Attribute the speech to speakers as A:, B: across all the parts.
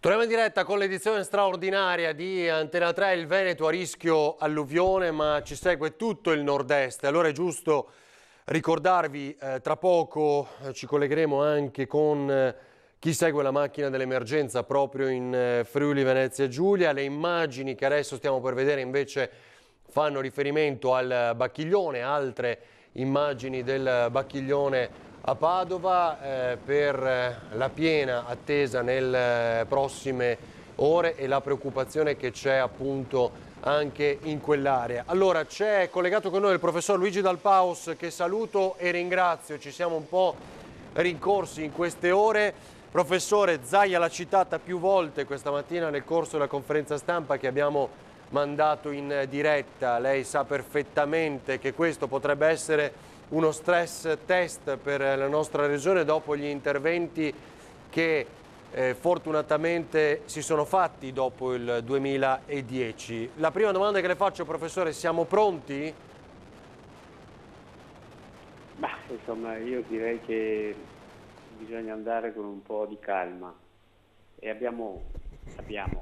A: Torniamo in diretta con l'edizione straordinaria di Antena 3, il Veneto a rischio alluvione, ma ci segue tutto il nord-est. Allora è giusto ricordarvi, tra poco ci collegheremo anche con chi segue la macchina dell'emergenza proprio in Friuli Venezia Giulia. Le immagini che adesso stiamo per vedere invece fanno riferimento al Bacchiglione, altre immagini del Bacchiglione a Padova per la piena attesa nelle prossime ore e la preoccupazione che c'è appunto anche in quell'area. Allora c'è collegato con noi il professor Luigi Dal Paus, che saluto e ringrazio, ci siamo un po' rincorsi in queste ore. Professore, Zaia l'ha citata più volte questa mattina nel corso della conferenza stampa che abbiamo mandato in diretta. Lei sa perfettamente che questo potrebbe essere uno stress test per la nostra regione dopo gli interventi che fortunatamente si sono fatti dopo il 2010. La prima domanda che le faccio, professore, siamo pronti?
B: Insomma, io direi che bisogna andare con un po' di calma e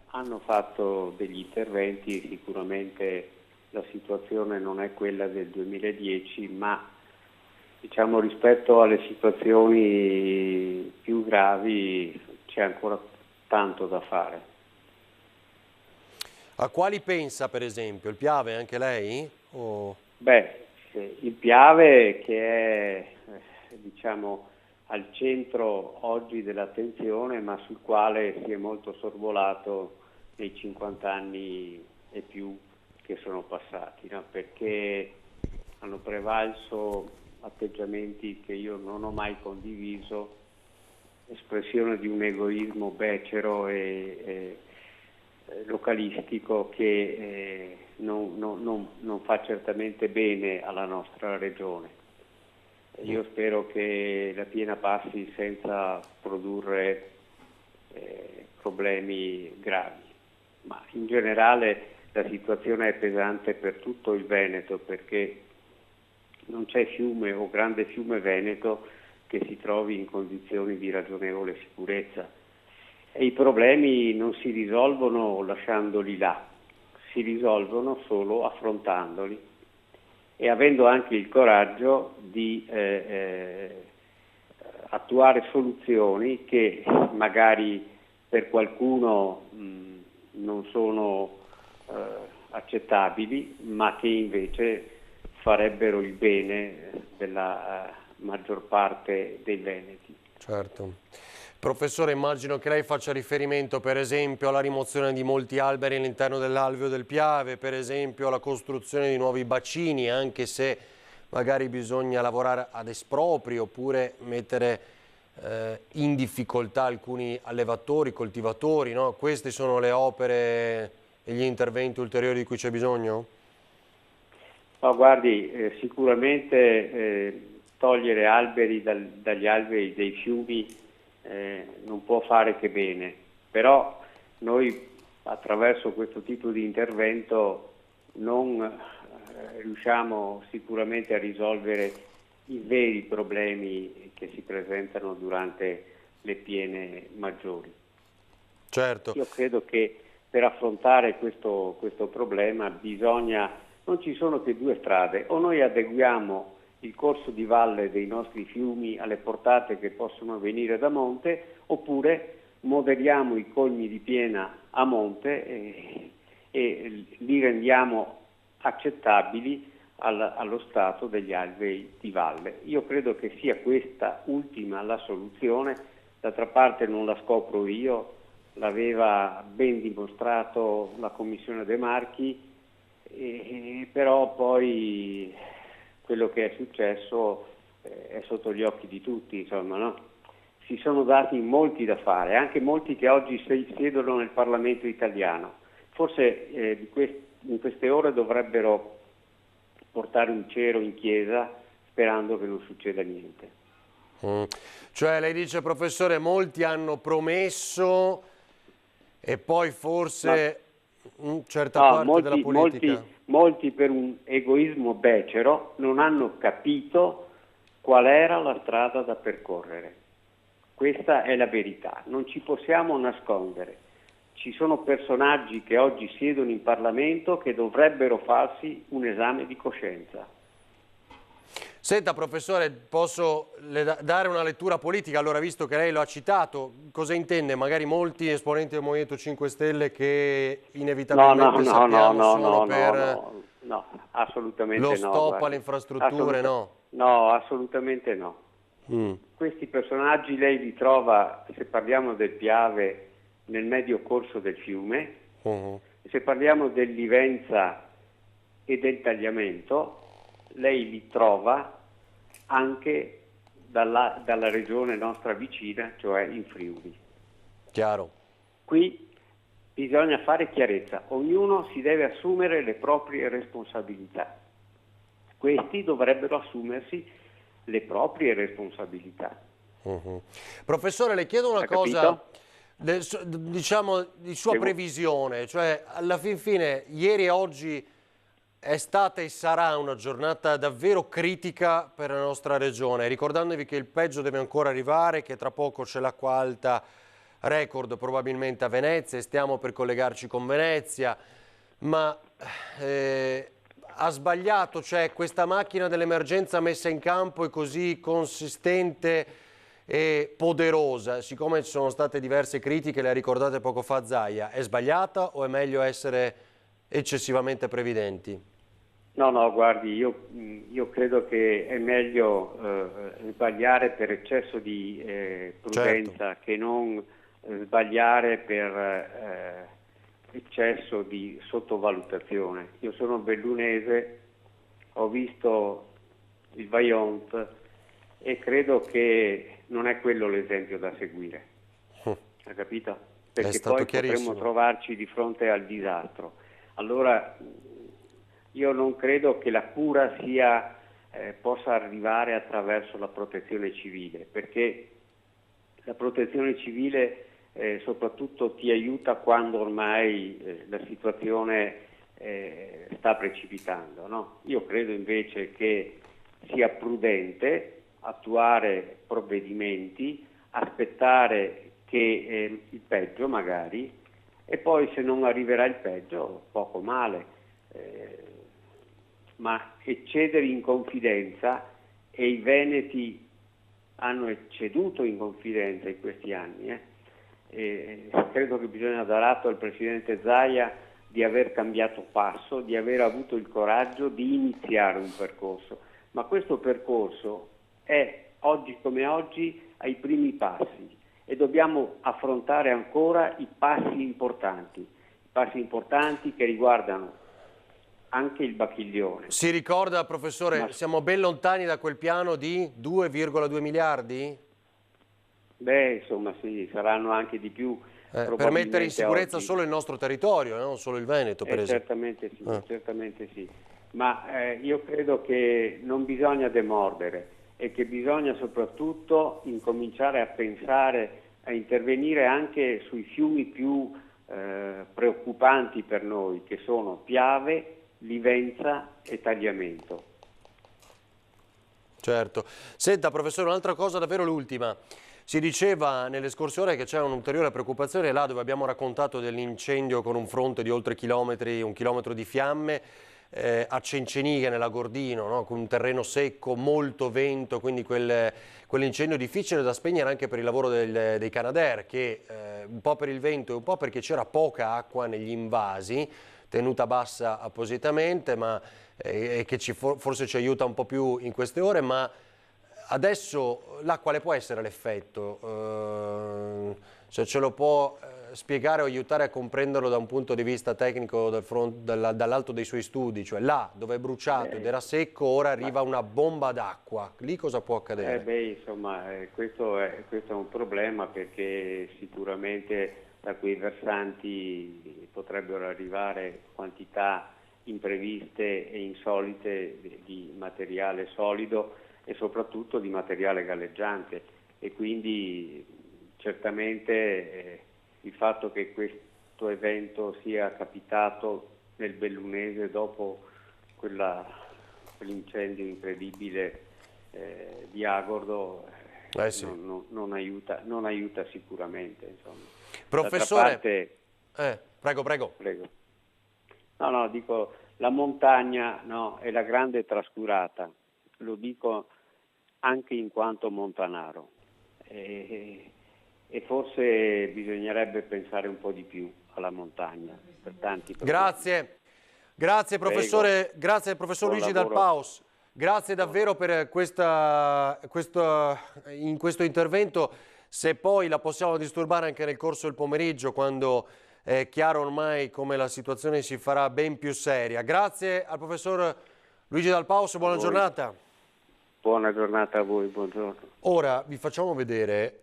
B: hanno fatto degli interventi, sicuramente la situazione non è quella del 2010, ma diciamo rispetto alle situazioni più gravi c'è ancora tanto da fare.
A: A quali pensa per esempio? Il Piave anche lei?
B: Il Piave che è diciamo al centro oggi dell'attenzione, ma sul quale si è molto sorvolato nei 50 anni e più che sono passati, no? Perché hanno prevalso atteggiamenti che io non ho mai condiviso, espressione di un egoismo becero e localistico che non fa certamente bene alla nostra regione. Io spero che la piena passi senza produrre problemi gravi, ma in generale la situazione è pesante per tutto il Veneto, perché non c'è fiume o grande fiume Veneto che si trovi in condizioni di ragionevole sicurezza, e i problemi non si risolvono lasciandoli là, si risolvono solo affrontandoli e avendo anche il coraggio di attuare soluzioni che magari per qualcuno non sono accettabili, ma che invece farebbero il bene della maggior parte dei veneti.
A: Certo. Professore, immagino che lei faccia riferimento per esempio alla rimozione di molti alberi all'interno dell'alveo del Piave, per esempio alla costruzione di nuovi bacini, anche se magari bisogna lavorare ad espropri oppure mettere in difficoltà alcuni allevatori, coltivatori, no? Queste sono le opere e gli interventi ulteriori di cui c'è bisogno?
B: No, guardi, sicuramente togliere alberi dagli alberi dei fiumi non può fare che bene, però noi attraverso questo tipo di intervento non riusciamo sicuramente a risolvere i veri problemi che si presentano durante le piene maggiori.
A: Certo.
B: Io credo che per affrontare questo problema non ci sono che due strade: o noi adeguiamo il corso di valle dei nostri fiumi alle portate che possono venire da monte, oppure moderiamo i colmi di piena a monte e li rendiamo accettabili allo stato degli alvei di valle. Io credo che sia questa ultima la soluzione. D'altra parte non la scopro io, l'aveva ben dimostrato la Commissione De Marchi, però poi quello che è successo è sotto gli occhi di tutti, insomma, no? Si sono dati molti da fare, anche molti che oggi siedono nel Parlamento italiano. Forse in queste ore dovrebbero portare un cero in chiesa sperando che non succeda niente.
A: Cioè lei dice, professore, molti hanno promesso e poi forse certa parte della politica...
B: Molti per un egoismo becero non hanno capito qual era la strada da percorrere. Questa è la verità, non ci possiamo nascondere. ci sono personaggi che oggi siedono in Parlamento che dovrebbero farsi un esame di coscienza.
A: Senta, professore, posso dare una lettura politica? Allora, visto che lei lo ha citato, cosa intende? Magari molti esponenti del Movimento 5 Stelle che inevitabilmente sappiamo sono per
B: no, assolutamente
A: lo
B: no.
A: stop
B: Guarda.
A: alle infrastrutture, no?
B: No, assolutamente no. Questi personaggi lei li trova, se parliamo del Piave, nel medio corso del fiume, se parliamo del Livenza e del Tagliamento, lei li trova anche dalla regione nostra vicina, cioè in Friuli.
A: Chiaro.
B: Qui bisogna fare chiarezza, ognuno si deve assumere le proprie responsabilità. Questi dovrebbero assumersi le proprie responsabilità.
A: Professore, le chiedo una cosa, diciamo, di sua previsione, cioè alla fin fine, ieri e oggi è stata e sarà una giornata davvero critica per la nostra regione, ricordandovi che il peggio deve ancora arrivare, che tra poco c'è l'acqua alta record probabilmente a Venezia e stiamo per collegarci con Venezia, ma ha sbagliato, cioè questa macchina dell'emergenza messa in campo è così consistente e poderosa, siccome ci sono state diverse critiche, le ha ricordate poco fa Zaia, è sbagliata o è meglio essere eccessivamente previdenti?
B: No, guardi, io credo che è meglio sbagliare per eccesso di prudenza, che non sbagliare per eccesso di sottovalutazione. Io sono bellunese, ho visto il Vajont e credo che non è quello l'esempio da seguire, ha capito? Perché poi potremmo trovarci di fronte al disastro. Allora io non credo che la cura possa arrivare attraverso la protezione civile, perché la protezione civile soprattutto ti aiuta quando ormai la situazione sta precipitando, no? Io credo invece che sia prudente attuare provvedimenti, aspettare che il peggio magari, e poi se non arriverà il peggio poco male, ma eccedere in confidenza, e i veneti hanno ecceduto in confidenza in questi anni, credo che bisogna dar atto al Presidente Zaia di aver cambiato passo, di aver avuto il coraggio di iniziare un percorso, ma questo percorso è oggi come oggi ai primi passi e dobbiamo affrontare ancora i passi importanti che riguardano anche il Bacchiglione.
A: Si ricorda, professore, siamo ben lontani da quel piano di 2,2 miliardi?
B: Beh, insomma sì, saranno anche di più.
A: Per mettere in sicurezza
B: oggi
A: solo il nostro territorio, non solo il Veneto, per esempio.
B: Certamente sì. Ma io credo che non bisogna demordere e che bisogna soprattutto incominciare a pensare, a intervenire anche sui fiumi più preoccupanti per noi, che sono Piave, Livenza e Tagliamento.
A: Certo. Senta, professore, un'altra cosa, davvero l'ultima. Si diceva nelle scorse ore che c'è un'ulteriore preoccupazione là dove abbiamo raccontato dell'incendio con un fronte di oltre chilometri, 1 chilometro di fiamme, a Cenceniga nell'Agordino, no? Con un terreno secco, molto vento, quindi quell'incendio difficile da spegnere anche per il lavoro dei Canadair, che un po' per il vento e un po' perché c'era poca acqua negli invasi, tenuta bassa appositamente, ma che forse ci aiuta un po' più in queste ore, ma adesso là quale può essere l'effetto? Cioè, ce lo può spiegare o aiutare a comprenderlo da un punto di vista tecnico dall'alto dei suoi studi? Cioè là dove è bruciato ed era secco, ora arriva una bomba d'acqua, lì cosa può accadere?
B: Insomma, questo è un problema, perché sicuramente da quei versanti potrebbero arrivare quantità impreviste e insolite di materiale solido e soprattutto di materiale galleggiante, e quindi certamente il fatto che questo evento sia capitato nel Bellunese dopo quell'incendio incredibile di Agordo
A: Sì.
B: non aiuta sicuramente, insomma.
A: Professore, Prego, prego.
B: Prego. No, dico, la montagna, no, è la grande trascurata, lo dico anche in quanto montanaro. E forse bisognerebbe pensare un po' di più alla montagna per tanti problemi.
A: Grazie professore, grazie professor Luigi Dal Paus, grazie davvero per in questo intervento. Se poi la possiamo disturbare anche nel corso del pomeriggio, quando è chiaro ormai come la situazione si farà ben più seria. Grazie al professor Luigi Dal Paus, buona giornata.
B: Buona giornata a voi, buongiorno.
A: Ora vi facciamo vedere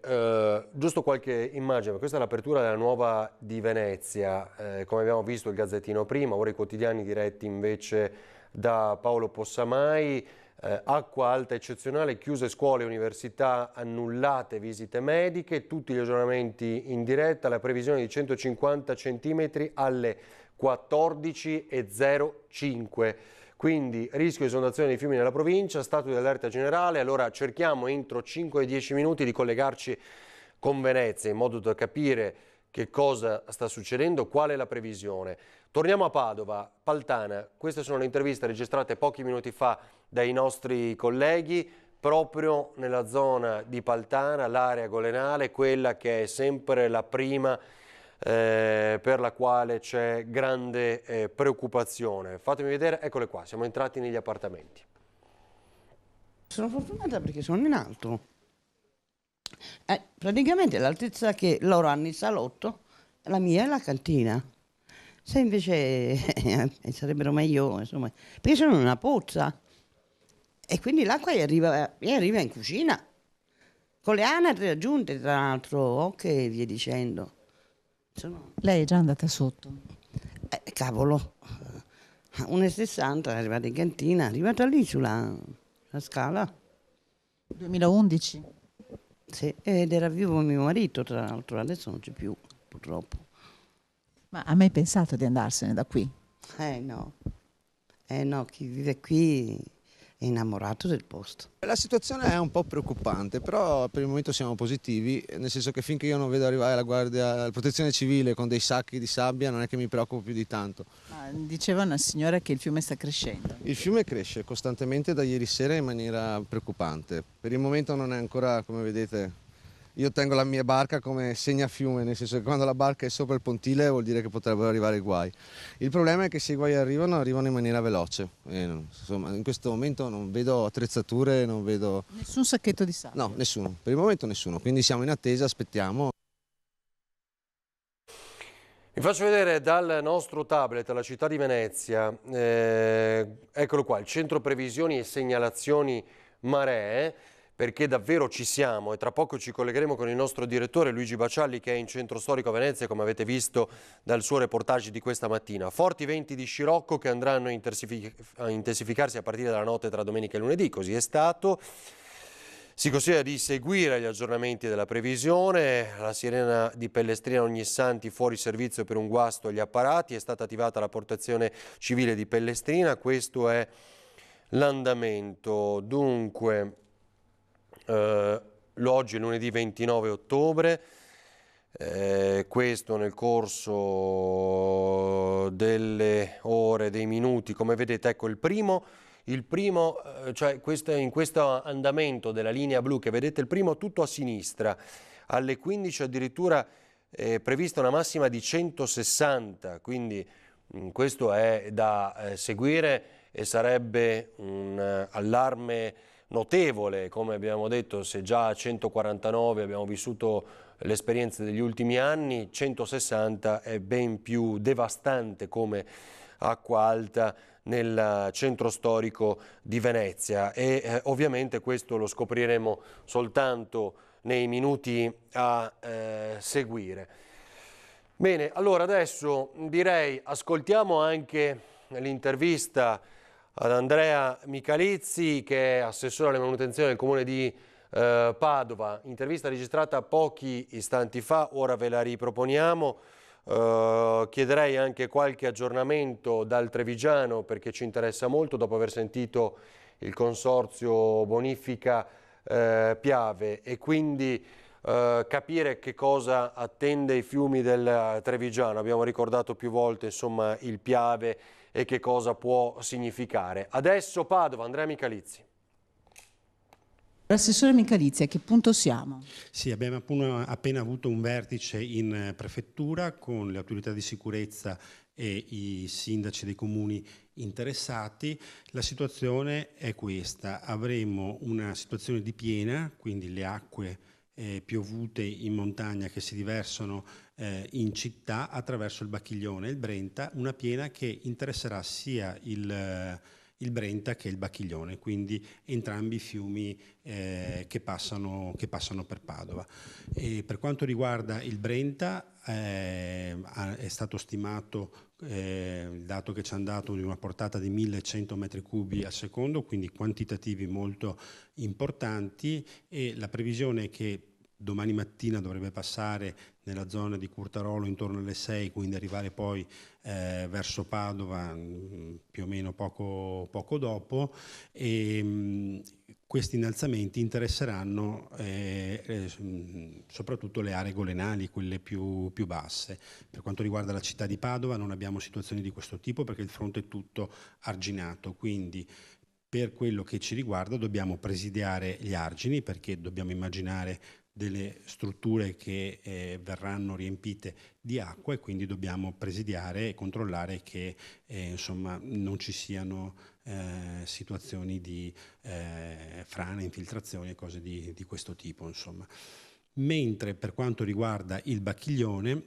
A: giusto qualche immagine. Questa è l'apertura della Nuova di Venezia, come abbiamo visto il Gazzettino prima, ora i quotidiani diretti invece da Paolo Possamai. Acqua alta eccezionale, chiuse scuole e università, annullate visite mediche, tutti gli aggiornamenti in diretta, la previsione di 150 centimetri alle 14:05. Quindi rischio di esondazione dei fiumi nella provincia, stato di allerta generale. Allora cerchiamo entro 5-10 minuti di collegarci con Venezia in modo da capire che cosa sta succedendo, qual è la previsione. Torniamo a Padova, Paltana. Queste sono le interviste registrate pochi minuti fa dai nostri colleghi proprio nella zona di Paltana, l'area golenale, quella che è sempre la prima per la quale c'è grande preoccupazione. Fatemi vedere, eccole qua, siamo entrati negli appartamenti.
C: Sono fortunata perché sono in alto. Praticamente l'altezza che loro hanno il salotto, la mia è la cantina. Se invece sarebbero meglio, insomma, perché sono in una pozza e quindi l'acqua gli arriva in cucina, con le anatre aggiunte tra l'altro, ok, via dicendo.
D: Lei è già andata sotto?
C: Cavolo, 1,60 è arrivata in cantina, è arrivata lì sulla scala.
D: 2011?
C: Sì, ed era vivo mio marito, tra l'altro, adesso non c'è più, purtroppo.
D: Ma ha mai pensato di andarsene da qui?
C: No, chi vive qui è innamorato del posto.
E: La situazione è un po' preoccupante, però per il momento siamo positivi, nel senso che finché io non vedo arrivare la guardia, la protezione civile con dei sacchi di sabbia non è che mi preoccupo più di tanto.
D: Ma diceva una signora che il fiume sta crescendo.
E: Il fiume cresce costantemente da ieri sera in maniera preoccupante. Per il momento non è ancora, come vedete, io tengo la mia barca come segnafiume, nel senso che quando la barca è sopra il pontile vuol dire che potrebbero arrivare i guai. Il problema è che se i guai arrivano in maniera veloce. Insomma, in questo momento non vedo attrezzature, non vedo...
D: Nessun sacchetto di sabbia?
E: No, nessuno. Per il momento nessuno. Quindi siamo in attesa, aspettiamo.
A: Vi faccio vedere dal nostro tablet la città di Venezia. Eccolo qua, il centro previsioni e segnalazioni maree, perché davvero ci siamo e tra poco ci collegheremo con il nostro direttore Luigi Bacialli che è in centro storico a Venezia, come avete visto dal suo reportage di questa mattina. Forti venti di scirocco che andranno a intensificarsi a partire dalla notte tra domenica e lunedì, così è stato. Si consiglia di seguire gli aggiornamenti della previsione. La sirena di Pellestrina Ognissanti fuori servizio per un guasto agli apparati, è stata attivata la protezione civile di Pellestrina, questo è l'andamento. Dunque... oggi è lunedì 29 ottobre, questo nel corso delle ore, dei minuti, come vedete, ecco il primo, cioè in questo andamento della linea blu che vedete, il primo tutto a sinistra, alle 15 addirittura prevista una massima di 160, quindi questo è da seguire e sarebbe un allarme notevole, come abbiamo detto. Se già a 149 abbiamo vissuto l'esperienza degli ultimi anni, 160 è ben più devastante come acqua alta nel centro storico di Venezia e ovviamente questo lo scopriremo soltanto nei minuti a seguire. Bene, allora adesso direi ascoltiamo anche l'intervista ad Andrea Michalizzi, che è assessore alle manutenzioni del comune di Padova, intervista registrata pochi istanti fa, ora ve la riproponiamo. Chiederei anche qualche aggiornamento dal Trevigiano perché ci interessa molto dopo aver sentito il consorzio bonifica Piave e quindi capire che cosa attende i fiumi del Trevigiano. Abbiamo ricordato più volte, insomma, il Piave e che cosa può significare. Adesso Padova, Andrea Michalizzi.
D: Assessore Michalizzi, a che punto siamo?
F: Sì, abbiamo appena avuto un vertice in prefettura con le autorità di sicurezza e i sindaci dei comuni interessati. La situazione è questa: avremo una situazione di piena, quindi le acque piovute in montagna che si riversano in città attraverso il Bacchiglione e il Brenta, una piena che interesserà sia il Brenta che il Bacchiglione, quindi entrambi i fiumi che passano per Padova. E per quanto riguarda il Brenta, è stato stimato il dato che ci hanno dato di una portata di 1100 metri cubi al secondo, quindi quantitativi molto importanti, e la previsione è che domani mattina dovrebbe passare nella zona di Curtarolo intorno alle 6, quindi arrivare poi verso Padova più o meno poco dopo, e questi innalzamenti interesseranno soprattutto le aree golenali, quelle più basse. Per quanto riguarda la città di Padova non abbiamo situazioni di questo tipo perché il fronte è tutto arginato, quindi per quello che ci riguarda dobbiamo presidiare gli argini, perché dobbiamo immaginare delle strutture che verranno riempite di acqua, e quindi dobbiamo presidiare e controllare che insomma non ci siano situazioni di frane, infiltrazioni e cose di questo tipo, insomma. Mentre per quanto riguarda il Bacchiglione,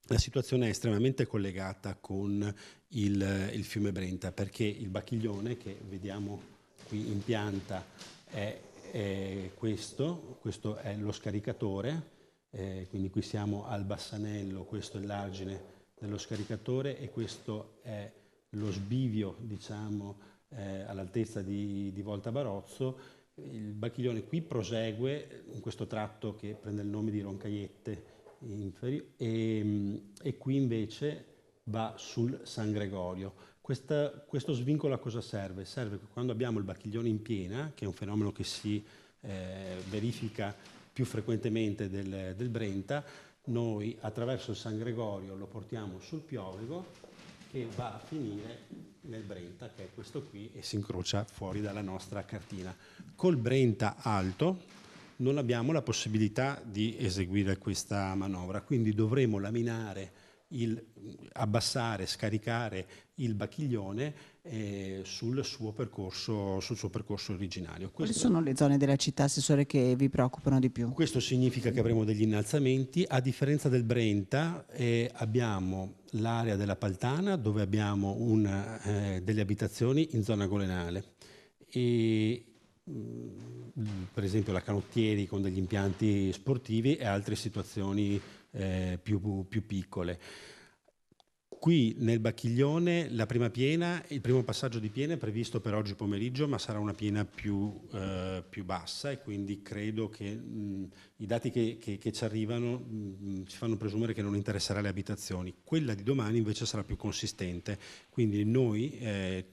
F: la situazione è estremamente collegata con il fiume Brenta, perché il Bacchiglione, che vediamo qui in pianta, è questo è lo scaricatore, quindi qui siamo al Bassanello, questo è l'argine dello scaricatore e questo è lo sbivio, diciamo, all'altezza di Volta Barozzo. Il Bacchiglione qui prosegue in questo tratto che prende il nome di Roncaiette e qui invece va sul San Gregorio. Questo svincolo a cosa serve? Serve che quando abbiamo il Bacchiglione in piena, che è un fenomeno che si verifica più frequentemente del Brenta, noi attraverso il San Gregorio lo portiamo sul Piovego, che va a finire nel Brenta, che è questo qui, e si incrocia fuori dalla nostra cartina. Col Brenta alto non abbiamo la possibilità di eseguire questa manovra, quindi dovremo laminare, abbassare, scaricare il Bacchiglione sul suo percorso originario.
D: Quali sono le zone della città, Assessore, che vi preoccupano di più?
F: Questo significa che avremo degli innalzamenti. A differenza del Brenta abbiamo l'area della Paltana, dove abbiamo delle abitazioni in zona golenale, e per esempio la Canottieri con degli impianti sportivi e altre situazioni più piccole. Qui nel Bacchiglione la prima piena, il primo passaggio di piena è previsto per oggi pomeriggio, ma sarà una piena più bassa, e quindi credo che i dati che ci arrivano ci fanno presumere che non interesserà le abitazioni. Quella di domani invece sarà più consistente, quindi noi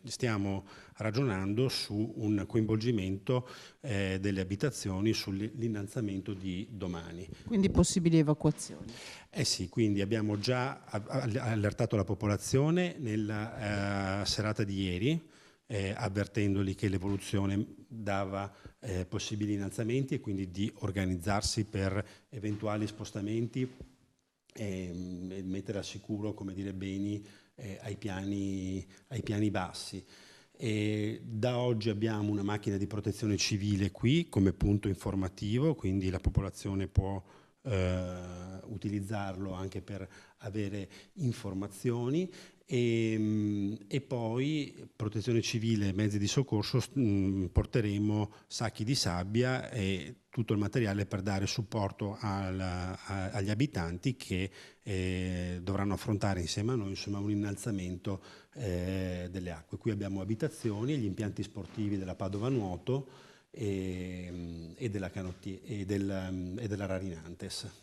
F: stiamo ragionando su un coinvolgimento delle abitazioni sull'innalzamento di domani.
D: Quindi possibili evacuazioni?
F: Sì, quindi abbiamo già allertato la popolazione nella serata di ieri, avvertendoli che l'evoluzione dava possibili innalzamenti, e quindi di organizzarsi per eventuali spostamenti e mettere al sicuro, come dire, beni ai piani bassi. E da oggi abbiamo una macchina di protezione civile qui come punto informativo, quindi la popolazione può utilizzarlo anche per avere informazioni, e poi protezione civile e mezzi di soccorso porteremo sacchi di sabbia e tutto il materiale per dare supporto agli abitanti che dovranno affrontare insieme a noi, insomma, un innalzamento delle acque. Qui abbiamo abitazioni, gli impianti sportivi della Padova Nuoto e della Rarinantes.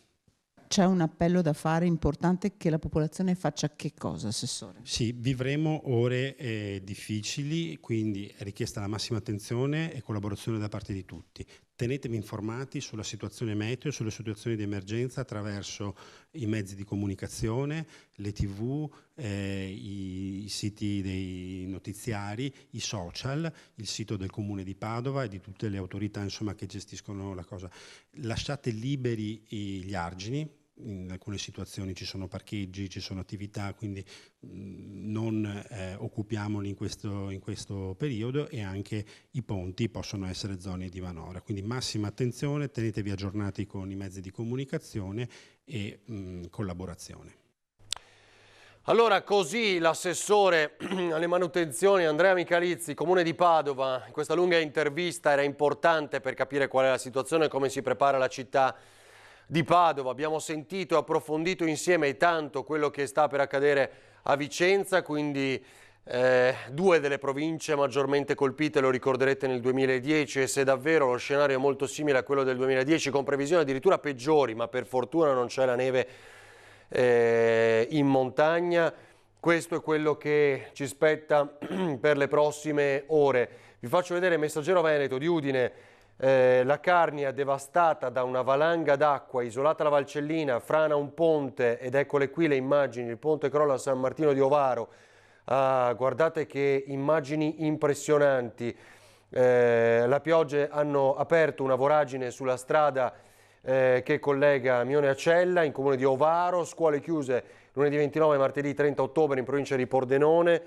D: C'è un appello da fare importante, che la popolazione faccia che cosa, Assessore?
F: Sì, vivremo ore difficili, quindi è richiesta la massima attenzione e collaborazione da parte di tutti. tenetevi informati sulla situazione meteo, sulle situazioni di emergenza attraverso i mezzi di comunicazione, le TV, i siti dei notiziari, i social, il sito del Comune di Padova e di tutte le autorità, insomma, che gestiscono la cosa. Lasciate liberi gli argini. In alcune situazioni ci sono parcheggi, ci sono attività, quindi non occupiamoli in questo periodo, e anche i ponti possono essere zone di manovra. Quindi massima attenzione, tenetevi aggiornati con i mezzi di comunicazione e collaborazione.
A: Allora, così l'assessore alle manutenzioni Andrea Michalizzi, Comune di Padova, in questa lunga intervista era importante per capire qual è la situazione e come si prepara la città di Padova. Abbiamo sentito e approfondito insieme tanto quello che sta per accadere a Vicenza, quindi due delle province maggiormente colpite, lo ricorderete, nel 2010, e se davvero lo scenario è molto simile a quello del 2010, con previsioni addirittura peggiori, ma per fortuna non c'è la neve in montagna, questo è quello che ci spetta per le prossime ore. Vi faccio vedere il Messaggero Veneto di Udine. La Carnia devastata da una valanga d'acqua, isolata la Valcellina, frana un ponte, ed eccole qui le immagini, il ponte crolla a San Martino di Ovaro. Guardate che immagini impressionanti. Le piogge hanno aperto una voragine sulla strada che collega Mione a Cella in comune di Ovaro, scuole chiuse lunedì 29 e martedì 30 ottobre in provincia di Pordenone.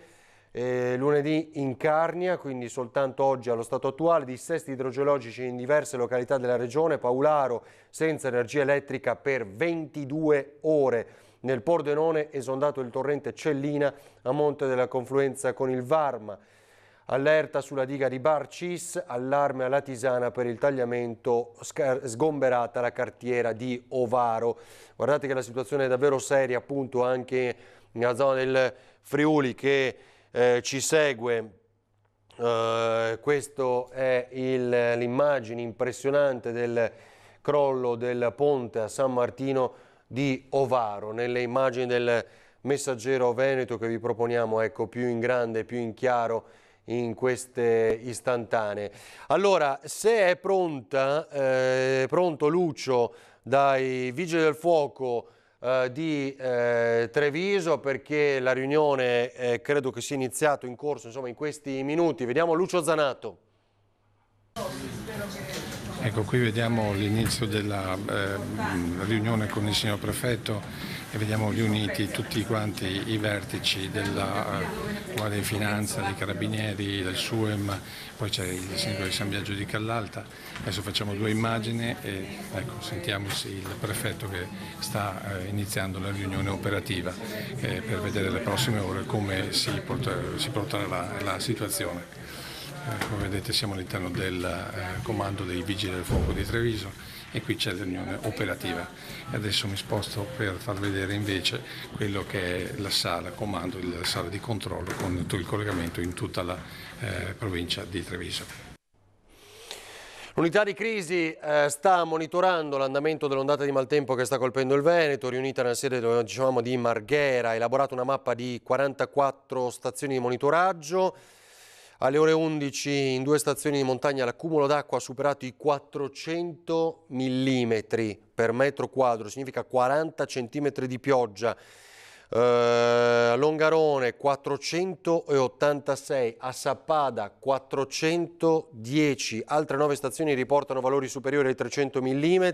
A: Lunedì in Carnia, quindi soltanto oggi allo stato attuale, dissesti idrogeologici in diverse località della regione. Paularo senza energia elettrica per 22 ore. Nel Pordenone esondato il torrente Cellina a monte della confluenza con il Varma. Allerta sulla diga di Bar Cis, allarme alla Tisana per il tagliamento, sgomberata la cartiera di Ovaro. Guardate che la situazione è davvero seria, appunto, anche nella zona del Friuli che ci segue. Questo è l'immagine impressionante del crollo del ponte a San Martino di Ovaro. Nelle immagini del Messaggero Veneto che vi proponiamo, ecco, più in grande, più in chiaro in queste istantanee. Allora, se è pronto Lucio dai Vigili del Fuoco di Treviso, perché la riunione credo che sia iniziato in corso, insomma, in questi minuti. Vediamo Lucio Zanato.
G: Ecco, qui vediamo l'inizio della riunione con il signor prefetto e vediamo riuniti tutti quanti i vertici della Guardia di Finanza, dei Carabinieri, del SUEM, poi c'è il sindaco di San Biagio di Callalta. Adesso facciamo due immagini e ecco, sentiamo il prefetto che sta iniziando la riunione operativa per vedere le prossime ore come si porterà la situazione. Come vedete siamo all'interno del comando dei Vigili del Fuoco di Treviso e qui c'è la riunione operativa. E adesso mi sposto per far vedere invece quello che è la sala comando, la sala di controllo con tutto il collegamento in tutta la provincia di Treviso.
A: L'unità di crisi sta monitorando l'andamento dell'ondata di maltempo che sta colpendo il Veneto, riunita nella sede, dicevamo, di Marghera, ha elaborato una mappa di 44 stazioni di monitoraggio. Alle ore 11 in due stazioni di montagna l'accumulo d'acqua ha superato i 400 mm per metro quadro, significa 40 cm di pioggia. A Longarone 486, a Sappada 410, altre 9 stazioni riportano valori superiori ai 300 mm,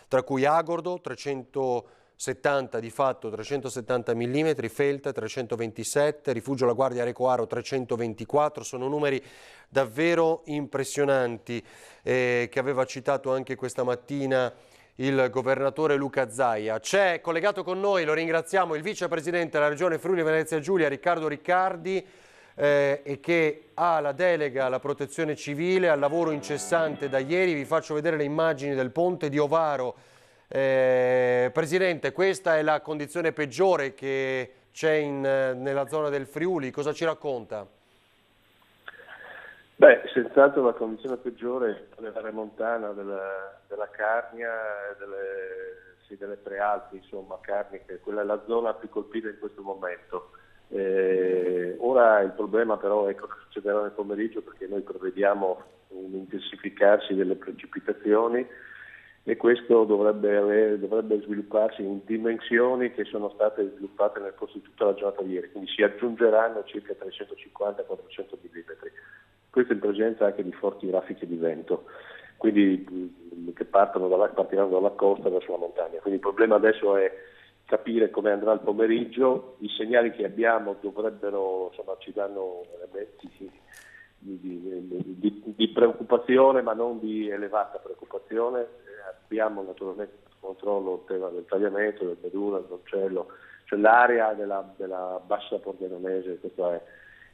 A: tra cui Agordo 370 di fatto 370 mm, Felta 327, Rifugio La Guardia Recoaro 324, sono numeri davvero impressionanti che aveva citato anche questa mattina il governatore Luca Zaia. C'è collegato con noi, lo ringraziamo, il vicepresidente della Regione Friuli Venezia Giulia, Riccardo Riccardi, e che ha la delega alla protezione civile, al lavoro incessante da ieri. Vi faccio vedere le immagini del ponte di Ovaro. Presidente, questa è la condizione peggiore che c'è nella zona del Friuli, cosa ci racconta?
H: Beh, senz'altro la condizione peggiore dell'area montana, della Carnia, delle Prealpi, insomma, Carnia, che quella è la zona più colpita in questo momento. Ora il problema però è cosa succederà nel pomeriggio, perché noi prevediamo un intensificarsi delle precipitazioni, e questo dovrebbe svilupparsi in dimensioni che sono state sviluppate nel corso di tutta la giornata di ieri, quindi si aggiungeranno circa 350-400 mm. Questo in presenza anche di forti raffiche di vento, quindi che partiranno dalla costa verso la montagna. Quindi il problema adesso è capire come andrà il pomeriggio. I segnali che abbiamo dovrebbero, ci danno elementi di preoccupazione, ma non di elevata preoccupazione. Abbiamo naturalmente il controllo il tema del tagliamento, del Meduna, del Doncello, cioè l'area della bassa Pordenonese. Questo è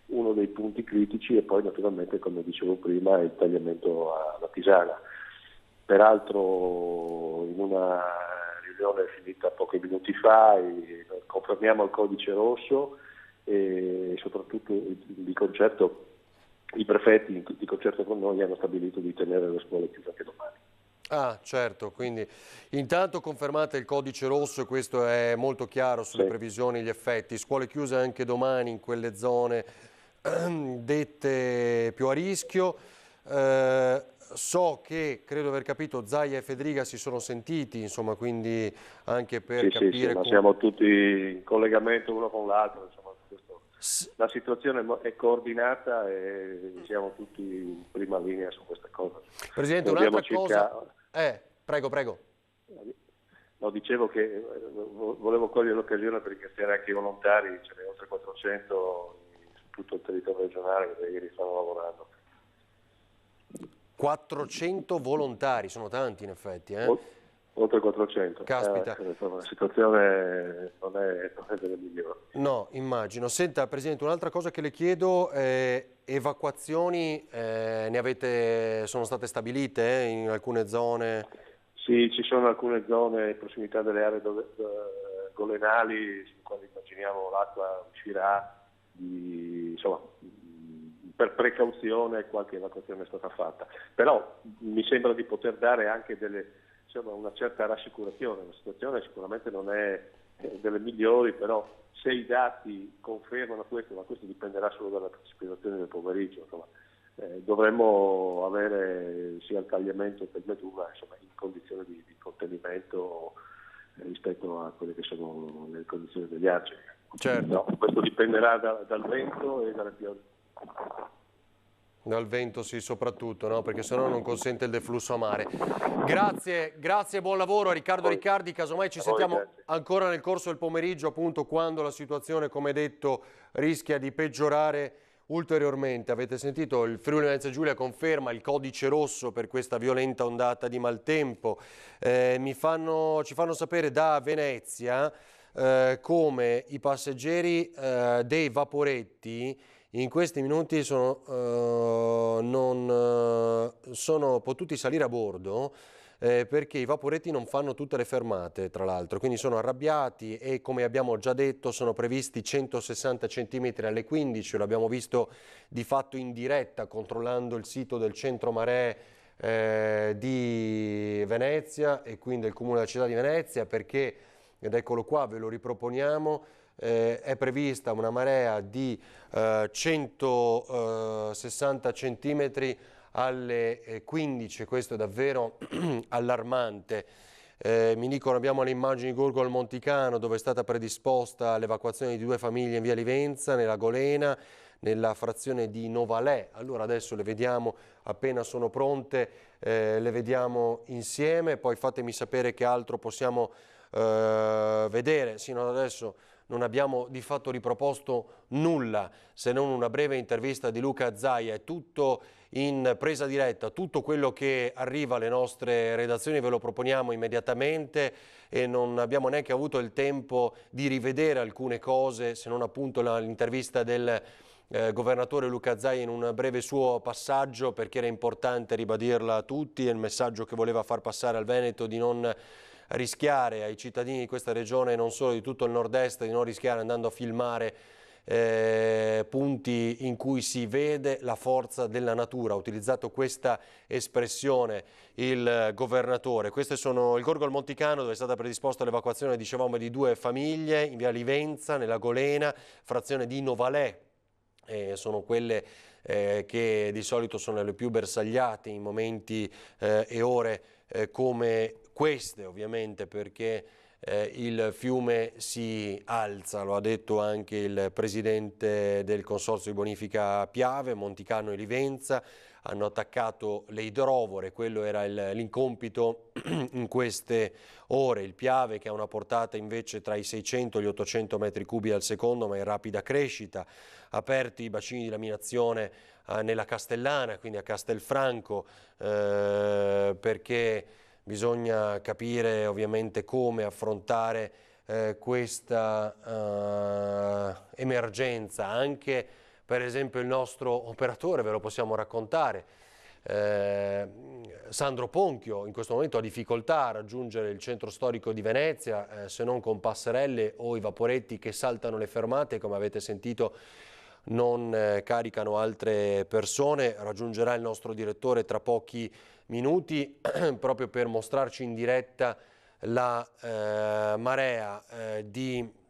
H: uno dei punti critici, e poi naturalmente, come dicevo prima, il tagliamento alla Pisana. Peraltro in una riunione finita pochi minuti fa confermiamo il codice rosso, e soprattutto di concerto i prefetti di concerto con noi hanno stabilito di tenere le scuole chiuse anche domani.
A: Ah, certo, quindi intanto confermate il codice rosso, e questo è molto chiaro sulle previsioni e gli effetti. Scuole chiuse anche domani in quelle zone dette più a rischio. So che, credo aver capito, Zaia e Federica si sono sentiti, insomma, quindi anche per capire...
H: ma siamo tutti in collegamento uno con l'altro, insomma, la situazione è coordinata e siamo tutti in prima linea su questa cosa.
A: Presidente, un'altra cosa... Prego.
H: No, dicevo che volevo cogliere l'occasione per ringraziare anche i volontari, ce ne oltre 400 su tutto il territorio regionale che ieri stanno lavorando.
A: 400 volontari, sono tanti in effetti.
H: Oltre 400.
A: Caspita.
H: La situazione non è delle migliori.
A: No, immagino. Senta, Presidente, un'altra cosa che le chiedo, evacuazioni sono state stabilite in alcune zone?
H: Sì, ci sono alcune zone in prossimità delle aree golenali, su quali immaginiamo l'acqua uscirà, per precauzione qualche evacuazione è stata fatta. Però mi sembra di poter dare anche una certa rassicurazione. La situazione sicuramente non è delle migliori, però se i dati confermano questo, ma questo dipenderà solo dalle precipitazioni del pomeriggio, dovremmo avere sia il tagliamento che il Meduna in condizioni di contenimento rispetto a quelle che sono le condizioni degli argini.
A: Certo.
H: No, questo dipenderà dal vento e dalle piogge.
A: Dal vento sì, soprattutto, no? Perché sennò non consente il deflusso a mare. Grazie e buon lavoro a Riccardo Riccardi, casomai ci sentiamo ancora nel corso del pomeriggio, appunto quando la situazione, come detto, rischia di peggiorare ulteriormente. Avete sentito, il Friuli Venezia Giulia conferma il codice rosso per questa violenta ondata di maltempo. Ci fanno sapere da Venezia come i passeggeri dei vaporetti in questi minuti non sono potuti salire a bordo perché i vaporetti non fanno tutte le fermate, tra l'altro, quindi sono arrabbiati e, come abbiamo già detto, sono previsti 160 cm alle 15, lo abbiamo visto di fatto in diretta controllando il sito del centro maree di Venezia e quindi del Comune della Città di Venezia, perché, ed eccolo qua, ve lo riproponiamo, è prevista una marea di 160 centimetri alle 15, questo è davvero allarmante. Mi dicono, abbiamo le immagini di Gorgo al Monticano, dove è stata predisposta l'evacuazione di 2 famiglie in via Livenza, nella Golena, nella frazione di Novalè. Allora adesso le vediamo, appena sono pronte, le vediamo insieme, poi fatemi sapere che altro possiamo vedere. Sino ad adesso non abbiamo di fatto riproposto nulla, se non una breve intervista di Luca Zaia. È tutto in presa diretta, tutto quello che arriva alle nostre redazioni ve lo proponiamo immediatamente e non abbiamo neanche avuto il tempo di rivedere alcune cose, se non appunto l'intervista del governatore Luca Zaia in un breve suo passaggio, perché era importante ribadirla a tutti, e il messaggio che voleva far passare al Veneto di non rischiare, ai cittadini di questa regione e non solo, di tutto il nord-est, di non rischiare andando a filmare punti in cui si vede la forza della natura. Ha utilizzato questa espressione il governatore. Queste sono il Gorgo al Monticano, dove è stata predisposta l'evacuazione, dicevamo, di 2 famiglie in via Livenza, nella Golena, frazione di Novalè. Sono quelle che di solito sono le più bersagliate in momenti e ore come queste, ovviamente, perché il fiume si alza, lo ha detto anche il presidente del Consorzio di Bonifica Piave, Monticano e Livenza, hanno attaccato le idrovore, quello era l'incompito in queste ore. Il Piave, che ha una portata invece tra i 600 e gli 800 metri cubi al secondo, ma in rapida crescita, aperti i bacini di laminazione nella Castellana, quindi a Castelfranco, perché bisogna capire ovviamente come affrontare questa emergenza. Anche per esempio il nostro operatore, ve lo possiamo raccontare, Sandro Ponchio, in questo momento ha difficoltà a raggiungere il centro storico di Venezia, se non con passerelle o i vaporetti che saltano le fermate, come avete sentito non caricano altre persone. Raggiungerà il nostro direttore tra pochi minuti proprio per mostrarci in diretta la marea di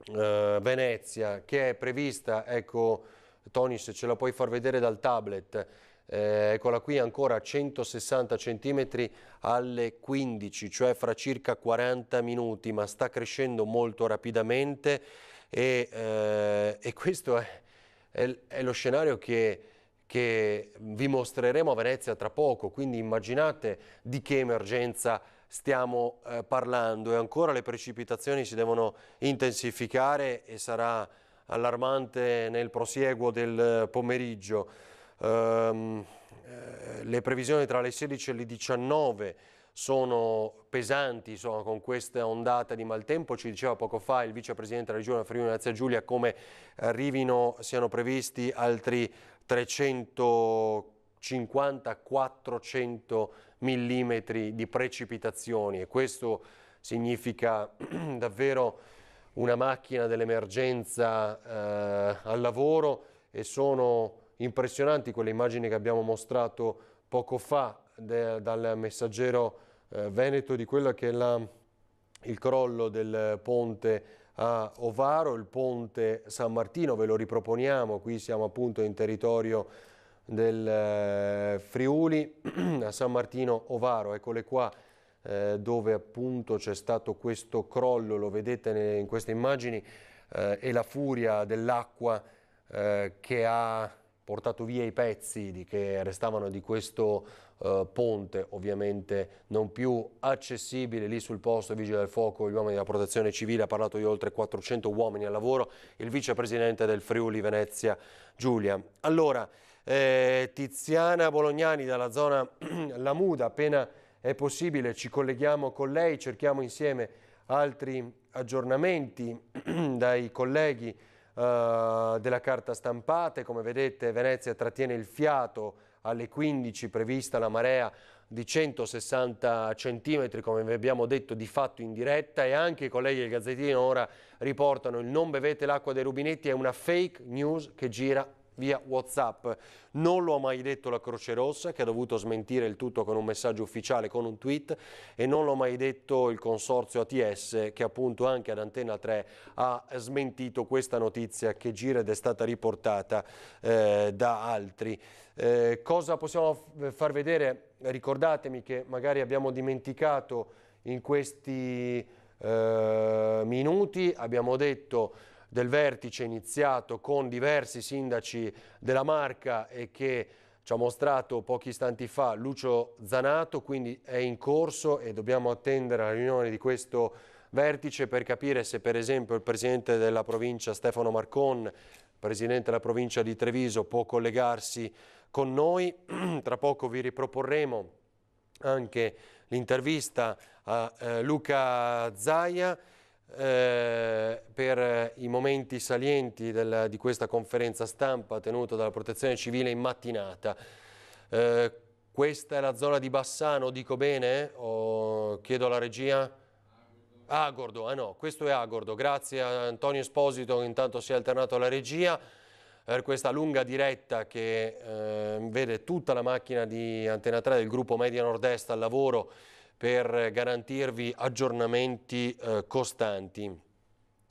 A: Venezia che è prevista. Ecco Tony, se ce la puoi far vedere dal tablet, eccola qui, ancora 160 centimetri alle 15, cioè fra circa 40 minuti, ma sta crescendo molto rapidamente e questo è lo scenario che vi mostreremo a Venezia tra poco, quindi immaginate di che emergenza stiamo parlando. E ancora le precipitazioni si devono intensificare e sarà allarmante nel prosieguo del pomeriggio. Le previsioni tra le 16 e le 19 sono pesanti, insomma, con questa ondata di maltempo. Ci diceva poco fa il vicepresidente della Regione Friuli Venezia Giulia come siano previsti altri 350-400 millimetri di precipitazioni, e questo significa davvero una macchina dell'emergenza al lavoro, e sono impressionanti quelle immagini che abbiamo mostrato poco fa dal Messaggero Veneto di quello che è il crollo del ponte a Ovaro, il ponte San Martino. Ve lo riproponiamo, qui siamo appunto in territorio del Friuli, a San Martino Ovaro, eccole qua, dove appunto c'è stato questo crollo, lo vedete in queste immagini, e la furia dell'acqua che ha portato via i pezzi che restavano di questo ponte, ovviamente non più accessibile. Lì sul posto i vigili del fuoco, gli uomini della protezione civile, ha parlato di oltre 400 uomini al lavoro, il vicepresidente del Friuli Venezia Giulia. Allora, Tiziana Bolognani dalla zona Lamuda, appena è possibile ci colleghiamo con lei, cerchiamo insieme altri aggiornamenti dai colleghi della carta stampate. Come vedete Venezia trattiene il fiato alle 15, prevista la marea di 160 centimetri, come vi abbiamo detto di fatto in diretta, e anche i colleghi del Gazzettino ora riportano il non bevete l'acqua dei rubinetti è una fake news che gira via WhatsApp. Non lo ha mai detto la Croce Rossa, che ha dovuto smentire il tutto con un messaggio ufficiale, con un tweet, e non lo ha mai detto il consorzio ATS, che appunto anche ad Antenna 3 ha smentito questa notizia che gira ed è stata riportata da altri. Cosa possiamo far vedere? Ricordatemi che magari abbiamo dimenticato in questi minuti. Abbiamo detto del vertice iniziato con diversi sindaci della Marca e che ci ha mostrato pochi istanti fa Lucio Zanato, quindi è in corso e dobbiamo attendere la riunione di questo vertice per capire se per esempio il presidente della provincia Stefano Marcon, presidente della provincia di Treviso, può collegarsi con noi. Tra poco vi riproporremo anche l'intervista a Luca Zaia per i momenti salienti di questa conferenza stampa tenuta dalla Protezione Civile in mattinata. Questa è la zona di Bassano, dico bene? Chiedo alla regia. Agordo, no, questo è Agordo. Grazie a Antonio Esposito che intanto si è alternato alla regia per questa lunga diretta che vede tutta la macchina di Antenna 3 del gruppo Media Nord-Est al lavoro per garantirvi aggiornamenti costanti.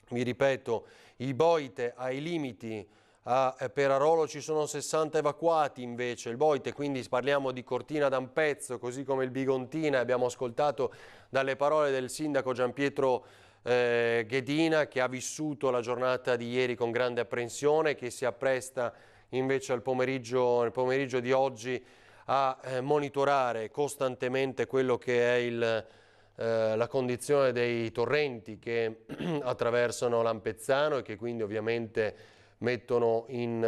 A: Vi ripeto, il Boite ai limiti A Perarolo ci sono 60 evacuati invece, il Boite, quindi parliamo di Cortina d'Ampezzo, così come il Bigontina. Abbiamo ascoltato dalle parole del sindaco Gianpietro Ghedina, che ha vissuto la giornata di ieri con grande apprensione, che si appresta invece nel pomeriggio di oggi a monitorare costantemente quello che è la condizione dei torrenti che attraversano l'Ampezzano e che quindi ovviamente mettono in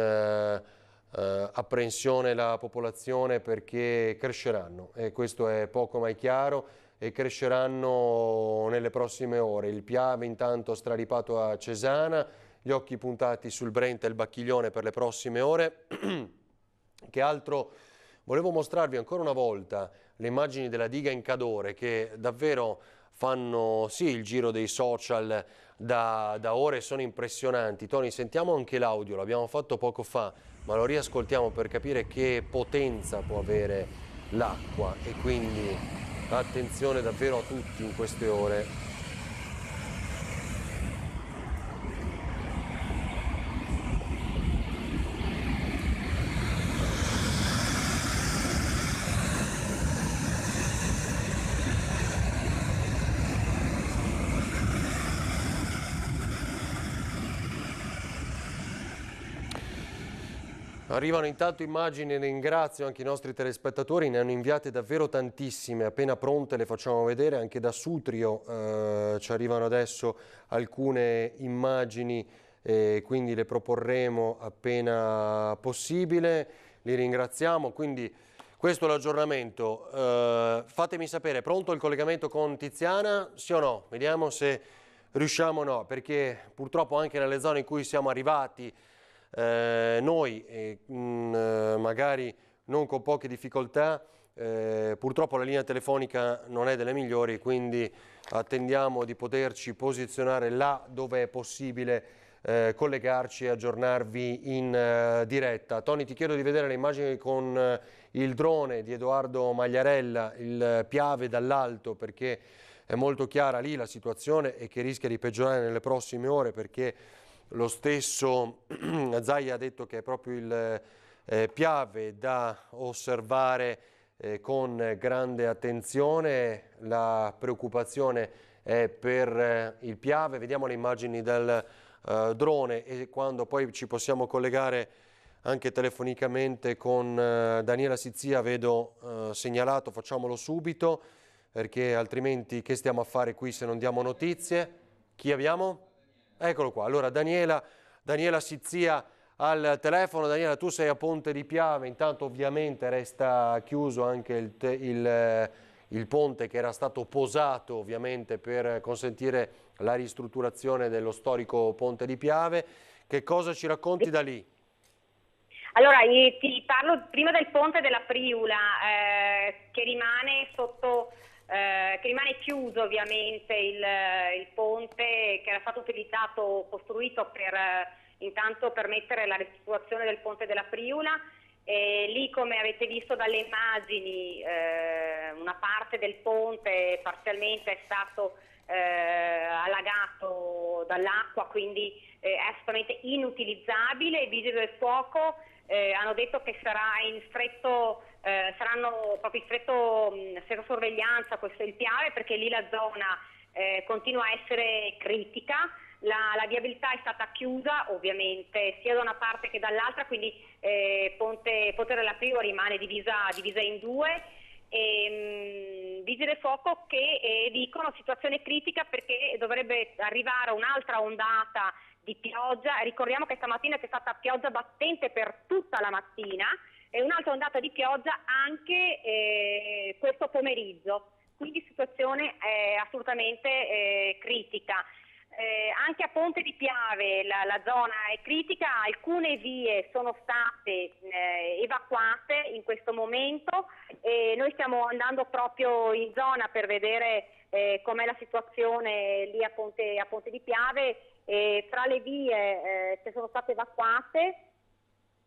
A: apprensione la popolazione, perché cresceranno, e questo è poco ma è chiaro, e cresceranno nelle prossime ore. Il Piave intanto straripato a Cesana, gli occhi puntati sul Brenta e il Bacchiglione per le prossime ore. Che altro? Volevo mostrarvi ancora una volta le immagini della diga in Cadore, che davvero fanno sì il giro dei social da ore, sono impressionanti. Tony, sentiamo anche l'audio, l'abbiamo fatto poco fa, ma lo riascoltiamo per capire che potenza può avere l'acqua, e quindi attenzione davvero a tutti in queste ore. Arrivano intanto immagini, ringrazio anche i nostri telespettatori, ne hanno inviate davvero tantissime, appena pronte le facciamo vedere. Anche da Sutrio ci arrivano adesso alcune immagini, quindi le proporremo appena possibile. Li ringraziamo, quindi questo è l'aggiornamento. Fatemi sapere, pronto il collegamento con Tiziana? Sì o no? Vediamo se riusciamo o no, perché purtroppo anche nelle zone in cui siamo arrivati noi, magari non con poche difficoltà, purtroppo la linea telefonica non è delle migliori, quindi attendiamo di poterci posizionare là dove è possibile collegarci e aggiornarvi in diretta. Tony, ti chiedo di vedere le immagini con il drone di Edoardo Magliarella, il Piave dall'alto, perché è molto chiara lì la situazione e che rischia di peggiorare nelle prossime ore, perché lo stesso Zaia ha detto che è proprio il Piave da osservare con grande attenzione. La preoccupazione è per il Piave. Vediamo le immagini del drone, e quando poi ci possiamo collegare anche telefonicamente con Daniela Sizia, vedo segnalato, facciamolo subito, perché altrimenti che stiamo a fare qui se non diamo notizie? Chi abbiamo? Eccolo qua, allora Daniela Sizia al telefono. Daniela, tu sei a Ponte di Piave, intanto ovviamente resta chiuso anche il ponte che era stato posato ovviamente per consentire la ristrutturazione dello storico Ponte di Piave. Che cosa ci racconti da lì?
I: Allora, ti parlo prima del ponte della Priula, che rimane sotto... che rimane chiuso ovviamente il ponte che era stato costruito intanto per permettere la ristrutturazione del ponte della Priula. Lì, come avete visto dalle immagini, una parte del ponte parzialmente è stato allagato dall'acqua, quindi è assolutamente inutilizzabile. I vigili del fuoco hanno detto che saranno proprio in stretta sorveglianza il Piave, perché lì la zona continua a essere critica. La viabilità è stata chiusa ovviamente sia da una parte che dall'altra, quindi Ponte della Priula rimane divisa in due. Vigili del fuoco che dicono situazione critica, perché dovrebbe arrivare un'altra ondata di pioggia. Ricordiamo che stamattina c'è stata pioggia battente per tutta la mattina, e un'altra ondata di pioggia anche questo pomeriggio, quindi situazione assolutamente critica. Anche a Ponte di Piave la zona è critica, alcune vie sono state evacuate in questo momento, e noi stiamo andando proprio in zona per vedere com'è la situazione lì a Ponte di Piave. Tra le vie che sono state evacuate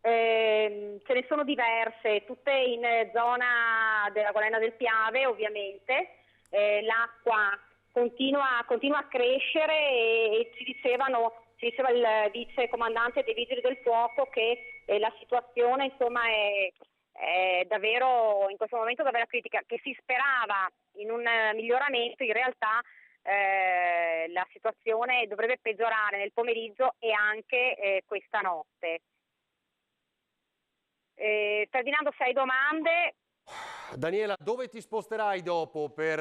I: ce ne sono diverse, tutte in zona della Golena del Piave ovviamente. L'acqua continua a crescere, e ci dicevano ci diceva il vice comandante dei Vigili del Fuoco che la situazione insomma è davvero in questo momento davvero critica, che si sperava in un miglioramento, in realtà la situazione dovrebbe peggiorare nel pomeriggio e anche questa notte. Ferdinando, se hai domande.
A: Daniela, dove ti sposterai dopo per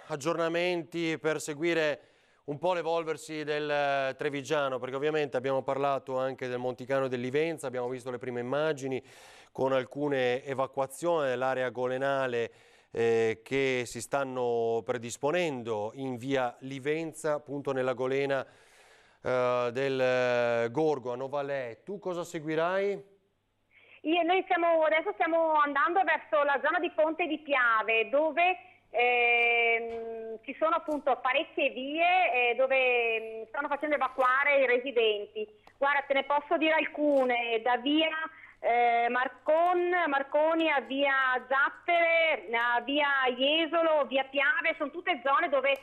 A: aggiornamenti, per seguire un po' l'evolversi del Trevigiano? Perché ovviamente abbiamo parlato anche del Monticano e del Livenza, abbiamo visto le prime immagini con alcune evacuazioni dell'area golenale che si stanno predisponendo in via Livenza, appunto nella golena del Gorgo a Novalè. Tu cosa seguirai?
I: Noi adesso stiamo andando verso la zona di Ponte di Piave, dove ci sono appunto parecchie vie dove stanno facendo evacuare i residenti. Guarda, te ne posso dire alcune, da via Marconi a via Zappere, a via Jesolo, via Piave, sono tutte zone dove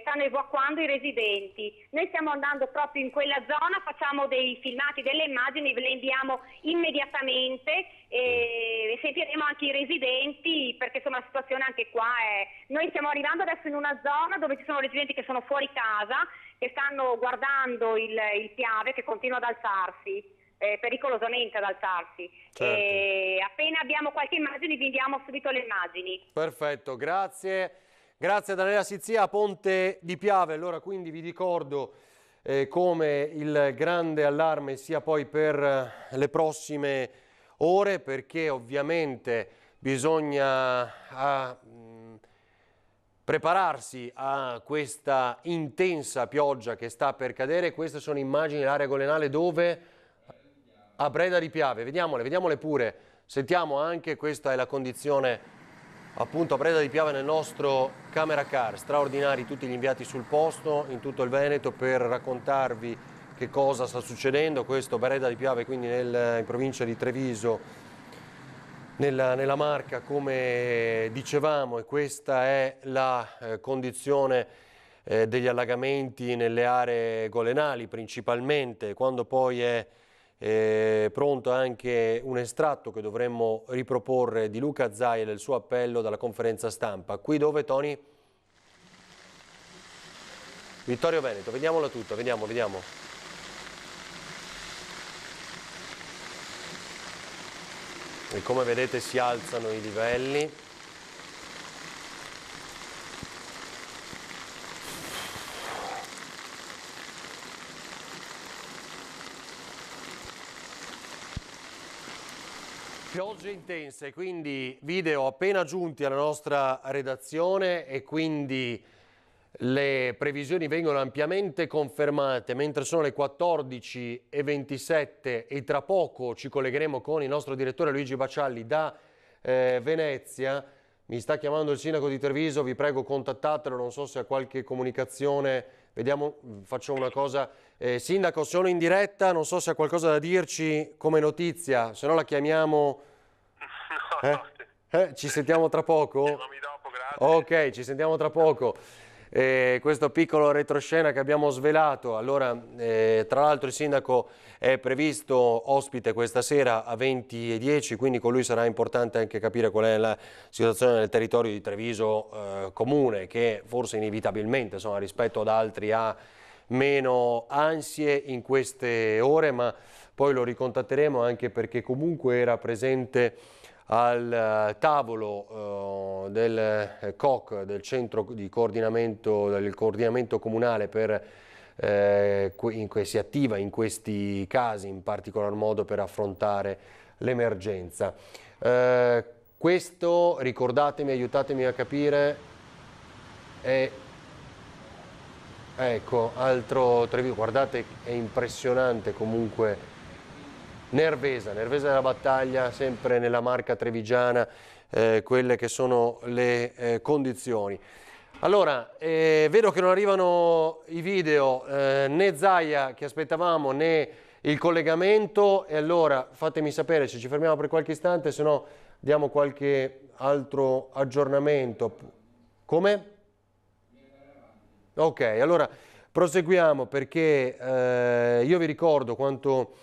I: stanno evacuando i residenti. Noi stiamo andando proprio in quella zona, facciamo dei filmati, delle immagini, ve le inviamo immediatamente e sentiremo anche i residenti, perché insomma la situazione anche qua è... Noi stiamo arrivando adesso in una zona dove ci sono residenti che sono fuori casa, che stanno guardando il Piave che continua ad alzarsi. Pericolosamente ad alzarsi.
A: Certo.
I: Appena abbiamo qualche immagine vi inviamo subito le immagini.
A: Perfetto, grazie. Grazie Daniela Sizia, a Ponte di Piave. Allora quindi vi ricordo come il grande allarme sia poi per le prossime ore, perché ovviamente bisogna prepararsi a questa intensa pioggia che sta per cadere. Queste sono immagini dell'area golenale dove... A Breda di Piave, vediamole pure, sentiamo anche, questa è la condizione appunto a Breda di Piave nel nostro camera car, straordinari tutti gli inviati sul posto in tutto il Veneto per raccontarvi che cosa sta succedendo. Questo Breda di Piave quindi in provincia di Treviso, nella Marca, come dicevamo, e questa è la condizione degli allagamenti nelle aree golenali principalmente, quando poi è pronto anche un estratto che dovremmo riproporre di Luca Zaia del suo appello dalla conferenza stampa. Qui dove, Tony? Vittorio Veneto, vediamolo tutto, vediamo. E come vedete si alzano i livelli. Piogge intense, quindi video appena giunti alla nostra redazione e quindi le previsioni vengono ampiamente confermate mentre sono le 14:27 e tra poco ci collegheremo con il nostro direttore Luigi Bacialli da Venezia. Mi sta chiamando il sindaco di Treviso, vi prego contattatelo, non so se ha qualche comunicazione. Vediamo, faccio una cosa. Sindaco, sono in diretta, non so se ha qualcosa da dirci come notizia, se no la chiamiamo. Ci sentiamo tra poco?
J: Chiamami dopo, grazie.
A: Ok, ci sentiamo tra poco. Questo piccolo retroscena che abbiamo svelato. Allora, tra l'altro il sindaco è previsto ospite questa sera a 20:10, quindi con lui sarà importante anche capire qual è la situazione nel territorio di Treviso comune, che forse inevitabilmente, insomma, rispetto ad altri ha meno ansie in queste ore, ma poi lo ricontatteremo anche perché comunque era presente al tavolo del COC, del centro di coordinamento, del coordinamento comunale in cui si attiva in questi casi, in particolar modo per affrontare l'emergenza. Questo, ricordatemi, aiutatemi a capire, è... Ecco, altro Treviso, guardate, è impressionante comunque, Nervesa della battaglia, sempre nella Marca trevigiana, quelle che sono le condizioni. Allora, vedo che non arrivano i video, né Zaia che aspettavamo, né il collegamento, e allora fatemi sapere se ci fermiamo per qualche istante, se no diamo qualche altro aggiornamento. Come? Ok, allora Proseguiamo perché io vi ricordo quanto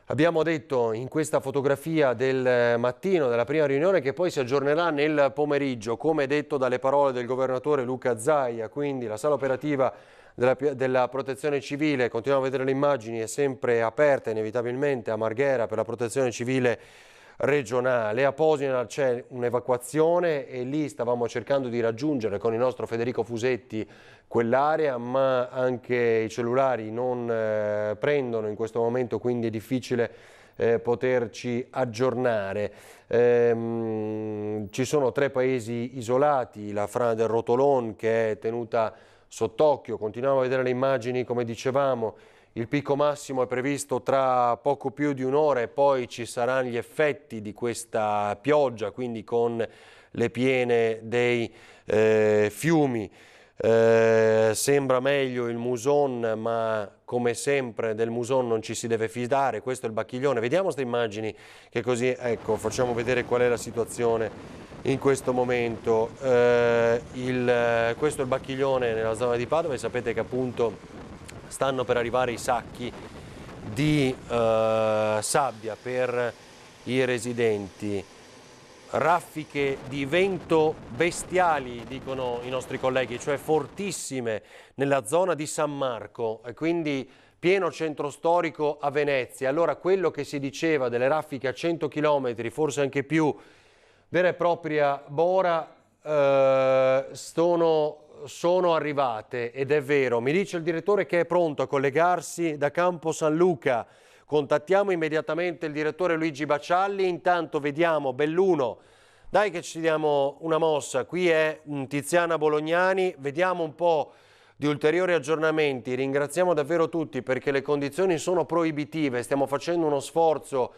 A: abbiamo detto in questa fotografia del mattino della prima riunione, che poi si aggiornerà nel pomeriggio, come detto dalle parole del governatore Luca Zaia. Quindi la sala operativa della protezione civile, continuiamo a vedere le immagini, è sempre aperta inevitabilmente a Marghera per la protezione civile regionale. A Posina c'è un'evacuazione e lì stavamo cercando di raggiungere con il nostro Federico Fusetti quell'area, ma anche i cellulari non prendono in questo momento, quindi è difficile poterci aggiornare. Ci sono 3 paesi isolati, la frana del Rotolon che è tenuta sott'occhio, continuiamo a vedere le immagini come dicevamo. Il picco massimo è previsto tra poco più di un'ora e poi ci saranno gli effetti di questa pioggia, quindi con le piene dei fiumi. Sembra meglio il muson, ma come sempre del muson non ci si deve fidare. Questo è il Bacchiglione. Vediamo queste immagini che così, ecco, facciamo vedere qual è la situazione in questo momento. Questo è il Bacchiglione nella zona di Padova e sapete che appunto stanno per arrivare i sacchi di sabbia per i residenti. Raffiche di vento bestiali, dicono i nostri colleghi, cioè fortissime nella zona di San Marco, e quindi pieno centro storico a Venezia. Allora quello che si diceva delle raffiche a 100 km, forse anche più, vera e propria bora, sono arrivate, ed è vero. Mi dice il direttore che è pronto a collegarsi da Campo San Luca. Contattiamo immediatamente il direttore Luigi Bacialli. Intanto vediamo Belluno, dai che ci diamo una mossa. Qui è Tiziana Bolognani, vediamo un po' di ulteriori aggiornamenti. Ringraziamo davvero tutti perché le condizioni sono proibitive, stiamo facendo uno sforzo,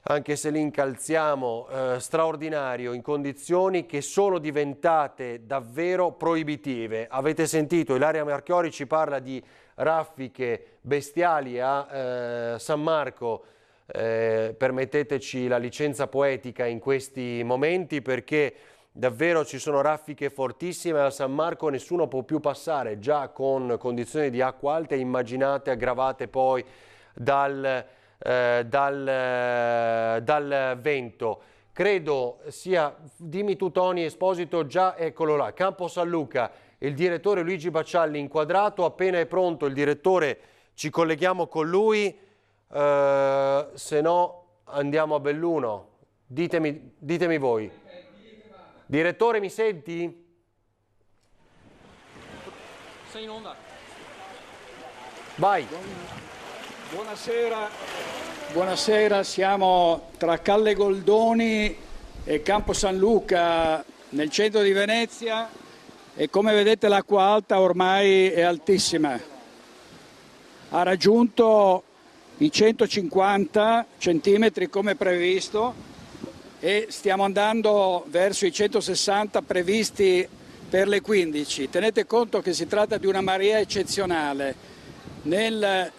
A: anche se li incalziamo, straordinario, in condizioni che sono diventate davvero proibitive. Avete sentito, Ilaria Marchiori ci parla di raffiche bestiali a San Marco. Permetteteci la licenza poetica in questi momenti, perché davvero ci sono raffiche fortissime a San Marco, nessuno può più passare, già con condizioni di acqua alte, immaginate aggravate poi dal vento. Credo sia, dimmi tu Tony Esposito, già eccolo là, Campo San Luca, il direttore Luigi Bacialli inquadrato. Appena è pronto il direttore ci colleghiamo con lui, se no andiamo a Belluno. Ditemi voi. Direttore, mi senti?
J: Sei in onda.
A: Vai.
J: Buonasera, siamo tra Calle Goldoni e Campo San Luca nel centro di Venezia e come vedete l'acqua alta ormai è altissima. Ha raggiunto i 150 centimetri come previsto e stiamo andando verso i 160 previsti per le 15. Tenete conto che si tratta di una marea eccezionale. Nel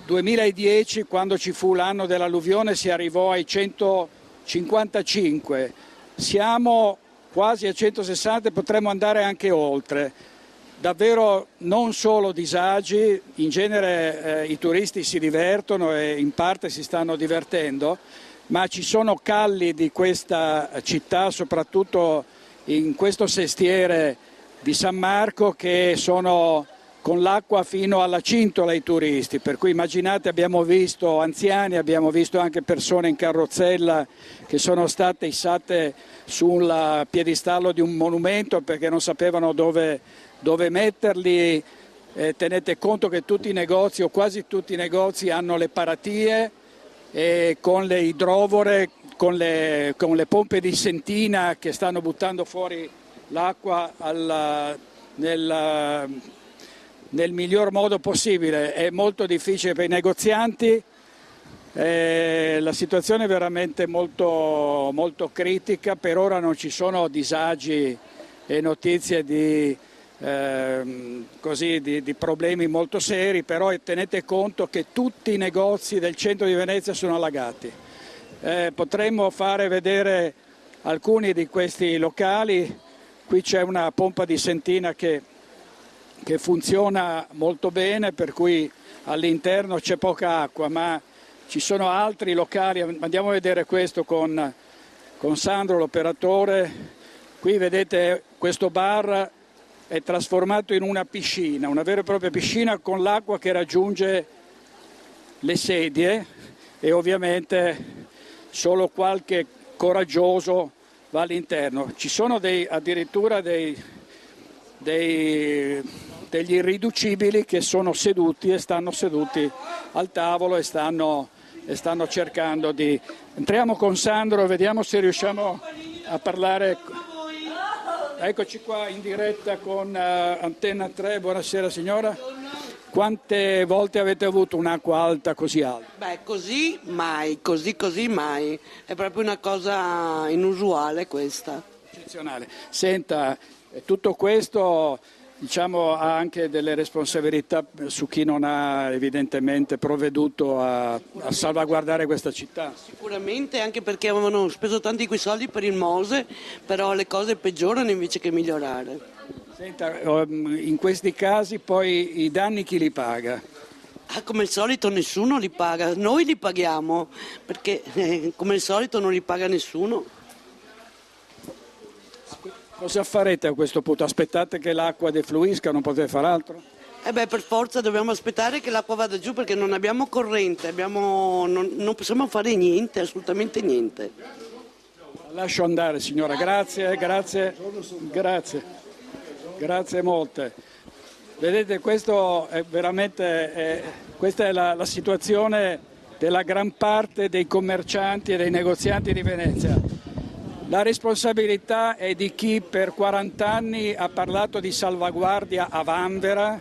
J: 2010, quando ci fu l'anno dell'alluvione, si arrivò ai 155, siamo quasi a 160 e potremmo andare anche oltre. Davvero non solo disagi, in genere i turisti si divertono e in parte si stanno divertendo, ma ci sono calli di questa città, soprattutto in questo sestiere di San Marco, che sono con l'acqua fino alla cintola ai turisti, per cui immaginate, abbiamo visto anziani, abbiamo visto anche persone in carrozzella che sono state issate sul piedistallo di un monumento perché non sapevano dove metterli. Tenete conto che tutti i negozi o quasi tutti i negozi hanno le paratie e con le idrovore, con le pompe di sentina che stanno buttando fuori l'acqua nel miglior modo possibile. È molto difficile per i negozianti, la situazione è veramente molto, molto critica. Per ora non ci sono disagi e notizie di problemi molto seri, però tenete conto che tutti i negozi del centro di Venezia sono allagati. Potremmo fare vedere alcuni di questi locali. Qui c'è una pompa di sentina che che funziona molto bene, per cui all'interno c'è poca acqua, ma ci sono altri locali. Andiamo a vedere questo con Sandro, l'operatore. Qui vedete questo bar è trasformato in una piscina, una vera e propria piscina con l'acqua che raggiunge le sedie, e ovviamente solo qualche coraggioso va all'interno. Ci sono addirittura degli irriducibili che sono seduti e stanno seduti al tavolo e stanno cercando di... Entriamo con Sandro, vediamo se riusciamo a parlare. Eccoci qua in diretta con Antenna 3, buonasera signora. Quante volte avete avuto un'acqua alta così alta?
K: Beh, così mai, così mai. È proprio una cosa inusuale questa.
J: Eccezionale. Senta, tutto questo diciamo ha anche delle responsabilità su chi non ha evidentemente provveduto a salvaguardare questa città.
K: Sicuramente, anche perché avevano speso tanti quei soldi per il Mose, però le cose peggiorano invece che migliorare.
J: Senta, in questi casi poi i danni chi li paga?
K: Come al solito nessuno li paga, noi li paghiamo, perché come al solito non li paga nessuno.
J: Cosa farete a questo punto? Aspettate che l'acqua defluisca, non potete fare altro?
K: Per forza dobbiamo aspettare che l'acqua vada giù, perché non abbiamo corrente, non possiamo fare niente, assolutamente niente.
J: Lascio andare signora, grazie molte. Vedete, questo è veramente, questa è la situazione della gran parte dei commercianti e dei negozianti di Venezia. La responsabilità è di chi per 40 anni ha parlato di salvaguardia a vanvera,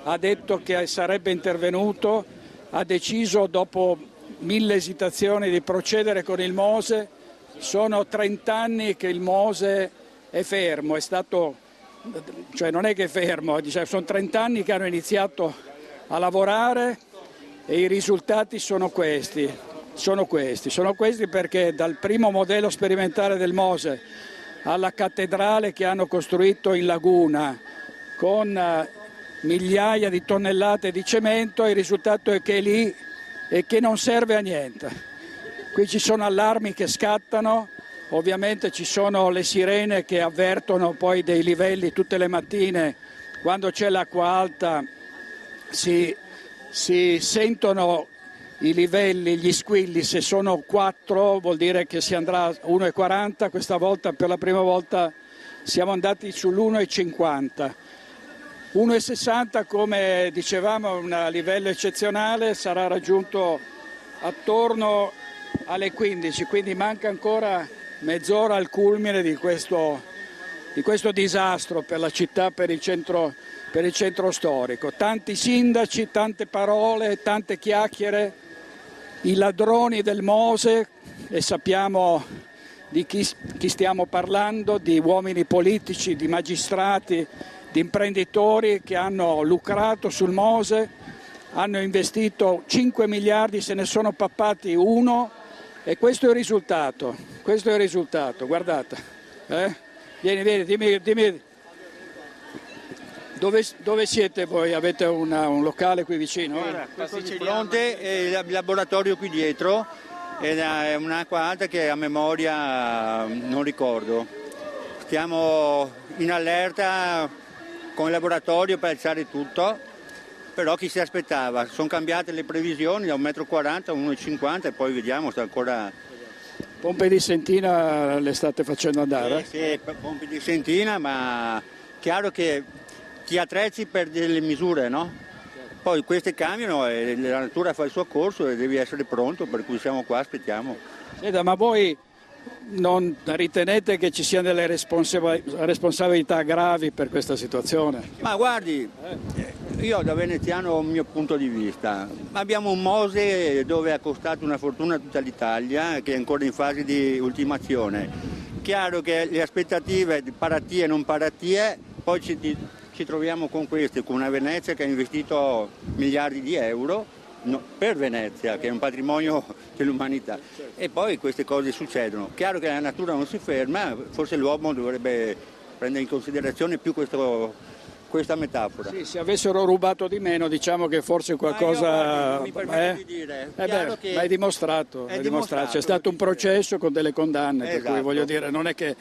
J: ha detto che sarebbe intervenuto, ha deciso dopo 1000 esitazioni di procedere con il Mose. Sono 30 anni che il Mose è fermo, non è che è fermo, sono 30 anni che hanno iniziato a lavorare e i risultati sono questi perché dal primo modello sperimentale del Mose alla cattedrale che hanno costruito in laguna con migliaia di tonnellate di cemento, il risultato è che è lì e che non serve a niente. Qui ci sono allarmi che scattano, ovviamente ci sono le sirene che avvertono poi dei livelli tutte le mattine. Quando c'è l'acqua alta si sentono i livelli, gli squilli. Se sono 4 vuol dire che si andrà a 1,40, questa volta per la prima volta siamo andati sull'1,50. 1,60 come dicevamo è un livello eccezionale, sarà raggiunto attorno alle 15, quindi manca ancora mezz'ora al culmine di questo disastro per la città, per il centro storico. Tanti sindaci, tante parole, tante chiacchiere, i ladroni del Mose, e sappiamo di chi stiamo parlando, di uomini politici, di magistrati, di imprenditori che hanno lucrato sul Mose, hanno investito 5 miliardi, se ne sono pappati 1, e questo è il risultato, guardate. Vieni, dimmi. Dove siete voi? Avete un locale qui vicino?
L: Questo di fronte è il laboratorio qui dietro, è un'acqua alta che a memoria non ricordo. Stiamo in allerta con il laboratorio per alzare tutto, però chi si aspettava? Sono cambiate le previsioni da 1,40 m a 1,50 m e poi vediamo se ancora...
J: Pompe di sentina le state facendo andare?
L: Sì, pompe di sentina, ma chiaro che ti attrezzi per delle misure, no? Poi queste cambiano e la natura fa il suo corso e devi essere pronto, per cui siamo qua, aspettiamo.
J: Senta, ma voi non ritenete che ci siano delle responsabilità gravi per questa situazione?
L: Ma guardi, io da veneziano ho il mio punto di vista. Abbiamo un Mose dove è costato una fortuna a tutta l'Italia, che è ancora in fase di ultimazione. Chiaro che le aspettative di paratie e non paratie, poi ci troviamo con queste, con una Venezia che ha investito miliardi di euro per Venezia, che è un patrimonio dell'umanità, e poi queste cose succedono. Chiaro che la natura non si ferma, forse l'uomo dovrebbe prendere in considerazione più questo questa metafora.
J: Sì, se avessero rubato di meno, diciamo che forse qualcosa...
L: mi permetto di dire,
J: ma
L: che
J: è dimostrato, c'è stato un processo con delle condanne, per cui voglio dire, non è che,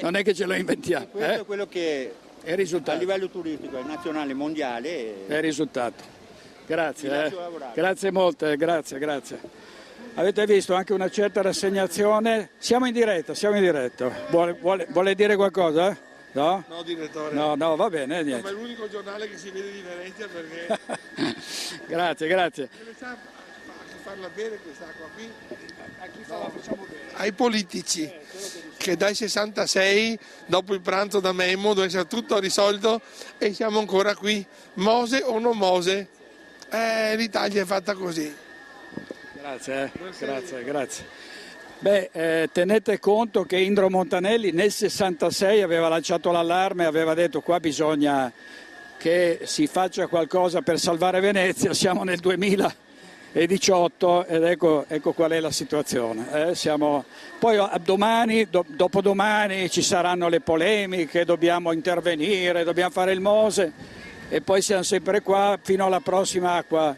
J: non è che ce lo inventiamo.
L: Questo è quello che
J: è risultato.
L: A livello turistico, nazionale, mondiale...
J: È risultato. Grazie, grazie molte, grazie. Avete visto anche una certa rassegnazione. Siamo in diretta. Vuole dire qualcosa? No?
M: No, direttore.
J: No, va bene, niente.
M: Ma è l'unico giornale che si vede di Venezia perché...
J: Grazie.
M: Deve farla bere quest'acqua qui. A chi la facciamo bere? Ai politici, che dai 66, dopo il pranzo da Memmo, dove sia tutto risolto, e siamo ancora qui. Mose o non Mose? L'Italia è fatta così.
J: Grazie. Beh, tenete conto che Indro Montanelli nel 66 aveva lanciato l'allarme, aveva detto qua bisogna che si faccia qualcosa per salvare Venezia. Siamo nel 2018 ed ecco qual è la situazione. Poi domani, dopodomani ci saranno le polemiche, dobbiamo intervenire, dobbiamo fare il Mose e poi siamo sempre qua fino alla prossima acqua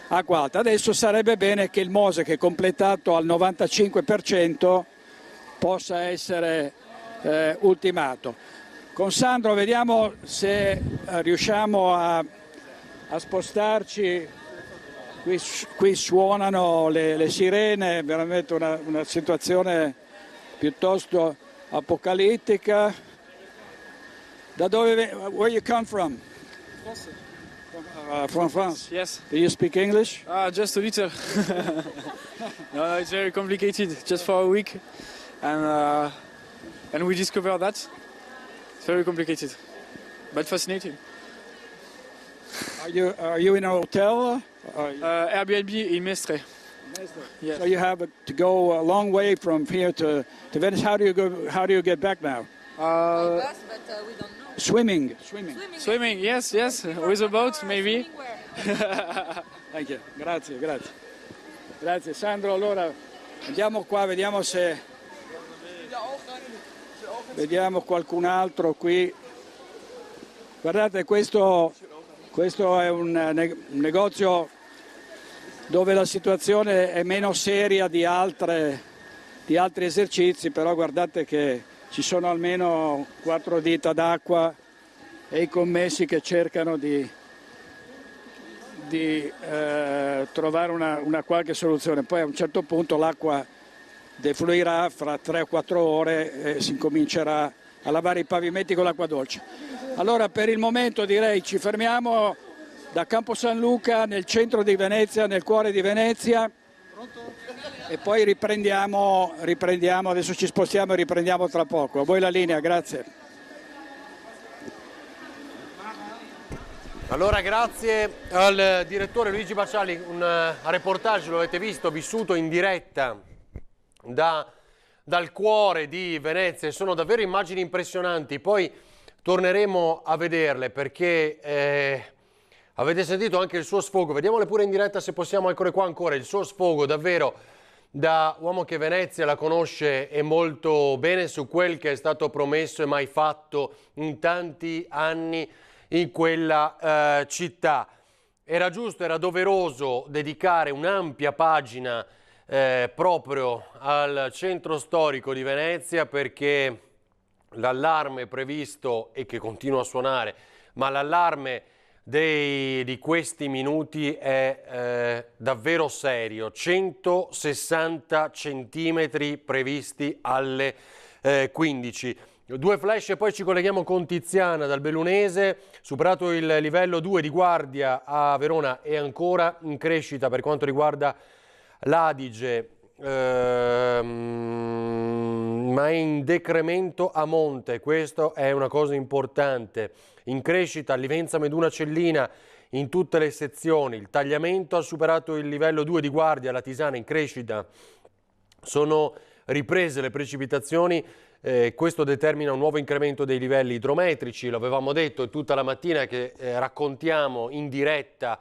J: alta. Adesso sarebbe bene che il Mose, che è completato al 95%, possa essere ultimato. Con Sandro vediamo se riusciamo a spostarci. Qui suonano le sirene, veramente una situazione piuttosto apocalittica. Da dove where you come from? From France?
N: Yes.
J: Do you speak English?
N: Just a little. No, it's very complicated, just for a week. And we discovered that. It's very complicated, but fascinating.
J: Are you in a hotel?
N: Airbnb in Mestre. Yes.
J: So you have to go a long way from here to Venice. How do you get back now?
O: Bus, but we don't know.
J: Swimming.
N: Yes, with a boat maybe.
J: Thank you. Grazie Sandro. Allora andiamo qua, vediamo qualcun altro qui. Guardate, questo è un negozio dove la situazione è meno seria di altri esercizi, però guardate che ci sono almeno 4 dita d'acqua e i commessi che cercano di trovare una qualche soluzione. Poi a un certo punto l'acqua defluirà fra 3 o 4 ore e si incomincerà a lavare i pavimenti con l'acqua dolce. Allora per il momento direi ci fermiamo da Campo San Luca nel centro di Venezia, nel cuore di Venezia. E poi riprendiamo, adesso ci spostiamo e riprendiamo tra poco. A voi la linea, grazie.
A: Allora grazie al direttore Luigi Bacciali, un reportage, lo avete visto, vissuto in diretta dal cuore di Venezia. Sono davvero immagini impressionanti, poi torneremo a vederle perché avete sentito anche il suo sfogo. Vediamole pure in diretta se possiamo, eccole qua ancora, il suo sfogo davvero da uomo che Venezia la conosce e molto bene su quel che è stato promesso e mai fatto in tanti anni in quella città. Era giusto, era doveroso dedicare un'ampia pagina proprio al centro storico di Venezia, perché l'allarme previsto e che continua a suonare, ma l'allarme di questi minuti è davvero serio. 160 centimetri previsti alle 15. 2 flash e poi ci colleghiamo con Tiziana dal Bellunese. Superato il livello 2 di guardia a Verona e ancora in crescita per quanto riguarda l'Adige, ma è in decremento a monte, questo è una cosa importante. In crescita Livenza, Meduna, Cellina in tutte le sezioni. Il Tagliamento ha superato il livello 2 di guardia, la Tisana in crescita. Sono riprese le precipitazioni, questo determina un nuovo incremento dei livelli idrometrici. Lo avevamo detto, è tutta la mattina che raccontiamo in diretta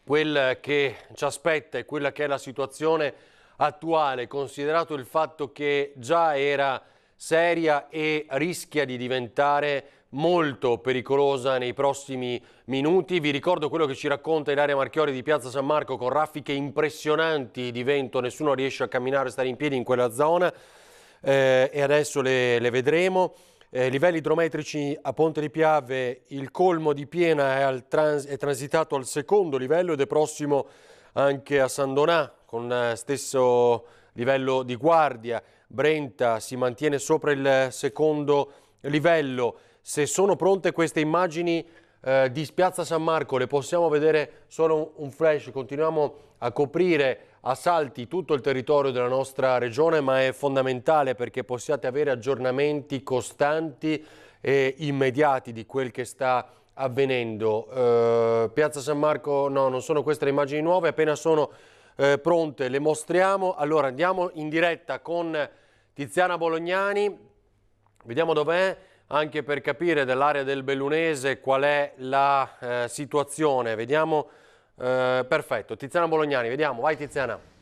A: quel che ci aspetta e quella che è la situazione attuale, considerato il fatto che già era seria e rischia di diventare molto pericolosa nei prossimi minuti. Vi ricordo quello che ci racconta Ilaria Marchiori di Piazza San Marco, con raffiche impressionanti di vento, nessuno riesce a camminare e stare in piedi in quella zona, e adesso le vedremo. Livelli idrometrici a Ponte di Piave, il colmo di Piena è transitato al secondo livello ed è prossimo anche a San Donà con stesso livello di guardia. Brenta si mantiene sopra il secondo livello. Se sono pronte queste immagini di Piazza San Marco, le possiamo vedere solo un flash. Continuiamo a coprire a salti tutto il territorio della nostra regione, ma è fondamentale perché possiate avere aggiornamenti costanti e immediati di quel che sta avvenendo. Piazza San Marco, no, non sono queste le immagini nuove, appena sono pronte le mostriamo. Allora andiamo in diretta con Tiziana Bolognani, vediamo dov'è, anche per capire dell'area del Bellunese qual è la situazione. Vediamo, perfetto, Tiziana Bolognani, vediamo, vai Tiziana.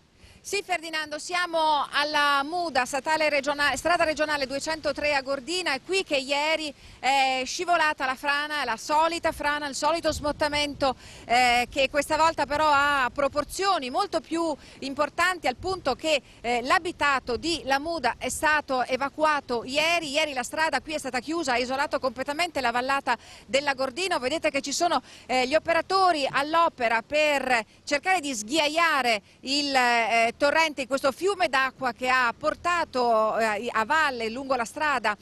P: Sì Ferdinando, siamo alla Muda, strada regionale 203 a Gordina, è qui che ieri è scivolata la frana, la solita frana, il solito smottamento che questa volta però ha proporzioni molto più importanti, al punto che l'abitato di La Muda è stato evacuato ieri la strada qui è stata chiusa, ha isolato completamente la vallata della Gordino. Vedete che ci sono gli operatori all'opera per cercare di sghiaiare il torrente, questo fiume d'acqua che ha portato a valle lungo la strada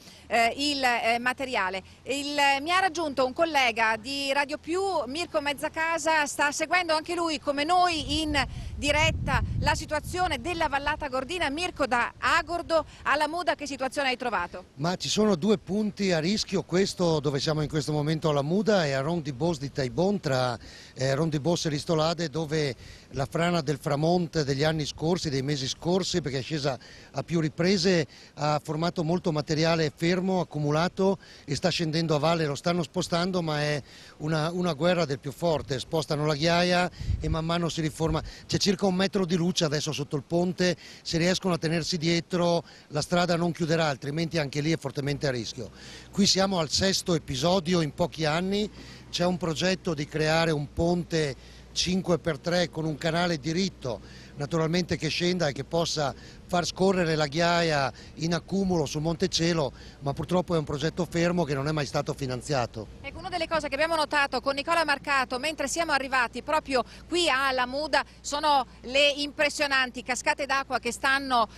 P: il materiale. Mi ha raggiunto un collega di Radio Più, Mirko Mezzacasa, sta seguendo anche lui come noi in diretta la situazione della vallata Gordina. Mirko, da Agordo alla Muda che situazione hai trovato?
Q: Ma ci sono due punti a rischio, questo dove siamo in questo momento alla Muda e a Rondibos di Taibon, tra Rondibos e Ristolade, dove la frana del Framonte degli anni scorsi, dei mesi scorsi, perché è scesa a più riprese, ha formato molto materiale fermo, accumulato, e sta scendendo a valle, lo stanno spostando, ma è una guerra del più forte, spostano la ghiaia e man mano si riforma. C'è circa 1 metro di luce adesso sotto il ponte, se riescono a tenersi dietro la strada non chiuderà, altrimenti anche lì è fortemente a rischio. Qui siamo al 6° episodio in pochi anni, c'è un progetto di creare un ponte 5x3 con un canale diritto, naturalmente che scenda e che possa far scorrere la ghiaia in accumulo sul Montecielo, ma purtroppo è un progetto fermo che non è mai stato finanziato.
P: Ecco, una delle cose che abbiamo notato con Nicola Marcato mentre siamo arrivati proprio qui alla Muda sono le impressionanti cascate d'acqua che stanno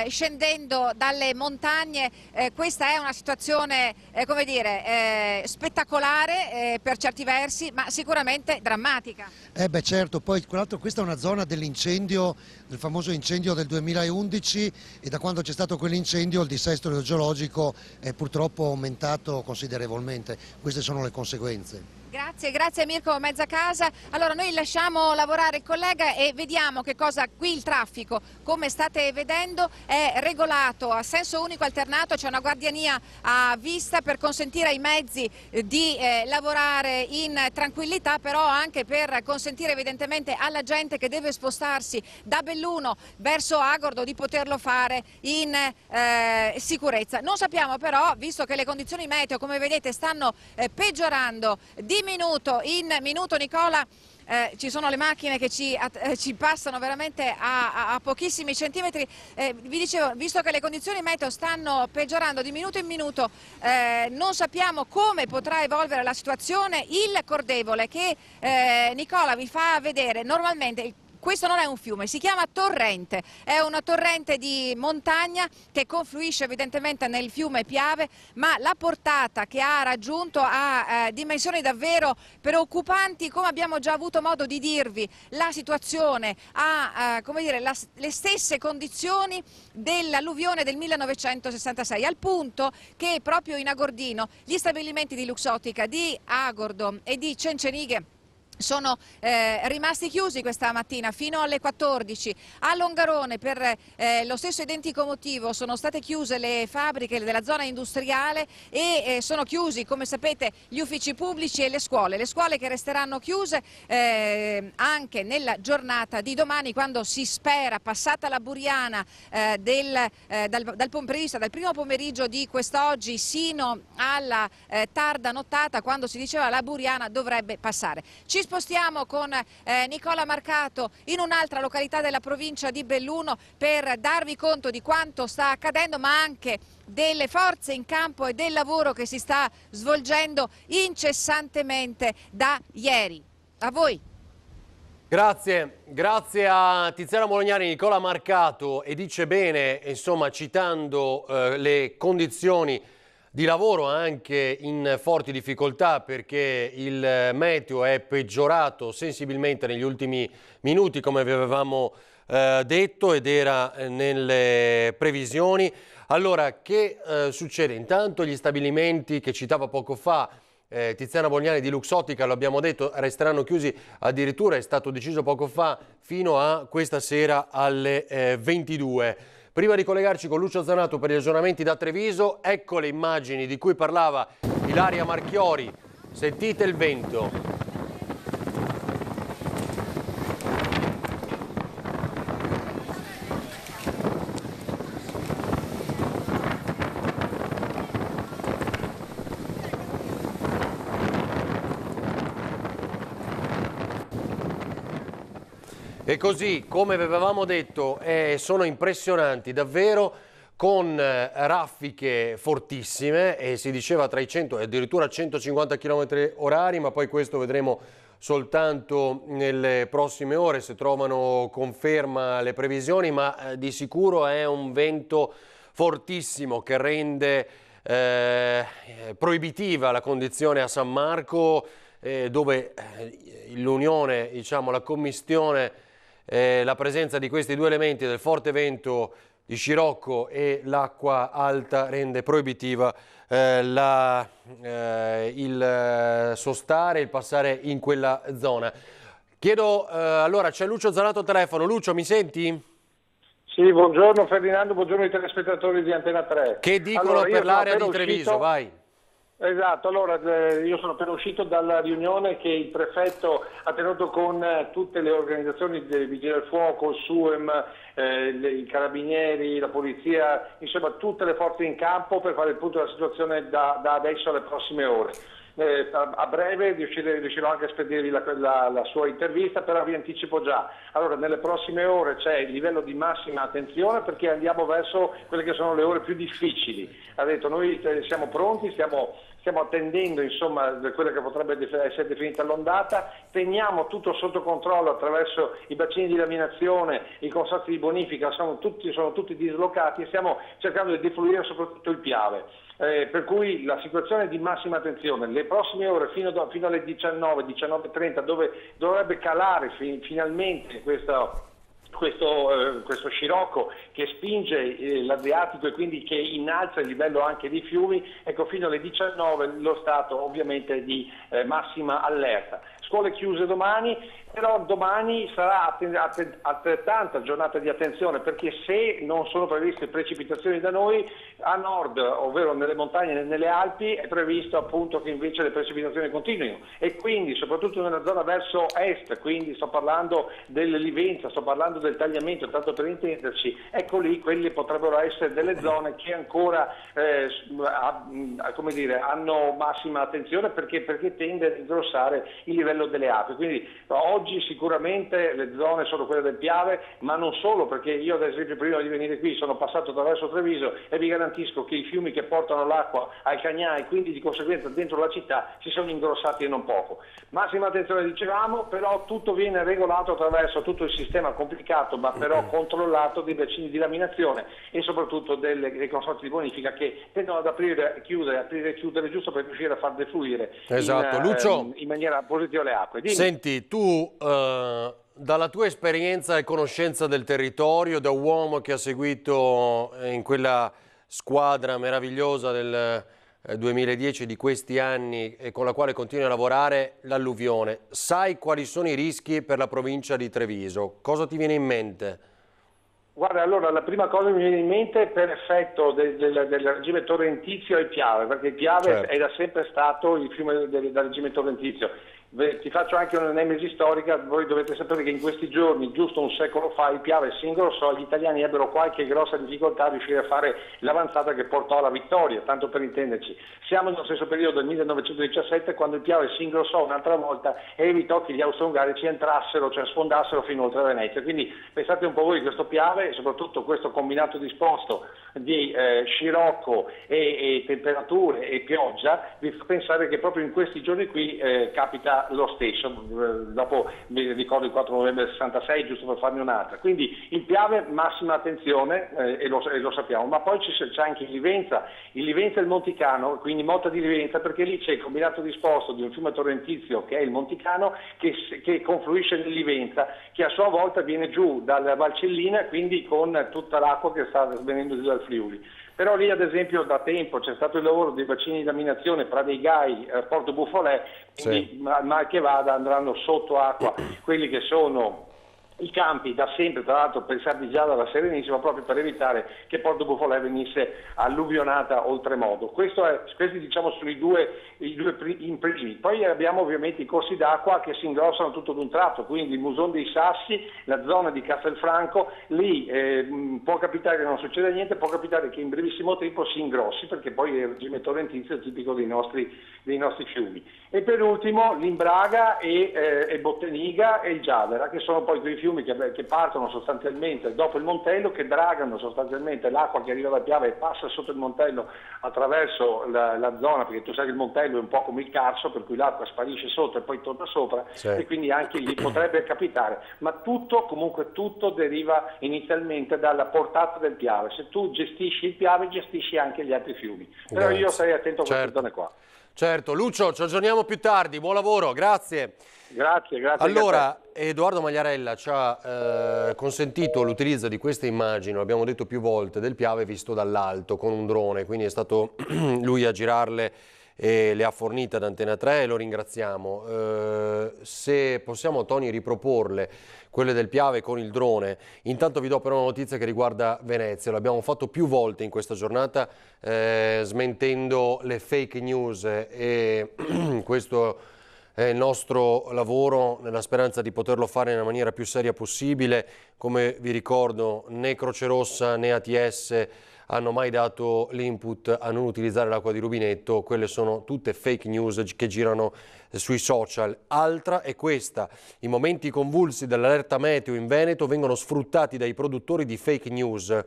P: scendendo dalle montagne. Questa è una situazione come dire, spettacolare per certi versi, ma sicuramente drammatica.
Q: Beh certo, poi questa è una zona dell'incendio, del famoso incendio del 2011, e da quando c'è stato quell'incendio il dissesto idrogeologico è purtroppo aumentato considerevolmente. Queste sono le conseguenze.
P: Grazie Mirko Mezzacasa. Allora noi lasciamo lavorare il collega e vediamo che cosa qui il traffico, come state vedendo, è regolato a senso unico alternato, c'è una guardiania a vista per consentire ai mezzi di lavorare in tranquillità, però anche per consentire evidentemente alla gente che deve spostarsi da Belluno verso Agordo di poterlo fare in sicurezza. Non sappiamo però, visto che le condizioni meteo come vedete stanno peggiorando di minuto in minuto, Nicola, ci sono le macchine che ci passano veramente a pochissimi centimetri. Vi dicevo, visto che le condizioni meteo stanno peggiorando di minuto in minuto, non sappiamo come potrà evolvere la situazione. Il Cordevole che Nicola vi fa vedere normalmente. Questo non è un fiume, si chiama torrente, è una torrente di montagna che confluisce evidentemente nel fiume Piave, ma la portata che ha raggiunto ha dimensioni davvero preoccupanti. Come abbiamo già avuto modo di dirvi, la situazione ha come dire, le stesse condizioni dell'alluvione del 1966, al punto che proprio in Agordino gli stabilimenti di Luxottica, di Agordo e di Cencenighe sono rimasti chiusi questa mattina fino alle 14. A Longarone per lo stesso identico motivo sono state chiuse le fabbriche della zona industriale e sono chiusi, come sapete, gli uffici pubblici e le scuole che resteranno chiuse anche nella giornata di domani, quando si spera, passata la buriana dal primo pomeriggio di quest'oggi sino alla tarda nottata, quando si diceva la buriana dovrebbe passare. Ci spostiamo con Nicola Marcato in un'altra località della provincia di Belluno per darvi conto di quanto sta accadendo, ma anche delle forze in campo e del lavoro che si sta svolgendo incessantemente da ieri. A voi.
A: Grazie a Tiziana Bolognani, Nicola Marcato, e dice bene, insomma, citando le condizioni di lavoro anche in forti difficoltà, perché il meteo è peggiorato sensibilmente negli ultimi minuti, come vi avevamo detto, ed era nelle previsioni. Allora, che succede? Intanto gli stabilimenti che citava poco fa Tiziana Bolognani di Luxottica, lo abbiamo detto, resteranno chiusi, addirittura è stato deciso poco fa, fino a questa sera alle 22. Prima di collegarci con Lucio Zanato per gli aggiornamenti da Treviso, ecco le immagini di cui parlava Ilaria Marchiori. Sentite il vento. E così, come vi avevamo detto, sono impressionanti davvero, con raffiche fortissime, e si diceva tra i 100 e addirittura 150 km/h, ma poi questo vedremo soltanto nelle prossime ore se trovano conferma le previsioni, ma di sicuro è un vento fortissimo che rende proibitiva la condizione a San Marco, dove l'unione, diciamo, la commistione, la presenza di questi due elementi, del forte vento di scirocco e l'acqua alta, rende proibitiva il sostare, il passare in quella zona. Chiedo, allora, c'è Lucio Zanato al telefono. Lucio, mi senti?
R: Sì, buongiorno Ferdinando, buongiorno ai telespettatori di Antena 3.
A: Che dicono per l'area di Treviso? Vai.
R: Esatto, allora io sono appena uscito dalla riunione che il prefetto ha tenuto con tutte le organizzazioni dei Vigili del Fuoco, il SUEM, i carabinieri, la polizia, insomma tutte le forze in campo per fare il punto della situazione da adesso alle prossime ore. A breve riuscirò anche a spedirvi la sua intervista, però vi anticipo già. Allora, nelle prossime ore c'è il livello di massima attenzione, perché andiamo verso quelle che sono le ore più difficili. Ha detto, noi siamo pronti, stiamo attendendo, insomma, quella che potrebbe essere definita l'ondata, teniamo tutto sotto controllo attraverso i bacini di laminazione, i consorzi di bonifica, sono tutti dislocati e stiamo cercando di defluire soprattutto il Piave. Per cui la situazione è di massima attenzione. Le prossime ore fino alle 19:30, dove dovrebbe calare finalmente questo scirocco che spinge l'Adriatico e quindi che innalza il livello anche dei fiumi, ecco, fino alle 19 lo stato ovviamente di massima allerta. Scuole chiuse domani, però domani sarà altrettanta giornata di attenzione, perché se non sono previste precipitazioni da noi, a nord, ovvero nelle montagne e nelle Alpi, è previsto appunto che invece le precipitazioni continuino, e quindi soprattutto nella zona verso est, quindi sto parlando dell'Elivenza, sto parlando del Tagliamento, tanto per intenderci, ecco lì quelle potrebbero essere delle zone che ancora hanno massima attenzione, perché tende ad ingrossare il livello delle acque. Quindi oggi sicuramente le zone sono quelle del Piave, ma non solo, perché io ad esempio prima di venire qui sono passato attraverso Treviso e vi garantisco che i fiumi che portano l'acqua ai Cagnai, quindi di conseguenza dentro la città, si sono ingrossati e non poco. Massima attenzione, dicevamo, però tutto viene regolato attraverso tutto il sistema complicato ma però controllato dei bacini di laminazione e soprattutto dei consorzi di bonifica che tendono ad aprire e chiudere giusto per riuscire a far defluire
A: Lucio,
R: in maniera positiva le acque. Dimmi.
A: Senti, tu dalla tua esperienza e conoscenza del territorio, da uomo che ha seguito in quella squadra meravigliosa 2010 di questi anni e con la quale continui a lavorare, l'alluvione. Sai quali sono i rischi per la provincia di Treviso? Cosa ti viene in mente?
R: Guarda, allora la prima cosa che mi viene in mente per effetto del regime torrentizio è il Piave, perché il Piave è da sempre stato il fiume del regime torrentizio. Ti faccio anche una nemesi storica, voi dovete sapere che in questi giorni, giusto un secolo fa, il Piave si ingrossò e gli italiani ebbero qualche grossa difficoltà a riuscire a fare l'avanzata che portò alla vittoria, tanto per intenderci. Siamo nello stesso periodo del 1917 quando il Piave si ingrossò un'altra volta e evitò che gli austro-ungarici entrassero, cioè sfondassero fino oltre Venezia. Quindi pensate un po' voi questo Piave e soprattutto questo combinato disposto di scirocco e temperature e pioggia, vi fa pensare che proprio in questi giorni qui capita lo stesso. Dopo mi ricordo il 4 novembre del 66, giusto per farne un'altra. Quindi il Piave massima attenzione e lo sappiamo, ma poi c'è anche il Livenza e il Monticano, quindi molta di Livenza, perché lì c'è il combinato disposto di un fiume torrentizio che è il Monticano che confluisce nel Livenza, che a sua volta viene giù dalla Valcellina, quindi con tutta l'acqua che sta venendo giù dal Friuli. Però lì ad esempio da tempo c'è stato il lavoro dei bacini di laminazione Pra dei Gai, Porto Buffolè, quindi mal che vada andranno sotto acqua quelli che sono i campi da sempre, tra l'altro pensati già dalla Serenissima, proprio per evitare che Porto Buffolè venisse alluvionata oltremodo. Questi diciamo sono i due primi. Poi abbiamo ovviamente i corsi d'acqua che si ingrossano tutto d'un tratto, quindi il Muson dei Sassi, la zona di Castelfranco, lì può capitare che non succeda niente, può capitare che in brevissimo tempo si ingrossi, perché poi il regime torrentizio è tipico dei nostri fiumi. E per ultimo l'Imbraga e Botteniga e il Giavera, che sono poi quei fiumi che partono sostanzialmente dopo il Montello, che dragano sostanzialmente l'acqua che arriva dal Piave e passa sotto il Montello attraverso la zona, perché tu sai che il Montello è un po' come il Carso, per cui l'acqua sparisce sotto e poi torna sopra, e quindi anche lì potrebbe capitare, ma comunque tutto deriva inizialmente dalla portata del Piave. Se tu gestisci il Piave gestisci anche gli altri fiumi, però io sarei attento a queste zone qua.
A: Certo, Lucio, ci aggiorniamo più tardi, buon lavoro, grazie.
R: Grazie.
A: Allora, Edoardo Magliarella ci ha consentito l'utilizzo di queste immagini, lo abbiamo detto più volte, del Piave visto dall'alto con un drone, quindi è stato lui a girarle e le ha fornite ad Antena 3 e lo ringraziamo. Se possiamo, Tony, riproporle quelle del Piave con il drone. Intanto vi do però una notizia che riguarda Venezia, l'abbiamo fatto più volte in questa giornata smentendo le fake news e questo è il nostro lavoro nella speranza di poterlo fare nella maniera più seria possibile. Come vi ricordo, né Croce Rossa né ATS hanno mai dato l'input a non utilizzare l'acqua di rubinetto, quelle sono tutte fake news che girano sui social. Altra è questa: i momenti convulsi dell'allerta meteo in Veneto vengono sfruttati dai produttori di fake news,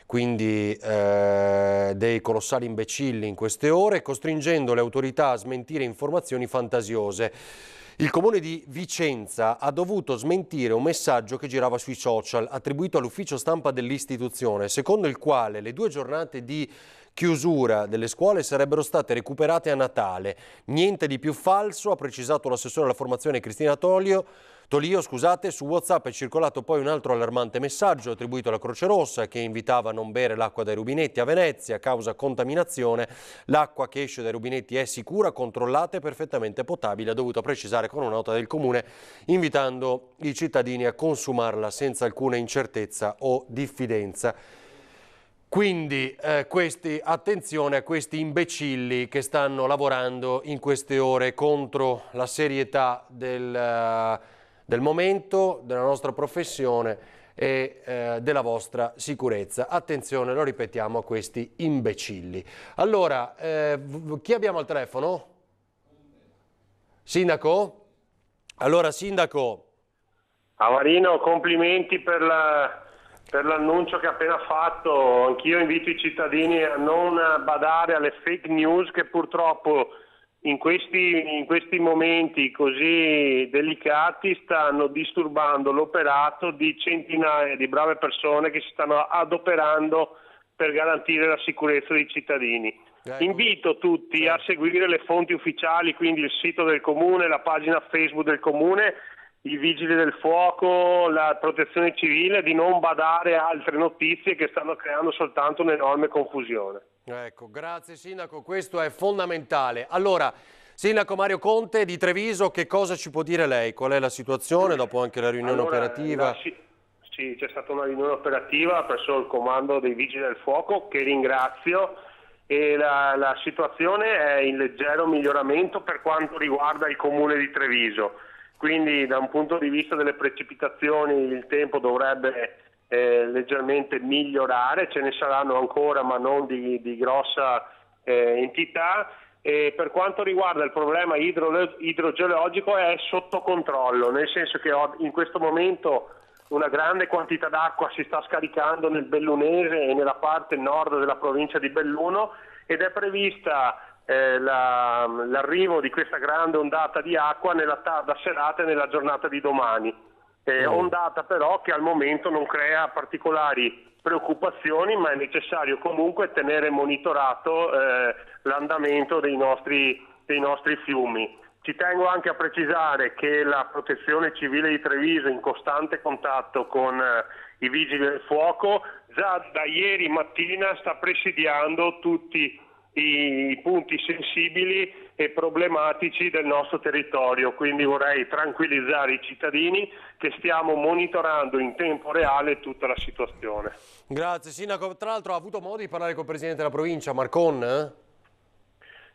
A: quindi dei colossali imbecilli in queste ore, costringendo le autorità a smentire informazioni fantasiose. Il comune di Vicenza ha dovuto smentire un messaggio che girava sui social, attribuito all'ufficio stampa dell'istituzione, secondo il quale le 2 giornate di chiusura delle scuole sarebbero state recuperate a Natale. Niente di più falso, ha precisato l'assessore alla formazione Cristina Tolio. Su WhatsApp è circolato poi un altro allarmante messaggio attribuito alla Croce Rossa che invitava a non bere l'acqua dai rubinetti a Venezia causa contaminazione. L'acqua che esce dai rubinetti è sicura, controllata e perfettamente potabile, ha dovuto precisare con una nota del comune, invitando i cittadini a consumarla senza alcuna incertezza o diffidenza. Quindi attenzione a questi imbecilli che stanno lavorando in queste ore contro la serietà del momento, della nostra professione e della vostra sicurezza. Attenzione, lo ripetiamo, a questi imbecilli. Allora, chi abbiamo al telefono? Sindaco? Allora, Sindaco.
S: Avarino, complimenti per l'annuncio che ha appena fatto. Anch'io invito i cittadini a non badare alle fake news che purtroppo in questi momenti così delicati stanno disturbando l'operato di centinaia di brave persone che si stanno adoperando per garantire la sicurezza dei cittadini. Invito tutti a seguire le fonti ufficiali, quindi il sito del comune, la pagina Facebook del comune, i vigili del fuoco, la protezione civile, di non badare a altre notizie che stanno creando soltanto un'enorme confusione.
A: Ecco, grazie Sindaco, questo è fondamentale. Allora, Sindaco Mario Conte di Treviso, che cosa ci può dire lei? Qual è la situazione dopo anche la riunione operativa?
S: Sì, c'è stata una riunione operativa presso il comando dei vigili del fuoco, che ringrazio, e la situazione è in leggero miglioramento per quanto riguarda il comune di Treviso. Quindi da un punto di vista delle precipitazioni il tempo dovrebbe leggermente migliorare, ce ne saranno ancora ma non di grossa entità. E per quanto riguarda il problema idrogeologico è sotto controllo, nel senso che in questo momento una grande quantità d'acqua si sta scaricando nel Bellunese e nella parte nord della provincia di Belluno, ed è prevista l'arrivo di questa grande ondata di acqua nella tarda serata e nella giornata di domani. Ondata però che al momento non crea particolari preoccupazioni, ma è necessario comunque tenere monitorato l'andamento dei nostri fiumi. Ci tengo anche a precisare che la Protezione Civile di Treviso, in costante contatto con i Vigili del Fuoco, già da ieri mattina sta presidiando tutti i punti sensibili e problematici del nostro territorio, quindi vorrei tranquillizzare i cittadini che stiamo monitorando in tempo reale tutta la situazione.
A: Grazie Sindaco, tra l'altro ha avuto modo di parlare con il Presidente della provincia, Marcon?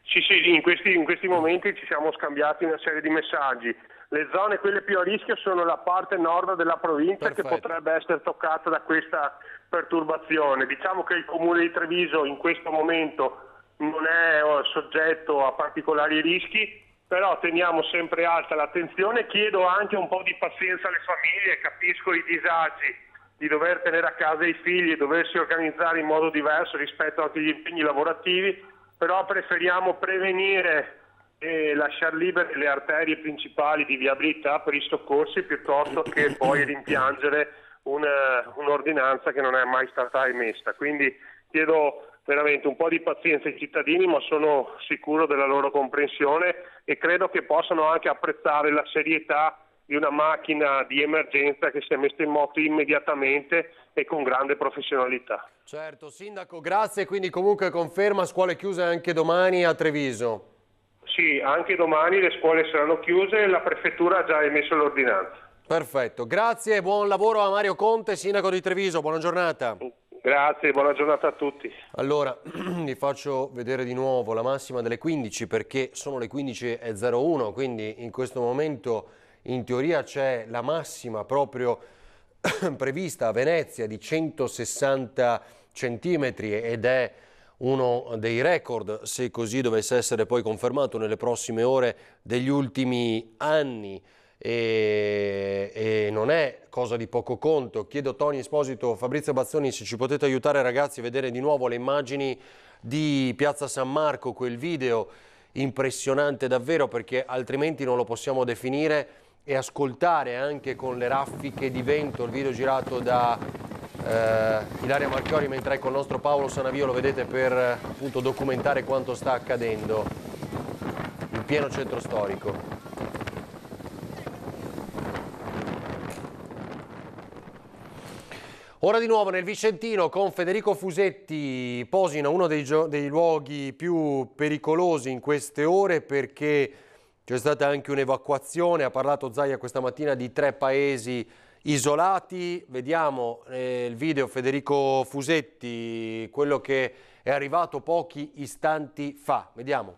S: Sì, in questi momenti ci siamo scambiati una serie di messaggi. Le zone quelle più a rischio sono la parte nord della provincia. Perfetto. Che potrebbe essere toccata da questa perturbazione. Diciamo che il comune di Treviso in questo momento non è soggetto a particolari rischi, però teniamo sempre alta l'attenzione. Chiedo anche un po' di pazienza alle famiglie, capisco i disagi di dover tenere a casa i figli e doversi organizzare in modo diverso rispetto anche agli impegni lavorativi, però preferiamo prevenire e lasciare libere le arterie principali di viabilità per i soccorsi piuttosto che poi rimpiangere un'ordinanza che non è mai stata emessa. Quindi chiedo veramente un po' di pazienza ai cittadini, ma sono sicuro della loro comprensione e credo che possano anche apprezzare la serietà di una macchina di emergenza che si è messa in moto immediatamente e con grande professionalità.
A: Certo, Sindaco, grazie. Quindi comunque conferma scuole chiuse anche domani a Treviso?
S: Sì, anche domani le scuole saranno chiuse e la Prefettura ha già emesso l'ordinanza.
A: Perfetto, grazie e buon lavoro a Mario Conte, Sindaco di Treviso, buona giornata.
S: Grazie, buona giornata a tutti.
A: Allora, vi faccio vedere di nuovo la massima delle 15 perché sono le 15:01, quindi in questo momento in teoria c'è la massima proprio prevista a Venezia di 160 centimetri ed è uno dei record, se così dovesse essere poi confermato nelle prossime ore, degli ultimi anni. E non è cosa di poco conto. Chiedo Tony Esposito, Fabrizio Bazzoni, se ci potete aiutare ragazzi a vedere di nuovo le immagini di Piazza San Marco, quel video impressionante davvero, perché altrimenti non lo possiamo definire, e ascoltare anche con le raffiche di vento il video girato da Ilaria Marchiori mentre è con il nostro Paolo Sanavio, lo vedete, per appunto documentare quanto sta accadendo in pieno centro storico. Ora di nuovo nel Vicentino con Federico Fusetti, Posina, uno dei luoghi più pericolosi in queste ore perché c'è stata anche un'evacuazione. Ha parlato Zaia questa mattina di 3 paesi isolati. Vediamo il video, Federico Fusetti, quello che è arrivato pochi istanti fa. Vediamo.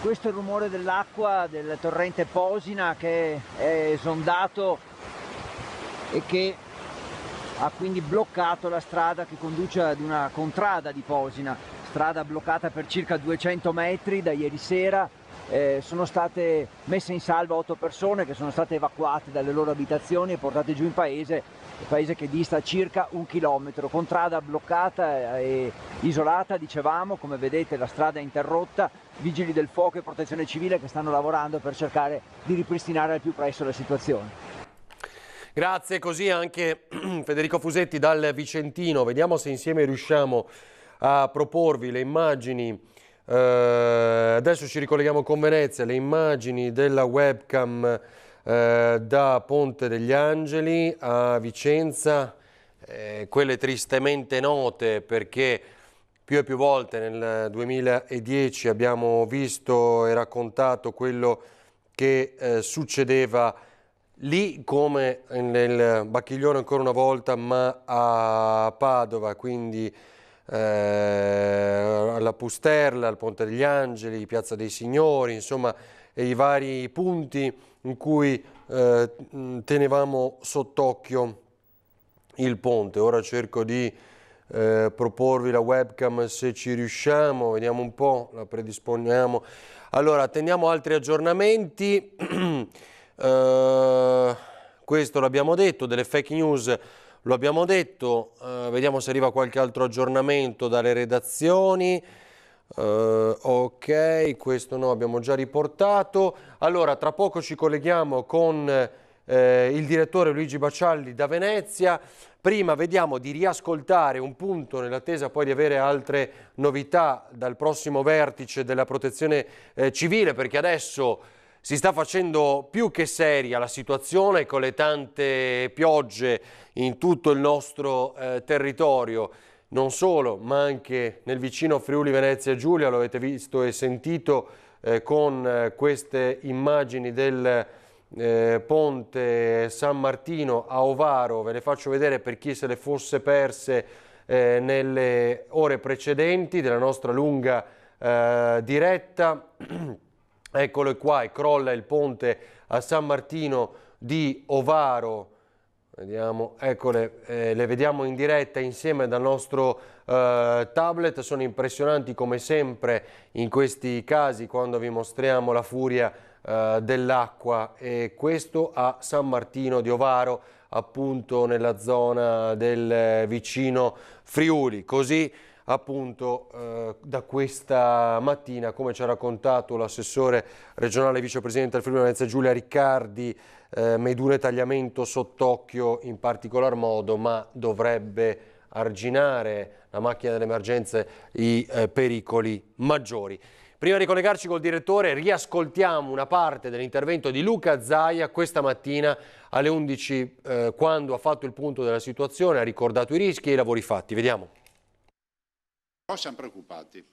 T: Questo è il rumore dell'acqua del torrente Posina che è esondato e che ha quindi bloccato la strada che conduce ad una contrada di Posina, strada bloccata per circa 200 metri da ieri sera. Sono state messe in salvo 8 persone che sono state evacuate dalle loro abitazioni e portate giù in paese che dista circa 1 chilometro, contrada bloccata e isolata, dicevamo, come vedete la strada è interrotta, vigili del fuoco e protezione civile che stanno lavorando per cercare di ripristinare al più presto la situazione.
A: Grazie, così anche Federico Fusetti dal Vicentino. Vediamo se insieme riusciamo a proporvi le immagini Adesso ci ricolleghiamo con Venezia, le immagini della webcam da Ponte degli Angeli a Vicenza, quelle tristemente note perché più e più volte nel 2010 abbiamo visto e raccontato quello che succedeva lì come nel Bacchiglione ancora una volta, ma a Padova, quindi alla Pusterla, al Ponte degli Angeli, Piazza dei Signori, insomma, e i vari punti in cui tenevamo sott'occhio il ponte. Ora cerco di proporvi la webcam se ci riusciamo, vediamo un po', la predisponiamo. Allora, attendiamo altri aggiornamenti. Questo l'abbiamo detto, delle fake news lo abbiamo detto, vediamo se arriva qualche altro aggiornamento dalle redazioni. Ok, questo no, abbiamo già riportato. Allora, tra poco ci colleghiamo con il direttore Luigi Bacialli da Venezia. Prima vediamo di riascoltare un punto nell'attesa poi di avere altre novità dal prossimo vertice della Protezione Civile, perché adesso si sta facendo più che seria la situazione con le tante piogge in tutto il nostro territorio. Non solo, ma anche nel vicino Friuli Venezia Giulia, lo avete visto e sentito con queste immagini del ponte San Martino a Ovaro. Ve le faccio vedere per chi se le fosse perse nelle ore precedenti della nostra lunga diretta. Eccolo qua, e crolla il ponte a San Martino di Ovaro. Vediamo, eccole, le vediamo in diretta insieme dal nostro tablet. Sono impressionanti come sempre in questi casi quando vi mostriamo la furia dell'acqua, e questo a San Martino di Ovaro, appunto nella zona del vicino Friuli. Così appunto da questa mattina, come ci ha raccontato l'assessore regionale vicepresidente del Friuli Venezia Giulia Riccardi, Medune tagliamento sott'occhio in particolar modo, ma dovrebbe arginare la macchina delle emergenze i pericoli maggiori. Prima di collegarci col direttore, riascoltiamo una parte dell'intervento di Luca Zaia questa mattina alle 11, quando ha fatto il punto della situazione, ha ricordato i rischi e i lavori fatti. Vediamo.
U: Siamo preoccupati.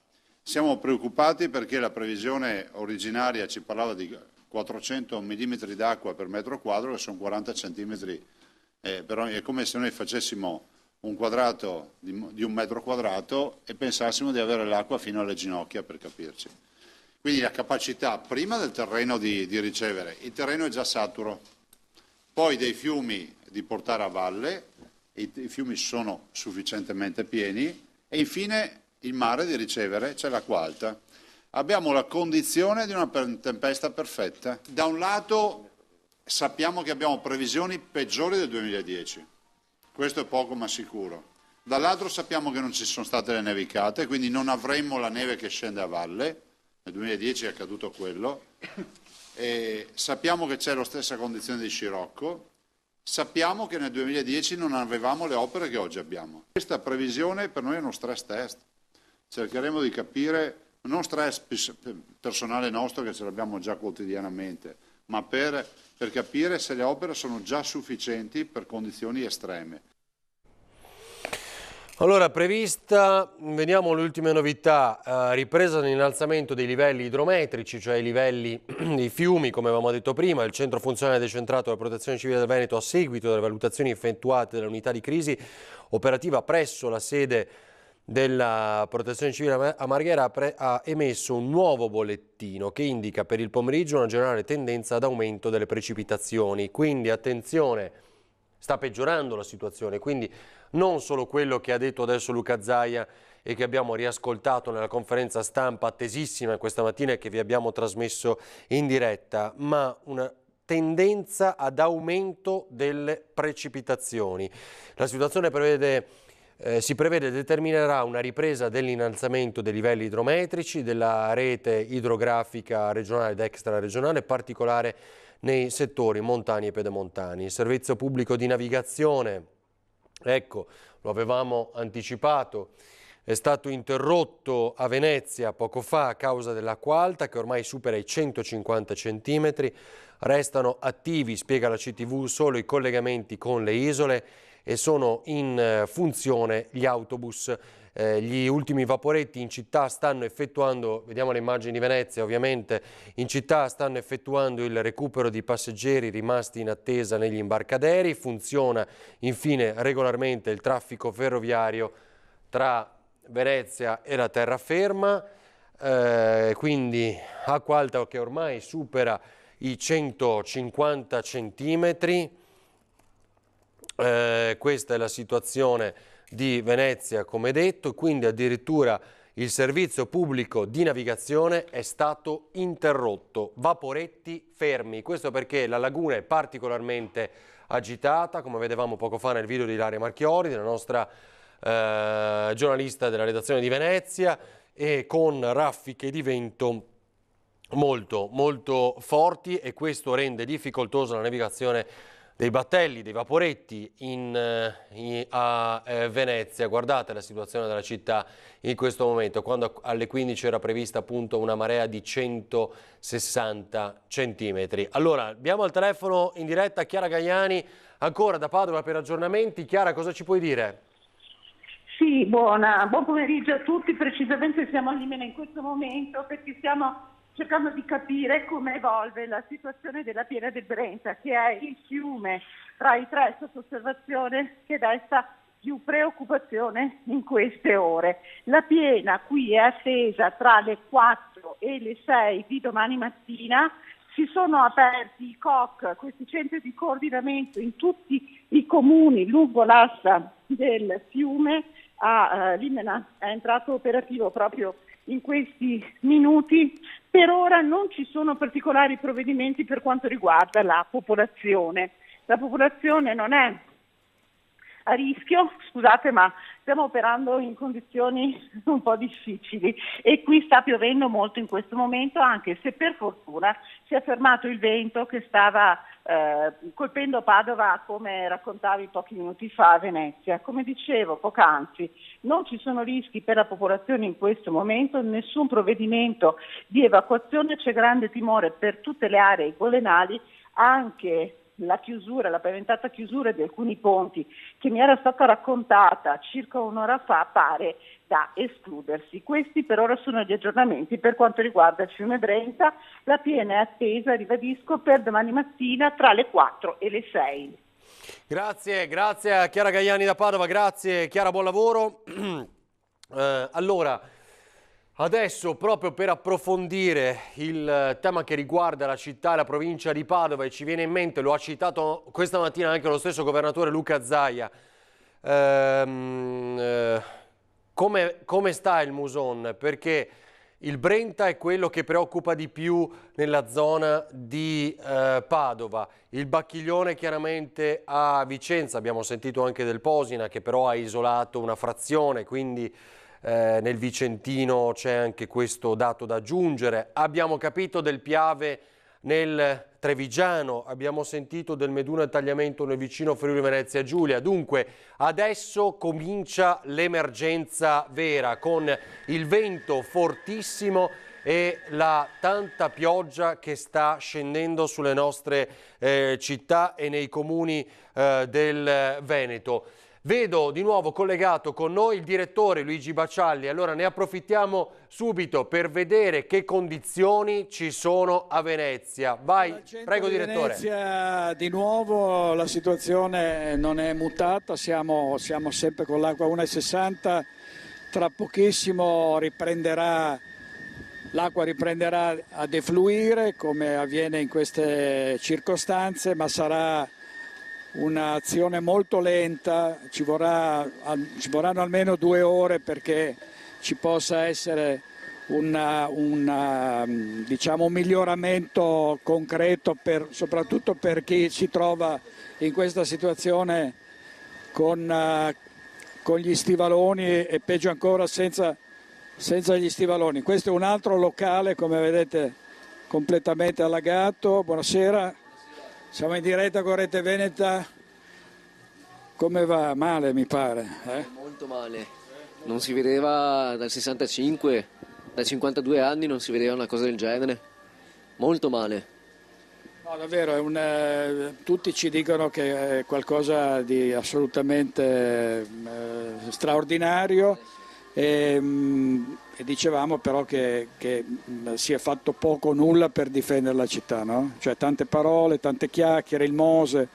U: Siamo preoccupati perché la previsione originaria ci parlava di 400 mm d'acqua per metro quadro, che sono 40 cm. Però è come se noi facessimo un quadrato di un metro quadrato e pensassimo di avere l'acqua fino alle ginocchia, per capirci. Quindi la capacità prima del terreno di ricevere, il terreno è già saturo, poi dei fiumi di portare a valle, i fiumi sono sufficientemente pieni, e infine il mare di ricevere, c'è l'acqua alta. Abbiamo la condizione di una tempesta perfetta. Da un lato sappiamo che abbiamo previsioni peggiori del 2010, questo è poco ma sicuro. Dall'altro sappiamo che non ci sono state le nevicate, quindi non avremmo la neve che scende a valle, nel 2010 è accaduto quello, e sappiamo che c'è la stessa condizione di scirocco. Sappiamo che nel 2010 non avevamo le opere che oggi abbiamo. Questa previsione per noi è uno stress test. Cercheremo di capire, non stress personale nostro che ce l'abbiamo già quotidianamente, ma per capire se le opere sono già sufficienti per condizioni estreme.
A: Allora, prevista, vediamo le ultime novità, ripresa nell'innalzamento dei livelli idrometrici, cioè i livelli dei fiumi, come avevamo detto prima. Il centro funzionale decentrato della Protezione Civile del Veneto, a seguito delle valutazioni effettuate dalle unità di crisi operativa presso la sede della Protezione Civile a Marghera, ha emesso un nuovo bollettino che indica per il pomeriggio una generale tendenza ad aumento delle precipitazioni. Quindi attenzione, sta peggiorando la situazione, quindi non solo quello che ha detto adesso Luca Zaia e che abbiamo riascoltato nella conferenza stampa attesissima questa mattina e che vi abbiamo trasmesso in diretta, ma una tendenza ad aumento delle precipitazioni. La situazione si prevede determinerà una ripresa dell'innalzamento dei livelli idrometrici della rete idrografica regionale ed extraregionale, particolare nei settori montani e pedemontani. Il servizio pubblico di navigazione, ecco, lo avevamo anticipato, è stato interrotto a Venezia poco fa a causa dell'acqua alta che ormai supera i 150 centimetri. Restano attivi, spiega la CTV, solo i collegamenti con le isole e sono in funzione gli autobus. Gli ultimi vaporetti in città stanno effettuando, vediamo le immagini di Venezia ovviamente, in città stanno effettuando il recupero di passeggeri rimasti in attesa negli imbarcaderi. Funziona infine regolarmente il traffico ferroviario tra Venezia e la terraferma, quindi acqua alta che ormai supera i 150 centimetri. Questa è la situazione di Venezia, come detto, quindi addirittura il servizio pubblico di navigazione è stato interrotto, vaporetti fermi. Questo perché la laguna è particolarmente agitata, come vedevamo poco fa nel video di Ilaria Marchiori, della nostra giornalista della redazione di Venezia, e con raffiche di vento molto molto forti, e questo rende difficoltosa la navigazione dei battelli, dei vaporetti a Venezia. Guardate la situazione della città in questo momento, quando alle 15 era prevista appunto una marea di 160 centimetri. Allora, abbiamo al telefono in diretta Chiara Gaiani, ancora da Padova per aggiornamenti. Chiara, cosa ci puoi dire?
B: Sì, buon pomeriggio a tutti. Precisamente siamo a Limena in questo momento perché stiamo cercando di capire come evolve la situazione della piena del Brenta, che è il fiume tra i tre sotto osservazione che desta più preoccupazione in queste ore. La piena qui è attesa tra le 4 e le 6 di domani mattina. Si sono aperti i COC, questi centri di coordinamento in tutti i comuni lungo l'asta del fiume. A Limena è entrato operativo proprio in questi minuti. Per ora non ci sono particolari provvedimenti per quanto riguarda la popolazione. La popolazione non è a rischio, scusate, ma stiamo operando in condizioni un po' difficili e qui sta piovendo molto in questo momento, anche se per fortuna si è fermato il vento che stava colpendo Padova, come raccontavi pochi minuti fa a Venezia. Come dicevo poc'anzi, non ci sono rischi per la popolazione in questo momento, nessun provvedimento di evacuazione, c'è grande timore per tutte le aree golenali, anche la chiusura, la paventata chiusura di alcuni ponti che mi era stata raccontata circa un'ora fa pare da escludersi. Questi per ora sono gli aggiornamenti per quanto riguarda il fiume Brenta. La piena è attesa, ribadisco, per domani mattina tra le 4 e le 6.
A: Grazie a Chiara Gaiani da Padova, grazie Chiara, buon lavoro. Allora, adesso proprio per approfondire il tema che riguarda la città e la provincia di Padova, e ci viene in mente, lo ha citato questa mattina anche lo stesso governatore Luca Zaia, come sta il Muson? Perché il Brenta è quello che preoccupa di più nella zona di Padova, il Bacchiglione chiaramente a Vicenza, abbiamo sentito anche del Posina che però ha isolato una frazione, quindi nel Vicentino c'è anche questo dato da aggiungere. Abbiamo capito del Piave nel Trevigiano, abbiamo sentito del Meduna e Tagliamento nel vicino Friuli Venezia Giulia. Dunque adesso comincia l'emergenza vera, con il vento fortissimo e la tanta pioggia che sta scendendo sulle nostre città e nei comuni del Veneto. Vedo di nuovo collegato con noi il direttore Luigi Baccialli, allora ne approfittiamo subito per vedere che condizioni ci sono a Venezia. Vai, prego direttore.
J: Venezia di nuovo la situazione non è mutata, siamo sempre con l'acqua 1,60, tra pochissimo l'acqua riprenderà a defluire come avviene in queste circostanze, ma sarà un'azione molto lenta, ci vorranno almeno 2 ore perché ci possa essere un miglioramento concreto soprattutto per chi si trova in questa situazione con gli stivaloni e peggio ancora senza gli stivaloni. Questo è un altro locale, come vedete, completamente allagato. Buonasera. Siamo in diretta con Rete Veneta. Come va? Male mi pare.
V: Molto male.
C: non si vedeva dal 65, dai 52 anni non si vedeva una cosa del genere, molto male.
J: No, davvero, tutti ci dicono che è qualcosa di assolutamente straordinario e dicevamo però che si è fatto poco o nulla per difendere la città, no? Cioè tante parole, tante chiacchiere, il Mose,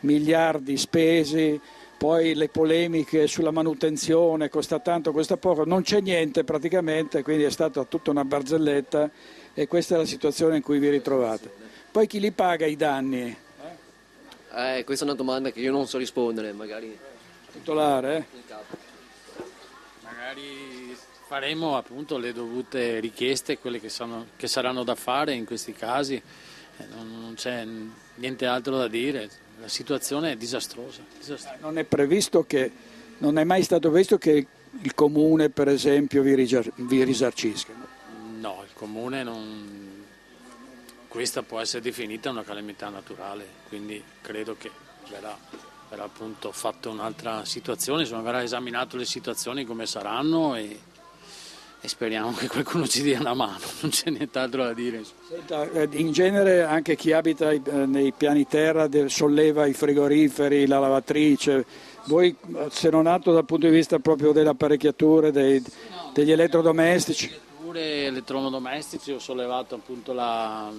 J: miliardi spesi, poi le polemiche sulla manutenzione, costa tanto, costa poco, non c'è niente praticamente, quindi è stata tutta una barzelletta e questa è la situazione in cui vi ritrovate. Poi chi li paga i danni?
C: Questa è una domanda che io non so rispondere, magari.
J: Titolare?
V: Magari faremo appunto le dovute richieste, quelle che saranno da fare in questi casi, non c'è niente altro da dire, la situazione è disastrosa.
J: Non è previsto non è mai stato previsto che il comune per esempio vi risarcisca?
V: No, il comune non... Questa può essere definita una calamità naturale, quindi credo che verrà appunto fatta un'altra situazione, insomma verrà esaminato le situazioni come saranno e speriamo che qualcuno ci dia una mano, non c'è nient'altro da dire.
J: Senta, in genere anche chi abita nei piani terra solleva i frigoriferi, la lavatrice, voi se non altro dal punto di vista proprio delle apparecchiature, degli elettrodomestici?
V: Elettrodomestici, ho sollevato appunto la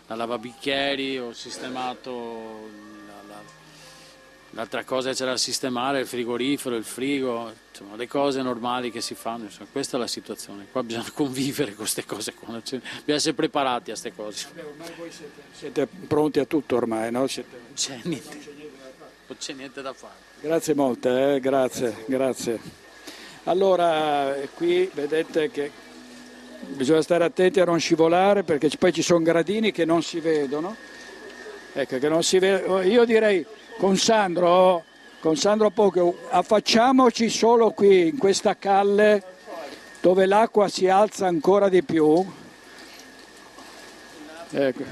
V: lavabicchieri, ho sistemato l'altra cosa che c'era da sistemare, il frigorifero, il frigo, insomma le cose normali che si fanno, insomma, questa è la situazione, qua bisogna convivere con queste cose qua, bisogna essere preparati a queste cose.
J: Ormai voi siete pronti a tutto ormai, no?
V: Non c'è niente da fare.
J: Grazie molte, grazie. Allora, qui vedete che bisogna stare attenti a non scivolare perché poi ci sono gradini che non si vedono. Ecco, che non si vedono. Io direi con Sandro Poco, affacciamoci solo qui in questa calle dove l'acqua si alza ancora di più. Ecco.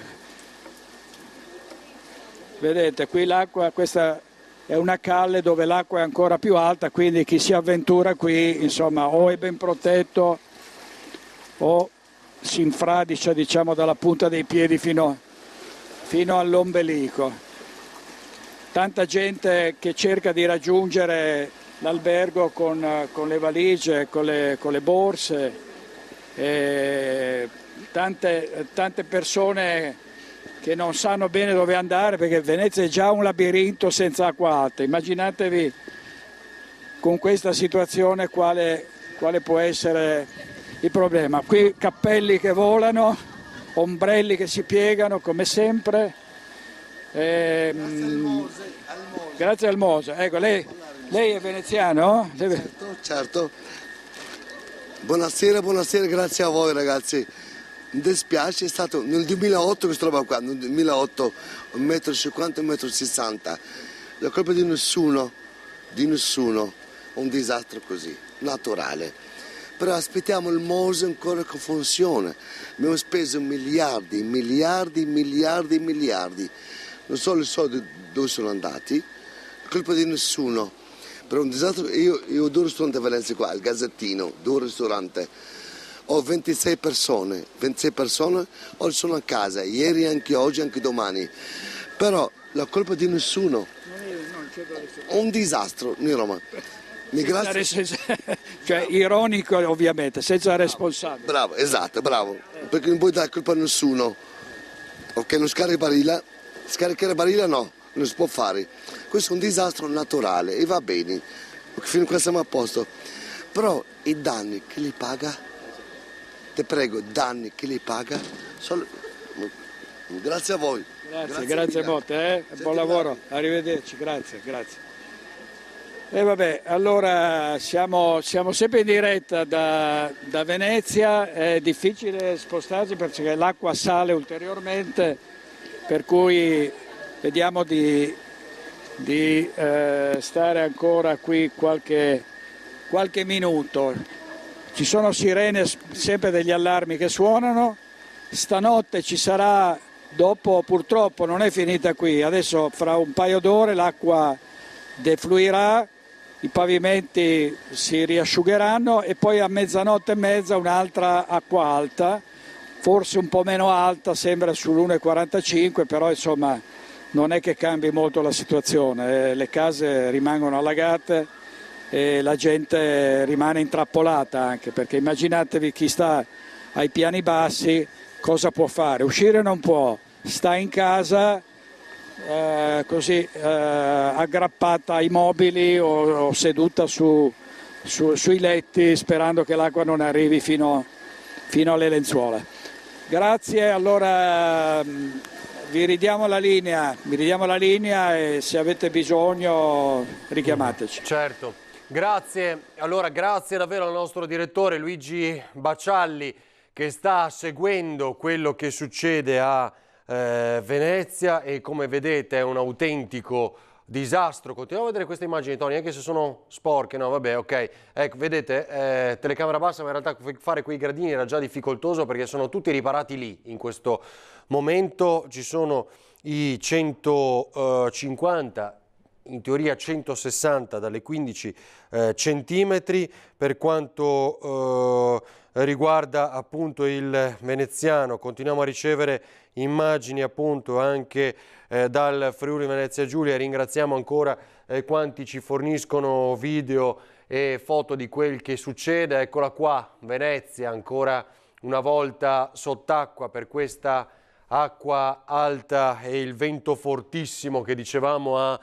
J: Vedete, qui l'acqua, questa è una calle dove l'acqua è ancora più alta, quindi chi si avventura qui, insomma, o è ben protetto o si infradicia, diciamo, dalla punta dei piedi fino all'ombelico. Tanta gente che cerca di raggiungere l'albergo con le valigie, con le borse, tante persone che non sanno bene dove andare perché Venezia è già un labirinto senza acqua alta. Immaginatevi con questa situazione quale può essere il problema. Qui cappelli che volano, ombrelli che si piegano come sempre. Grazie al Mose. Ecco, lei è veneziano?
W: Certo. Buonasera, grazie a voi ragazzi. Mi dispiace, è stato nel 2008 questa roba qua, nel 2008, 1,50 m, 1,60 m. La colpa di nessuno, un disastro così, naturale. Però aspettiamo il Mose ancora che funziona. Abbiamo speso miliardi. Non so i soldi dove sono andati, è colpa di nessuno. Per un disastro, io ho 2 ristoranti a Venezia qua, il Gazzettino, 2 ristoranti. Ho 26 persone, oggi sono a casa, ieri anche oggi, anche domani. Però la colpa di nessuno. Un disastro in Roma.
J: Cioè ironico ovviamente, senza responsabile.
W: Bravo, esatto, bravo. Perché non puoi dare colpa a nessuno. Ok, non scaricare barile no, non si può fare. Questo è un disastro naturale e va bene, fino a qua siamo a posto. Però i danni chi li paga? Ti prego, danni chi li paga? Grazie a voi.
J: Grazie molte, buon lavoro, arrivederci, grazie. E vabbè, allora siamo sempre in diretta da Venezia, è difficile spostarsi perché l'acqua sale ulteriormente, per cui vediamo di stare ancora qui qualche minuto. Ci sono sirene, sempre degli allarmi che suonano, stanotte ci sarà, dopo purtroppo non è finita qui, adesso fra un paio d'ore l'acqua defluirà, i pavimenti si riasciugheranno e poi a mezzanotte e mezza un'altra acqua alta, forse un po' meno alta, sembra sull'1,45, però insomma non è che cambi molto la situazione, le case rimangono allagate e la gente rimane intrappolata, anche perché immaginatevi chi sta ai piani bassi cosa può fare, uscire non può, sta in casa così aggrappata ai mobili o seduta sui letti sperando che l'acqua non arrivi fino alle lenzuola. Grazie, allora vi ridiamo la linea e se avete bisogno richiamateci.
A: Certo, grazie. Allora grazie davvero al nostro direttore Luigi Baccialli che sta seguendo quello che succede a Venezia e come vedete è un autentico disastro. Continuiamo a vedere queste immagini, Tony, anche se sono sporche, no vabbè, ok. Ecco, vedete, telecamera bassa, ma in realtà fare quei gradini era già difficoltoso perché sono tutti riparati lì in questo momento. Ci sono i 150, in teoria 160 dalle 15 centimetri. Per quanto riguarda appunto il veneziano, continuiamo a ricevere immagini appunto anche dal Friuli Venezia Giulia. Ringraziamo ancora quanti ci forniscono video e foto di quel che succede. Eccola qua, Venezia ancora una volta sott'acqua per questa acqua alta e il vento fortissimo che dicevamo a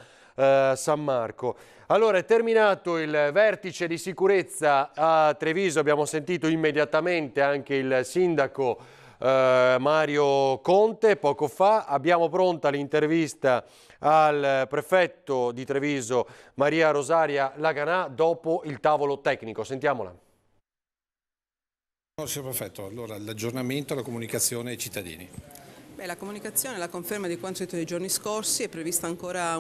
A: San Marco. Allora è terminato il vertice di sicurezza a Treviso, abbiamo sentito immediatamente anche il sindaco Mario Conte poco fa. Abbiamo pronta l'intervista al prefetto di Treviso Maria Rosaria Laganà dopo il tavolo tecnico. Sentiamola.
G: Signor prefetto, allora l'aggiornamento, la comunicazione ai cittadini.
D: La comunicazione, la conferma di quanto detto nei giorni scorsi, è prevista ancora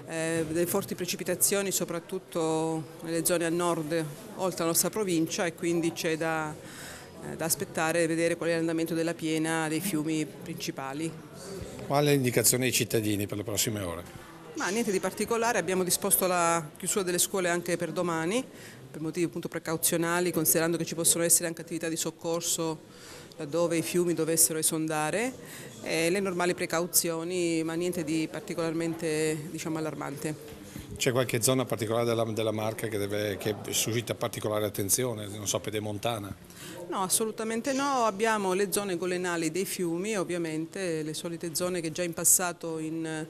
D: delle forti precipitazioni soprattutto nelle zone a nord oltre la nostra provincia e quindi c'è da aspettare e vedere qual è l'andamento della piena dei fiumi principali.
G: Quale indicazione ai cittadini per le prossime ore?
D: Ma niente di particolare, abbiamo disposto la chiusura delle scuole anche per domani per motivi appunto precauzionali, considerando che ci possono essere anche attività di soccorso laddove i fiumi dovessero esondare, le normali precauzioni, ma niente di particolarmente allarmante.
G: C'è qualche zona particolare della Marca che suscita particolare attenzione, non so, pedemontana?
D: No, assolutamente no, abbiamo le zone golenali dei fiumi, ovviamente le solite zone che già in passato in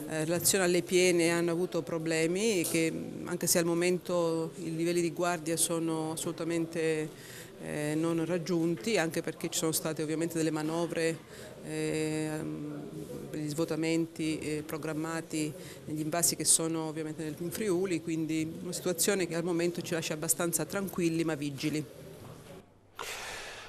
D: relazione alle piene hanno avuto problemi, che anche se al momento i livelli di guardia sono assolutamente non raggiunti, anche perché ci sono state ovviamente delle manovre per gli svuotamenti programmati negli invasi che sono ovviamente in Friuli, quindi una situazione che al momento ci lascia abbastanza tranquilli ma vigili.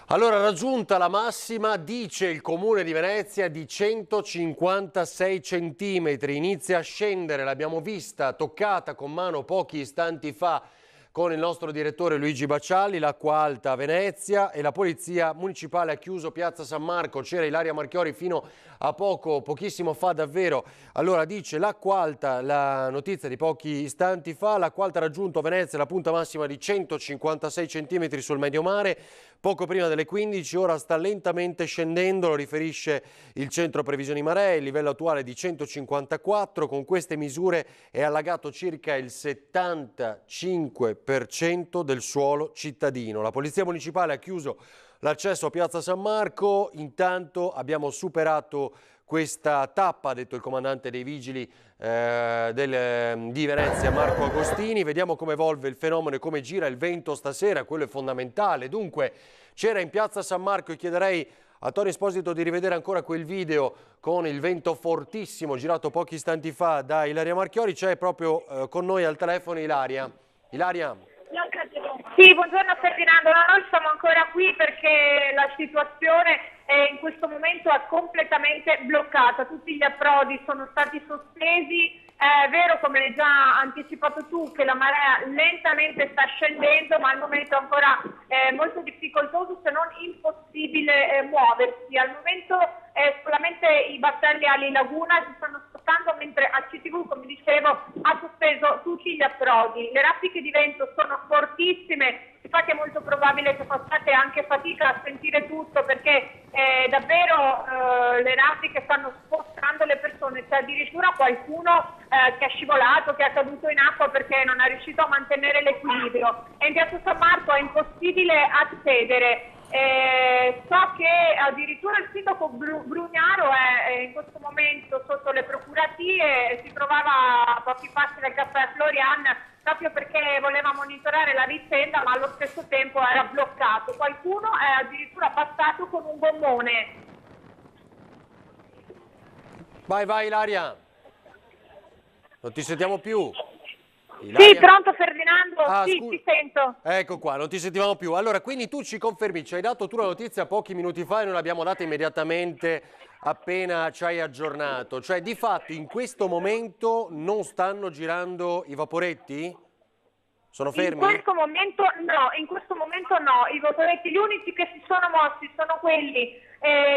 A: Allora, raggiunta la massima, dice il Comune di Venezia, di 156 centimetri, inizia a scendere, l'abbiamo vista, toccata con mano pochi istanti fa con il nostro direttore Luigi Baccialli, l'acqua alta a Venezia e la polizia municipale ha chiuso Piazza San Marco, c'era Ilaria Marchiori fino a pochissimo fa davvero. Allora dice l'acqua alta, la notizia di pochi istanti fa, l'acqua alta ha raggiunto a Venezia la punta massima di 156 cm sul medio mare, poco prima delle 15, ora sta lentamente scendendo, lo riferisce il centro previsioni maree, il livello attuale è di 154, con queste misure è allagato circa il 75% del suolo cittadino. La Polizia Municipale ha chiuso l'accesso a Piazza San Marco, intanto abbiamo superato questa tappa, ha detto il comandante dei vigili di Venezia Marco Agostini. Vediamo come evolve il fenomeno e come gira il vento stasera, quello è fondamentale. Dunque c'era in Piazza San Marco e chiederei a Tony Esposito di rivedere ancora quel video con il vento fortissimo girato pochi istanti fa da Ilaria Marchiori. C'è proprio con noi al telefono Ilaria. Ilaria.
I: Sì, buongiorno Ferdinando, noi siamo ancora qui perché la situazione in questo momento è completamente bloccata, tutti gli approdi sono stati sospesi, è vero come hai già anticipato tu che la marea lentamente sta scendendo ma al momento è ancora molto difficoltoso se non impossibile muoversi, al momento solamente i battelli Ali Laguna si stanno spostando mentre a CTV, come dicevo, ha sospeso tutti gli approdi. Le raffiche di vento sono fortissime, infatti è molto probabile che facciate anche fatica a sentire tutto, perché davvero le raffiche stanno spostando le persone. C'è addirittura qualcuno che è scivolato, che è caduto in acqua perché non è riuscito a mantenere l'equilibrio. E in Piazza San Marco è impossibile accedere. So che addirittura il sindaco Brugnaro è in questo momento sotto le procuratie e si trovava a pochi passi dal caffè Florian proprio perché voleva monitorare la vicenda, ma allo stesso tempo era bloccato. Qualcuno è addirittura passato con un gommone.
A: Vai Ilaria, non ti sentiamo più. Ilaria?
I: Sì, pronto Ferdinando, sì, ti sento.
A: Ecco qua, non ti sentivamo più. Allora, quindi tu ci confermi, ci hai dato tu la notizia pochi minuti fa e noi l'abbiamo data immediatamente appena ci hai aggiornato. Cioè, di fatto, in questo momento non stanno girando i vaporetti? Sono fermi?
I: In questo momento no, i vaporetti gli unici che si sono mossi sono quelli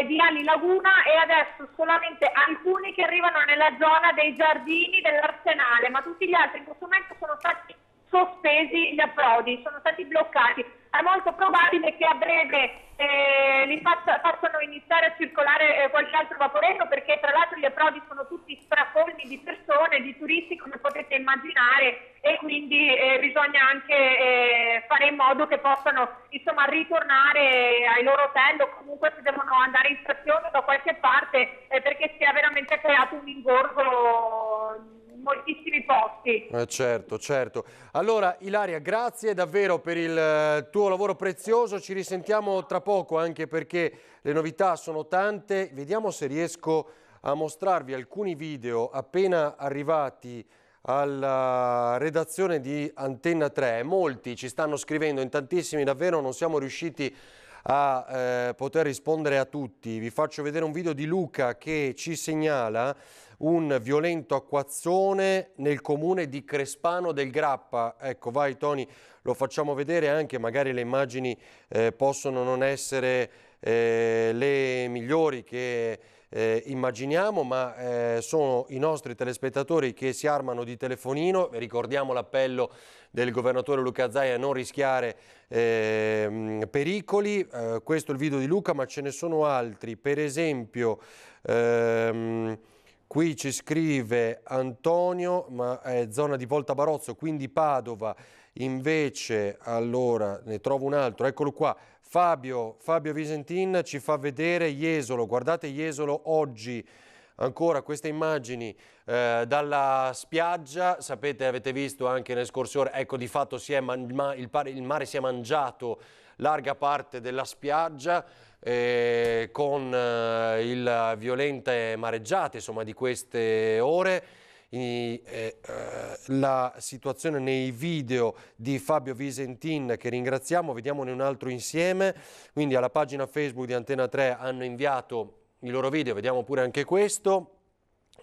I: di Ali Laguna e adesso solamente alcuni che arrivano nella zona dei giardini dell'Arsenale, ma tutti gli altri in questo momento sono stati sospesi gli approdi, sono stati bloccati. È molto probabile che a breve li facciano iniziare a circolare qualche altro vaporetto, perché tra l'altro gli approdi sono tutti stracolmi di persone, di turisti, come potete immaginare, e quindi bisogna anche fare in modo che possano insomma ritornare ai loro hotel o comunque se devono andare in stazione da qualche parte, perché si è veramente creato un ingorgo moltissimi posti.
A: Certo. Allora Ilaria, grazie davvero per il tuo lavoro prezioso, ci risentiamo tra poco anche perché le novità sono tante. Vediamo se riesco a mostrarvi alcuni video appena arrivati alla redazione di Antenna 3. Molti ci stanno scrivendo, in tantissimi davvero, non siamo riusciti a poter rispondere a tutti. Vi faccio vedere un video di Luca che ci segnala un violento acquazzone nel comune di Crespano del Grappa. Ecco, vai Tony, lo facciamo vedere, anche magari le immagini possono non essere le migliori che immaginiamo, ma sono i nostri telespettatori che si armano di telefonino. Ricordiamo l'appello del governatore Luca Zaia a non rischiare pericoli. Questo è il video di Luca, ma ce ne sono altri. Per esempio qui ci scrive Antonio, ma è zona di Volta Barozzo, quindi Padova. Invece, allora, ne trovo un altro, eccolo qua. Fabio Visentin ci fa vedere Jesolo. Guardate Jesolo oggi, ancora queste immagini dalla spiaggia. Sapete, avete visto anche nelle scorse ore, ecco, di fatto il mare si è mangiato larga parte della spiaggia, con il violente mareggiate insomma di queste ore. La situazione nei video di Fabio Visentin, che ringraziamo, vediamone un altro insieme. Quindi alla pagina Facebook di Antenna 3 hanno inviato i loro video, vediamo pure anche questo,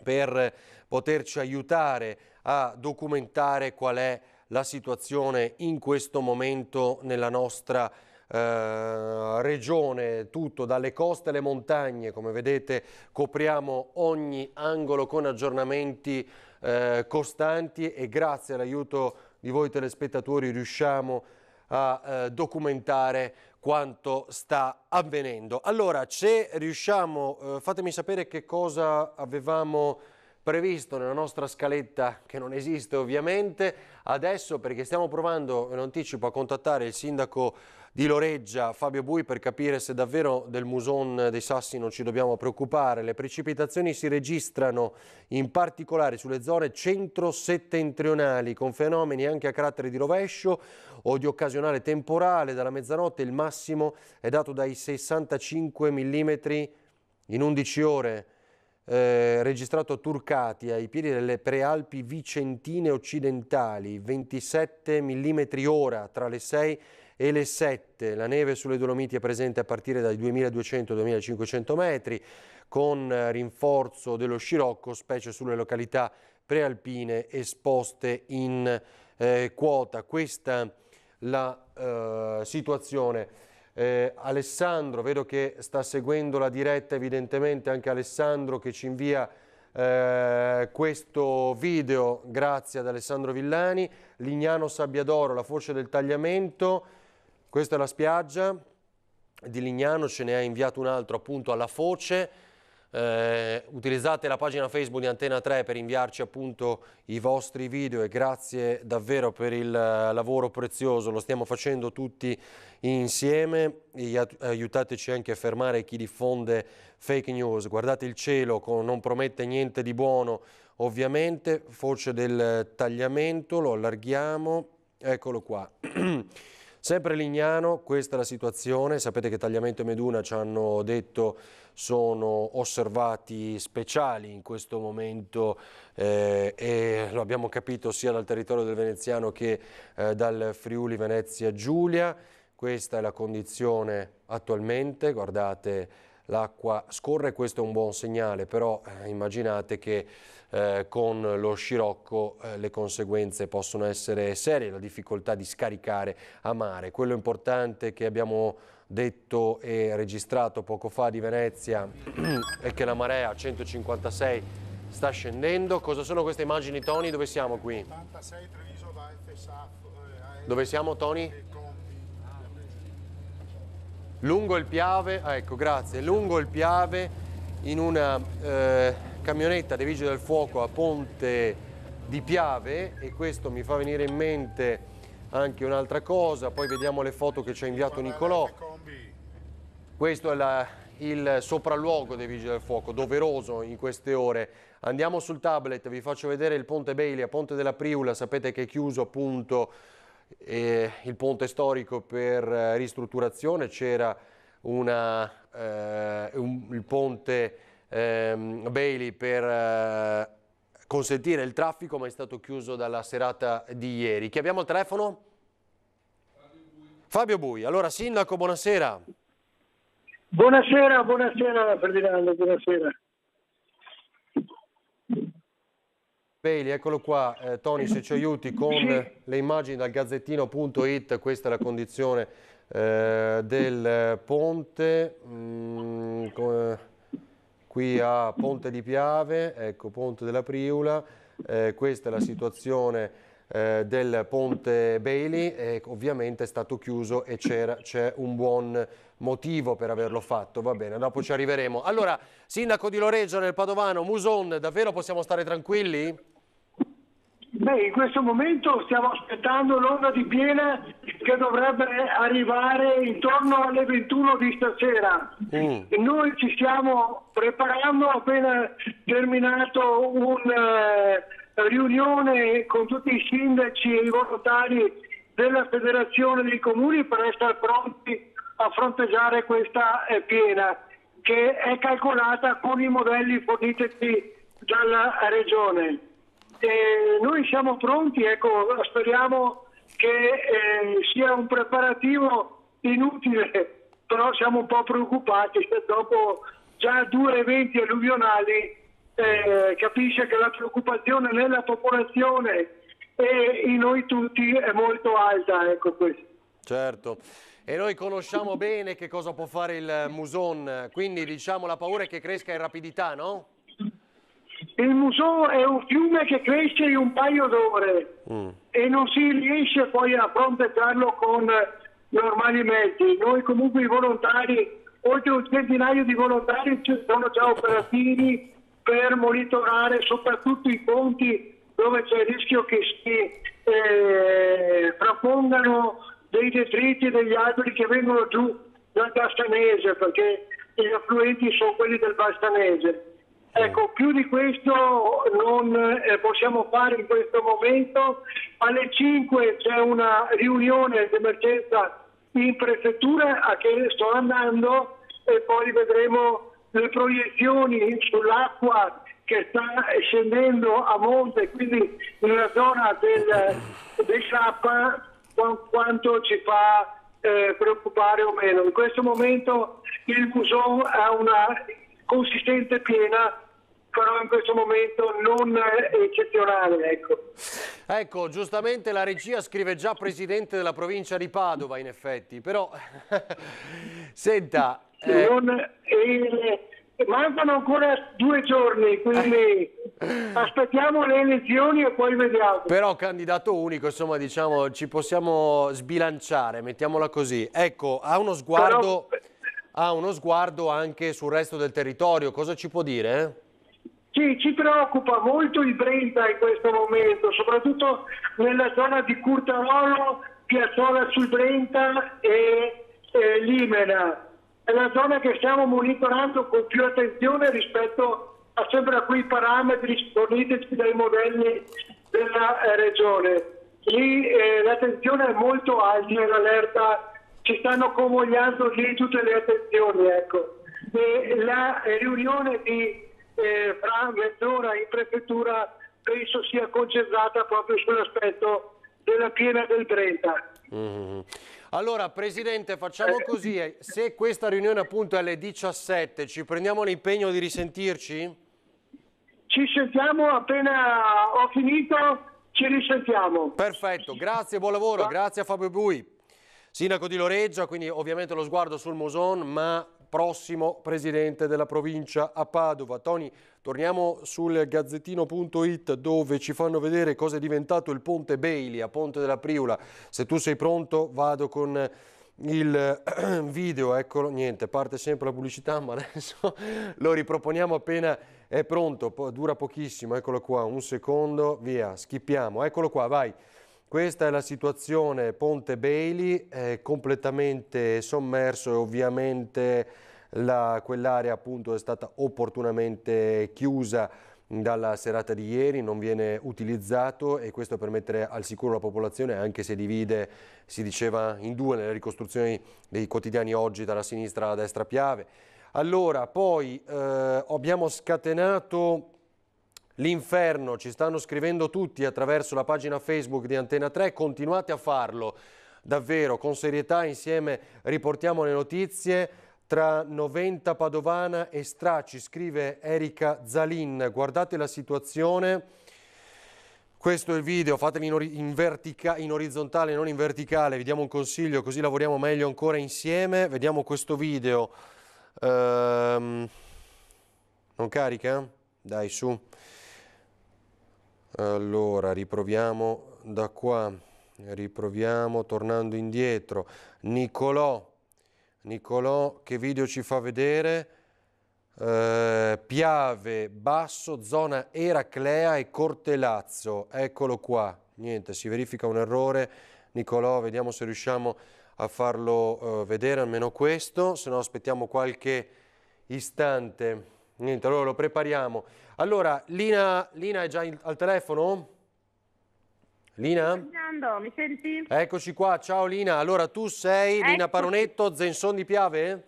A: per poterci aiutare a documentare qual è la situazione in questo momento nella nostra regione. Tutto dalle coste alle montagne, come vedete copriamo ogni angolo con aggiornamenti costanti, e grazie all'aiuto di voi telespettatori riusciamo a documentare quanto sta avvenendo. Allora, se riusciamo, fatemi sapere che cosa avevamo previsto nella nostra scaletta, che non esiste ovviamente adesso, perché stiamo provando in anticipo a contattare il sindaco di Loreggia, Fabio Bui, per capire se davvero del muson dei Sassi non ci dobbiamo preoccupare. Le precipitazioni si registrano in particolare sulle zone centro-settentrionali, con fenomeni anche a carattere di rovescio o di occasionale temporale. Dalla mezzanotte il massimo è dato dai 65 mm in 11 ore. Registrato a Turcati, ai piedi delle prealpi vicentine occidentali, 27 mm ora tra le 6 e le 7. La neve sulle Dolomiti è presente a partire dai 2200-2500 metri, con rinforzo dello scirocco, specie sulle località prealpine esposte in quota. Questa la situazione. Alessandro, vedo che sta seguendo la diretta, evidentemente anche Alessandro, che ci invia questo video grazie ad Alessandro Villani. Lignano Sabbiadoro, la foce del tagliamento, questa è la spiaggia di Lignano, ce ne ha inviato un altro appunto alla foce. Utilizzate la pagina Facebook di Antena 3 per inviarci appunto i vostri video e grazie davvero per il lavoro prezioso, lo stiamo facendo tutti insieme e aiutateci anche a fermare chi diffonde fake news. Guardate il cielo, non promette niente di buono ovviamente, foce del tagliamento, lo allarghiamo, eccolo qua. Sempre Lignano, questa è la situazione, sapete che Tagliamento e Meduna ci hanno detto sono osservati speciali in questo momento e lo abbiamo capito sia dal territorio del Veneziano che dal Friuli Venezia Giulia. Questa è la condizione attualmente, guardate l'acqua scorre, questo è un buon segnale, però immaginate che con lo scirocco le conseguenze possono essere serie, la difficoltà di scaricare a mare. Quello importante che abbiamo detto e registrato poco fa di Venezia è che la marea a 156 sta scendendo. Cosa sono queste immagini, Tony? Dove siamo qui?
E: 86 Treviso da FSA.
A: Dove siamo, Tony? Lungo il Piave, ecco, grazie, lungo il Piave in una camionetta dei Vigili del Fuoco a Ponte di Piave, e questo mi fa venire in mente anche un'altra cosa, poi vediamo le foto che ci ha inviato Nicolò. Questo è il sopralluogo dei Vigili del Fuoco, doveroso in queste ore. Andiamo sul tablet, vi faccio vedere il Ponte Bailey a Ponte della Priula, sapete che è chiuso appunto il ponte storico per ristrutturazione, c'era il ponte Bailey per consentire il traffico, ma è stato chiuso dalla serata di ieri. Chi abbiamo al telefono? Fabio Bui. Allora, sindaco, buonasera.
E: Buonasera Ferdinando, buonasera.
A: Bailey, eccolo qua. Tony, se ci aiuti con le immagini dal gazzettino.it, questa è la condizione del ponte. Qui a Ponte di Piave, ecco, Ponte della Priula, questa è la situazione del Ponte Bailey, ovviamente è stato chiuso e c'è un buon motivo per averlo fatto, va bene, dopo ci arriveremo. Allora, sindaco di Loreggio nel Padovano, Muson, davvero possiamo stare tranquilli?
E: Beh, in questo momento stiamo aspettando l'onda di piena che dovrebbe arrivare intorno alle 21 di stasera. Noi ci stiamo preparando, appena terminato una riunione con tutti i sindaci e i volontari della Federazione dei Comuni per essere pronti a fronteggiare questa piena che è calcolata con i modelli forniti dalla Regione. Noi siamo pronti, ecco, speriamo che sia un preparativo inutile, però siamo un po' preoccupati dopo già 2 eventi alluvionali, capisce che la preoccupazione nella popolazione e in noi tutti è molto alta, ecco questo.
A: Certo, e noi conosciamo bene che cosa può fare il Muson, quindi diciamo la paura è che cresca in rapidità, no?
E: Il Muson è un fiume che cresce in un paio d'ore e non si riesce poi a fronteggiarlo con normali mezzi. Noi comunque i volontari, oltre un centinaio di volontari, sono già operativi per monitorare soprattutto i ponti dove c'è il rischio che si frapongano dei detriti e degli alberi che vengono giù dal Bastanese, perché gli affluenti sono quelli del Bastanese. Ecco, più di questo non possiamo fare in questo momento. Alle 5 c'è una riunione d'emergenza in prefettura a che sto andando e poi vedremo le proiezioni sull'acqua che sta scendendo a monte, quindi nella zona del Sappa, quanto ci fa preoccupare o meno. In questo momento il Muson ha una consistente piena, però in questo momento non eccezionale, ecco.
A: Ecco, giustamente la regia scrive già presidente della provincia di Padova, in effetti, però senta...
E: Mancano ancora 2 giorni, quindi aspettiamo le elezioni e poi vediamo.
A: Però candidato unico, insomma, diciamo, ci possiamo sbilanciare, mettiamola così. Ecco, ha uno sguardo anche sul resto del territorio, cosa ci può dire?
E: Sì, ci preoccupa molto il Brenta in questo momento, soprattutto nella zona di Curtarolo, Piazzola sul Brenta e Limena. È la zona che stiamo monitorando con più attenzione rispetto sempre a quei parametri fornitici dai modelli della regione. Lì la tensione è molto alta, l'allerta, ci stanno convogliando lì tutte le attenzioni. Ecco. E la riunione fra mezz'ora in prefettura penso sia concentrata proprio sull'aspetto della piena del Brenta.
A: Allora, Presidente, facciamo così, se questa riunione appunto è alle 17, ci prendiamo l'impegno di risentirci?
E: Ci sentiamo appena ho finito, ci risentiamo.
A: Perfetto, grazie, buon lavoro, grazie a Fabio Bui, sindaco di Loreggia, quindi ovviamente lo sguardo sul Moson, ma prossimo presidente della provincia a Padova. Tony, torniamo sul gazzettino.it dove ci fanno vedere cosa è diventato il ponte Bailey a Ponte della Priula. Se tu sei pronto vado con il video, eccolo, niente, parte sempre la pubblicità, ma adesso lo riproponiamo appena è pronto, dura pochissimo, eccolo qua, un secondo, via, schippiamo, eccolo qua, vai. Questa è la situazione Ponte Bailey, è completamente sommerso e ovviamente quell'area appunto è stata opportunamente chiusa dalla serata di ieri, non viene utilizzato e questo per mettere al sicuro la popolazione, anche se divide, si diceva, in due nelle ricostruzioni dei quotidiani oggi dalla sinistra alla destra Piave. Allora, poi abbiamo scatenato l'inferno, ci stanno scrivendo tutti attraverso la pagina Facebook di Antena 3, continuate a farlo, davvero, con serietà, insieme riportiamo le notizie. Tra Noventa Padovana e Straci, scrive Erika Zalin, guardate la situazione, questo è il video, fatelo in orizzontale, non in verticale, vi diamo un consiglio così lavoriamo meglio ancora insieme, vediamo questo video, non carica? Dai su, allora riproviamo da qua, riproviamo tornando indietro, Nicolò, che video ci fa vedere? Piave, Basso, zona Eraclea e Cortelazzo, eccolo qua, niente, si verifica un errore, Nicolò, vediamo se riusciamo a farlo vedere almeno questo, se no aspettiamo qualche istante, niente, allora lo prepariamo. Allora, Lina è già al telefono? Lina?
B: Mi senti?
A: Eccoci qua, ciao Lina. Allora tu sei Lina Paronetto, Zenson di Piave?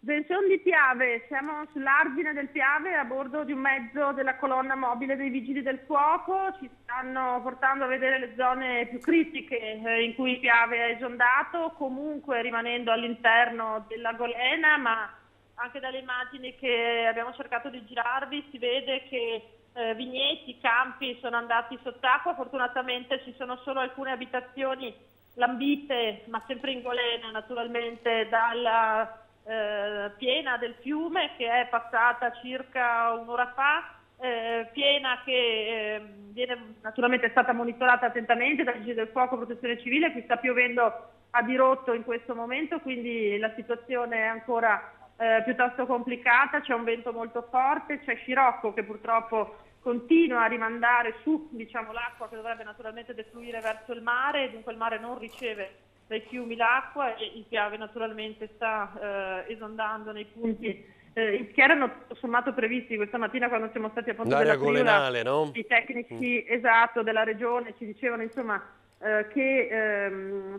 B: Zenson di Piave, siamo sull'argine del Piave a bordo di un mezzo della colonna mobile dei Vigili del Fuoco, ci stanno portando a vedere le zone più critiche in cui Piave è esondato, comunque rimanendo all'interno del lago Lena, ma anche dalle immagini che abbiamo cercato di girarvi si vede che vigneti, campi sono andati sott'acqua, fortunatamente ci sono solo alcune abitazioni lambite, ma sempre in golena naturalmente, dalla piena del fiume che è passata circa un'ora fa, piena che naturalmente è stata monitorata attentamente dai Vigili del Fuoco, Protezione Civile, qui sta piovendo a dirotto in questo momento, quindi la situazione è ancora piuttosto complicata, c'è un vento molto forte, c'è Scirocco che purtroppo continua a rimandare su, diciamo, l'acqua che dovrebbe naturalmente defluire verso il mare, dunque il mare non riceve dai fiumi l'acqua e il Piave naturalmente sta esondando nei punti che erano tutto sommato previsti questa mattina quando siamo stati a Ponte della Priula, no? I tecnici esatto della regione ci dicevano insomma che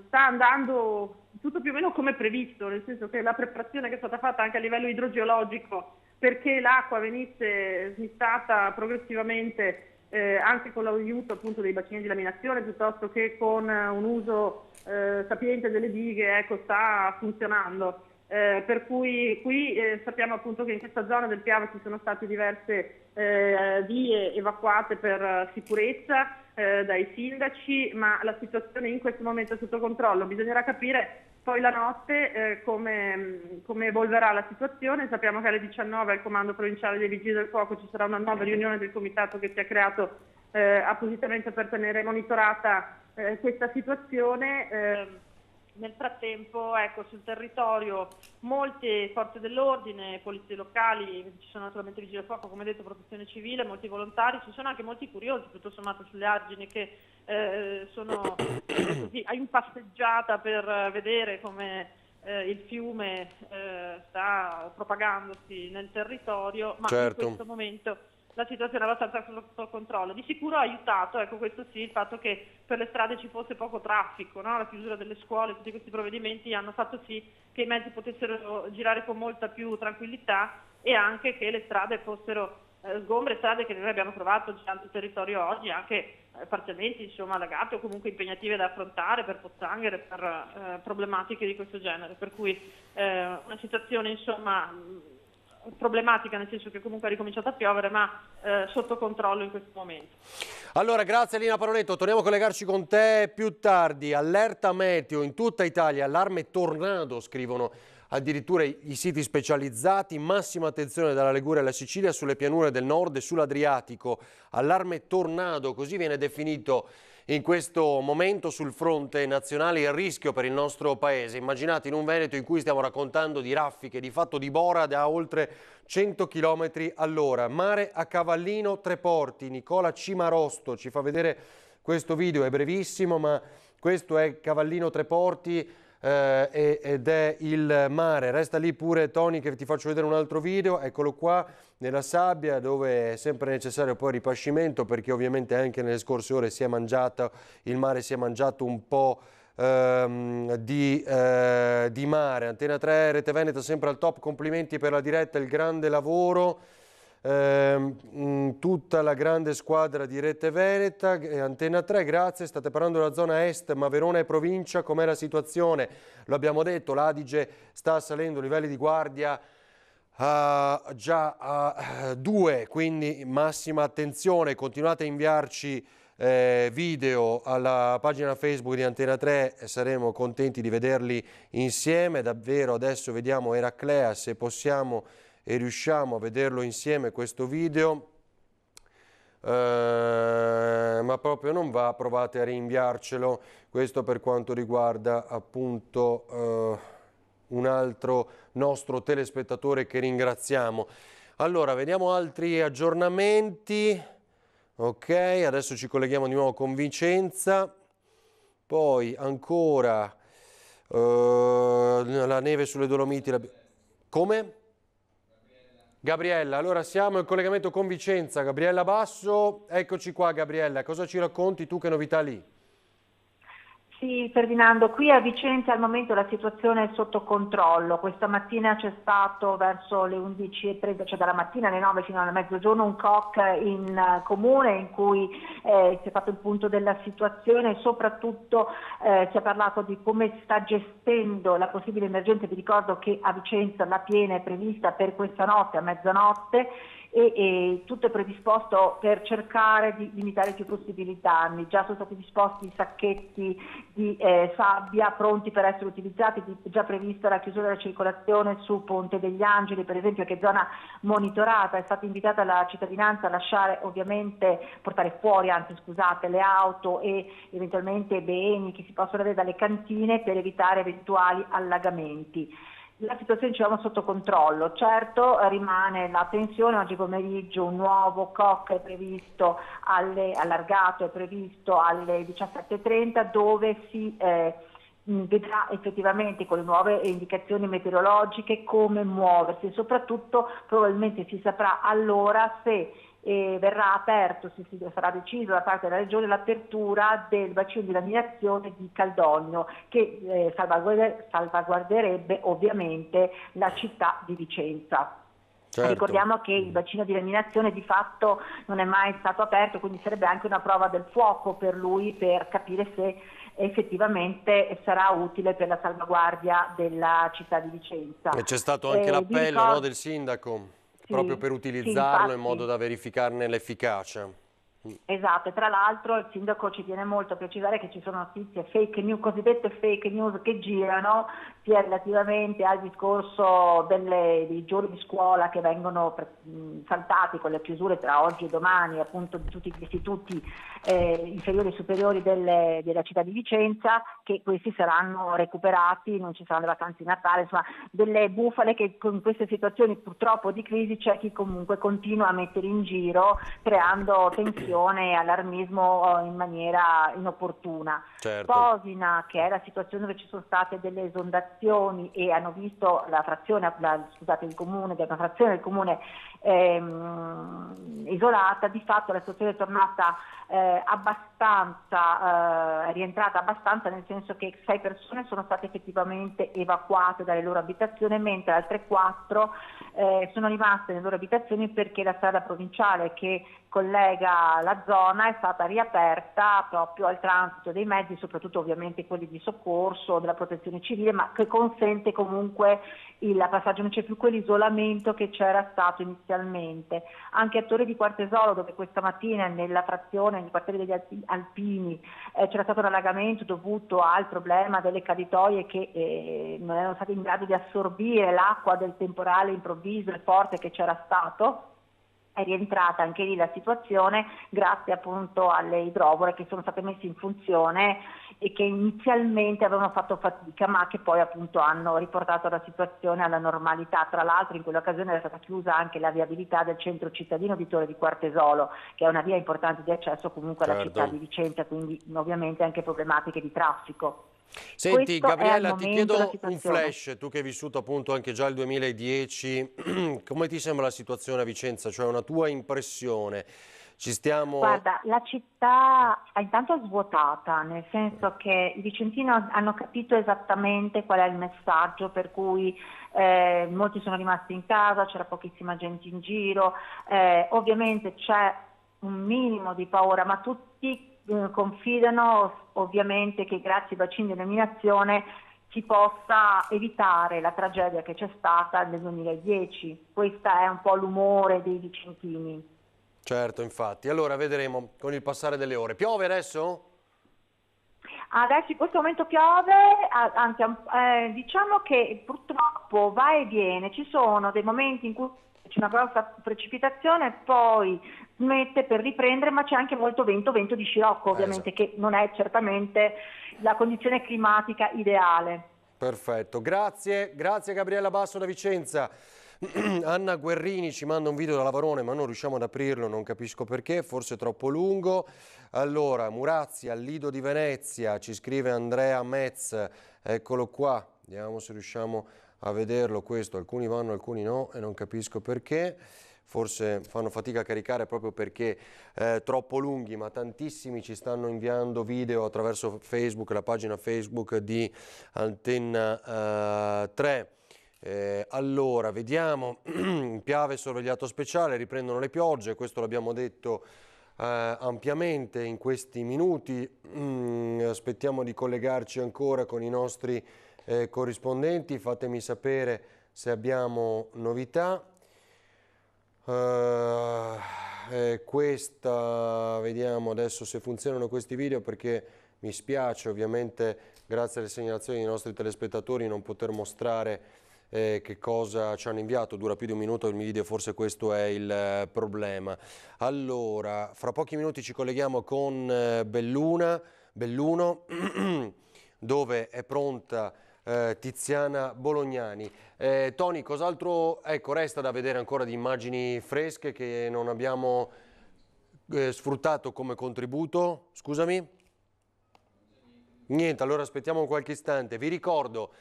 B: sta andando tutto più o meno come previsto, nel senso che la preparazione che è stata fatta anche a livello idrogeologico perché l'acqua venisse smistata progressivamente anche con l'aiuto appunto dei bacini di laminazione piuttosto che con un uso sapiente delle dighe, ecco, sta funzionando. Per cui qui sappiamo appunto che in questa zona del Piave ci sono state diverse vie evacuate per sicurezza dai sindaci, ma la situazione in questo momento è sotto controllo. Bisognerà capire poi la notte come evolverà la situazione. Sappiamo che alle 19 al Comando Provinciale dei Vigili del Fuoco ci sarà una nuova riunione del comitato che si è creato appositamente per tenere monitorata questa situazione. Nel frattempo, ecco, sul territorio molte forze dell'ordine, polizie locali, ci sono naturalmente vigili del fuoco, come detto, protezione civile, molti volontari, ci sono anche molti curiosi, tutto sommato, sulle argini che sono così in passeggiata per vedere come il fiume sta propagandosi nel territorio, ma
A: certo.
B: in questo momento la situazione è abbastanza sotto controllo. Di sicuro ha aiutato, ecco, questo sì, il fatto che per le strade ci fosse poco traffico, no? La chiusura delle scuole, tutti questi provvedimenti hanno fatto sì che i mezzi potessero girare con molta più tranquillità e anche che le strade fossero sgombre, strade che noi abbiamo trovato già sul territorio oggi, anche parzialmente insomma allagate o comunque impegnative da affrontare per pozzanghere, per problematiche di questo genere. Per cui una situazione insomma problematica, nel senso che comunque ha ricominciato a piovere, ma sotto controllo in questo momento.
A: Allora, grazie Lina Paroletto, torniamo a collegarci con te più tardi. Allerta meteo in tutta Italia, allarme tornado, scrivono addirittura i siti specializzati, massima attenzione dalla Liguria alla Sicilia, sulle pianure del nord e sull'Adriatico. Allarme tornado, così viene definito in questo momento sul fronte nazionale il rischio per il nostro paese. Immaginate in un Veneto in cui stiamo raccontando di raffiche, di fatto di bora da oltre 100 km all'ora. Mare a Cavallino Treporti, Nicola Cimarosto ci fa vedere questo video, è brevissimo, ma questo è Cavallino Treporti ed è il mare. Resta lì pure Tony che ti faccio vedere un altro video, eccolo qua nella sabbia, dove è sempre necessario poi ripascimento, perché ovviamente anche nelle scorse ore il mare si è mangiato un po' di mare. Antena 3, Rete Veneta sempre al top, complimenti per la diretta, il grande lavoro. Tutta la grande squadra di Rete Veneta, Antena 3, grazie. State parlando della zona est, ma Verona e provincia, com'è la situazione? Lo abbiamo detto, l'Adige sta salendo livelli di guardia già a 2, quindi massima attenzione. Continuate a inviarci video alla pagina Facebook di Antena 3, saremo contenti di vederli insieme. Davvero adesso vediamo Eraclea, se possiamo e riusciamo a vederlo insieme questo video, ma proprio non va, provate a rinviarcelo. Questo per quanto riguarda appunto un altro nostro telespettatore che ringraziamo. Allora, vediamo altri aggiornamenti. Ok, adesso ci colleghiamo di nuovo con Vicenza, poi ancora la neve sulle Dolomiti. Come? Gabriella, allora siamo in collegamento con Vicenza. Gabriella Basso, eccoci qua Gabriella, cosa ci racconti tu, che novità lì?
F: Sì, Ferdinando, qui a Vicenza al momento la situazione è sotto controllo. Questa mattina c'è stato verso le 11:30, cioè dalla mattina alle 9 fino al mezzogiorno, un COC in comune in cui si è fatto il punto della situazione e soprattutto si è parlato di come sta gestendo la possibile emergenza. Vi ricordo che a Vicenza la piena è prevista per questa notte a mezzanotte e tutto è predisposto per cercare di limitare il più possibile i danni. Già sono stati disposti i sacchetti di sabbia pronti per essere utilizzati, già prevista la chiusura della circolazione su Ponte degli Angeli, per esempio, che è zona monitorata. È stata invitata la cittadinanza a lasciare, ovviamente, portare fuori, le auto e eventualmente beni che si possono avere dalle cantine per evitare eventuali allagamenti. La situazione diciamo sotto controllo, certo rimane la tensione. Oggi pomeriggio un nuovo COC è previsto allargato, è previsto alle 17:30, dove si vedrà effettivamente con le nuove indicazioni meteorologiche come muoversi e soprattutto probabilmente si saprà allora se verrà aperto, se sarà deciso da parte della Regione l'apertura del bacino di laminazione di Caldogno, che salvaguarderebbe ovviamente la città di Vicenza. Certo. Ricordiamo che il bacino di laminazione di fatto non è mai stato aperto, quindi sarebbe anche una prova del fuoco per lui, per capire se effettivamente sarà utile per la salvaguardia della città di Vicenza.
A: E c'è stato anche l'appello del sindaco, proprio per utilizzarlo in modo da verificarne l'efficacia.
F: Esatto, e tra l'altro il sindaco ci tiene molto a precisare che ci sono notizie fake news, cosiddette fake news, che girano sia relativamente al discorso dei giorni di scuola che vengono saltati con le chiusure tra oggi e domani appunto di tutti gli istituti inferiori e superiori della città di Vicenza, che questi saranno recuperati, non ci saranno le vacanze di Natale, insomma delle bufale che con queste situazioni purtroppo di crisi c'è chi comunque continua a mettere in giro creando tensione e allarmismo in maniera inopportuna.
A: Certo.
F: Posina, che è la situazione dove ci sono state delle esondazioni e hanno visto una frazione del comune isolata, di fatto la situazione è tornata rientrata abbastanza, nel senso che 6 persone sono state effettivamente evacuate dalle loro abitazioni, mentre altre 4 sono rimaste nelle loro abitazioni perché la strada provinciale che collega la zona è stata riaperta proprio al transito dei mezzi, soprattutto ovviamente quelli di soccorso, della protezione civile, ma che consente comunque il passaggio, non c'è più quell'isolamento che c'era stato inizialmente. Anche a Torre di Quartesolo, dove questa mattina nella frazione, nel quartiere degli Alpini, c'era stato un allagamento dovuto al problema delle caditoie che non erano state in grado di assorbire l'acqua del temporale improvviso e forte che c'era stato. È rientrata anche lì la situazione grazie appunto alle idrovore che sono state messe in funzione e che inizialmente avevano fatto fatica, ma che poi appunto hanno riportato la situazione alla normalità. Tra l'altro in quell'occasione era stata chiusa anche la viabilità del centro cittadino di Torre di Quartesolo, che è una via importante di accesso comunque alla città di Vicenza, quindi ovviamente anche problematiche di traffico.
A: Senti
F: Questo
A: Gabriella, ti chiedo un
F: situazione.
A: flash, tu che hai vissuto appunto anche già il 2010, come ti sembra la situazione a Vicenza, cioè una tua impressione? Ci stiamo...
F: Guarda, la città intanto è svuotata, nel senso che i vicentini hanno capito esattamente qual è il messaggio, per cui molti sono rimasti in casa, c'era pochissima gente in giro, ovviamente c'è un minimo di paura, ma tutti confidano ovviamente che grazie ai vaccini di eliminazione si possa evitare la tragedia che c'è stata nel 2010. Questo è un po' l'umore dei vicentini.
A: Certo, infatti. Allora vedremo con il passare delle ore. Piove adesso?
F: Adesso in questo momento piove, anzi diciamo che purtroppo va e viene, ci sono dei momenti in cui c'è una grossa precipitazione, poi smette per riprendere, ma c'è anche molto vento di scirocco ovviamente, che non è certamente la condizione climatica ideale.
A: Perfetto, grazie Gabriella Basso da Vicenza. Anna Guerrini ci manda un video da Lavarone, ma non riusciamo ad aprirlo, non capisco perché, forse troppo lungo. Allora, Murazzi al Lido di Venezia, ci scrive Andrea Metz, eccolo qua, vediamo se riusciamo a vederlo questo, alcuni vanno, alcuni no e non capisco perché. Forse fanno fatica a caricare proprio perché troppo lunghi, ma tantissimi ci stanno inviando video attraverso Facebook, la pagina Facebook di Antenna 3. Allora, vediamo, Piave sorvegliato speciale, riprendono le piogge, questo l'abbiamo detto ampiamente in questi minuti. Aspettiamo di collegarci ancora con i nostri corrispondenti, fatemi sapere se abbiamo novità. Questa, vediamo adesso se funzionano questi video, perché mi spiace ovviamente, grazie alle segnalazioni dei nostri telespettatori, non poter mostrare che cosa ci hanno inviato. Dura più di un minuto il video, forse questo è il problema. Allora, fra pochi minuti ci colleghiamo con Belluno dove è pronta Tiziana Bolognani. Tony, cos'altro resta da vedere ancora di immagini fresche che non abbiamo sfruttato come contributo? Scusami? Niente, allora aspettiamo qualche istante. Vi ricordo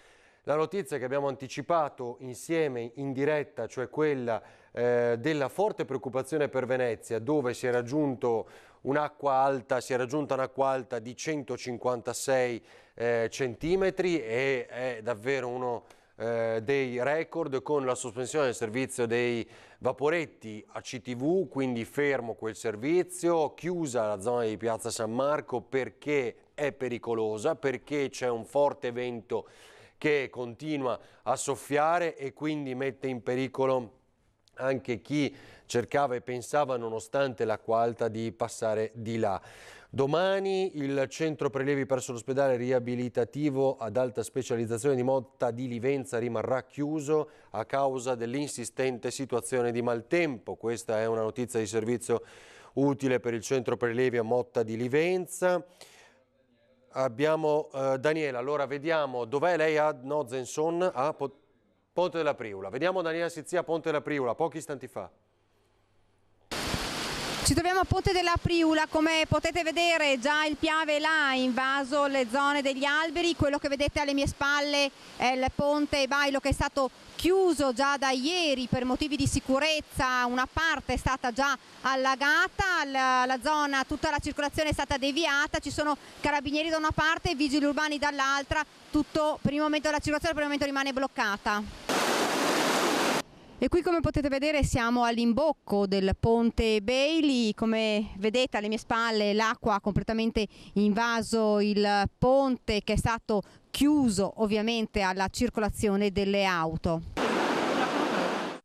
A: la notizia che abbiamo anticipato insieme in diretta, cioè quella della forte preoccupazione per Venezia, dove si è raggiunta un'acqua alta di 156 centimetri, e è davvero uno dei record, con la sospensione del servizio dei vaporetti a CTV, quindi fermo quel servizio, chiusa la zona di Piazza San Marco perché è pericolosa, perché c'è un forte vento che continua a soffiare e quindi mette in pericolo anche chi cercava e pensava, nonostante l'acqua alta, di passare di là. Domani il centro prelievi presso l'ospedale riabilitativo ad alta specializzazione di Motta di Livenza rimarrà chiuso a causa dell'insistente situazione di maltempo. Questa è una notizia di servizio utile per il centro prelievi a Motta di Livenza. Abbiamo Daniela, allora vediamo dov'è lei a Nozenson, a Ponte della Priula. Vediamo Daniela Sizia a Ponte della Priula, pochi istanti fa.
H: Ci troviamo a Ponte della Priula, come potete vedere già il Piave là ha invaso le zone degli alberi. Quello che vedete alle mie spalle è il ponte Bailo che è stato chiuso già da ieri per motivi di sicurezza, una parte è stata già allagata, la zona, tutta la circolazione è stata deviata, ci sono carabinieri da una parte e vigili urbani dall'altra, tutto per il momento la circolazione per il momento rimane bloccata. E qui come potete vedere siamo all'imbocco del ponte Bailey, come vedete alle mie spalle l'acqua ha completamente invaso il ponte che è stato chiuso ovviamente alla circolazione delle auto.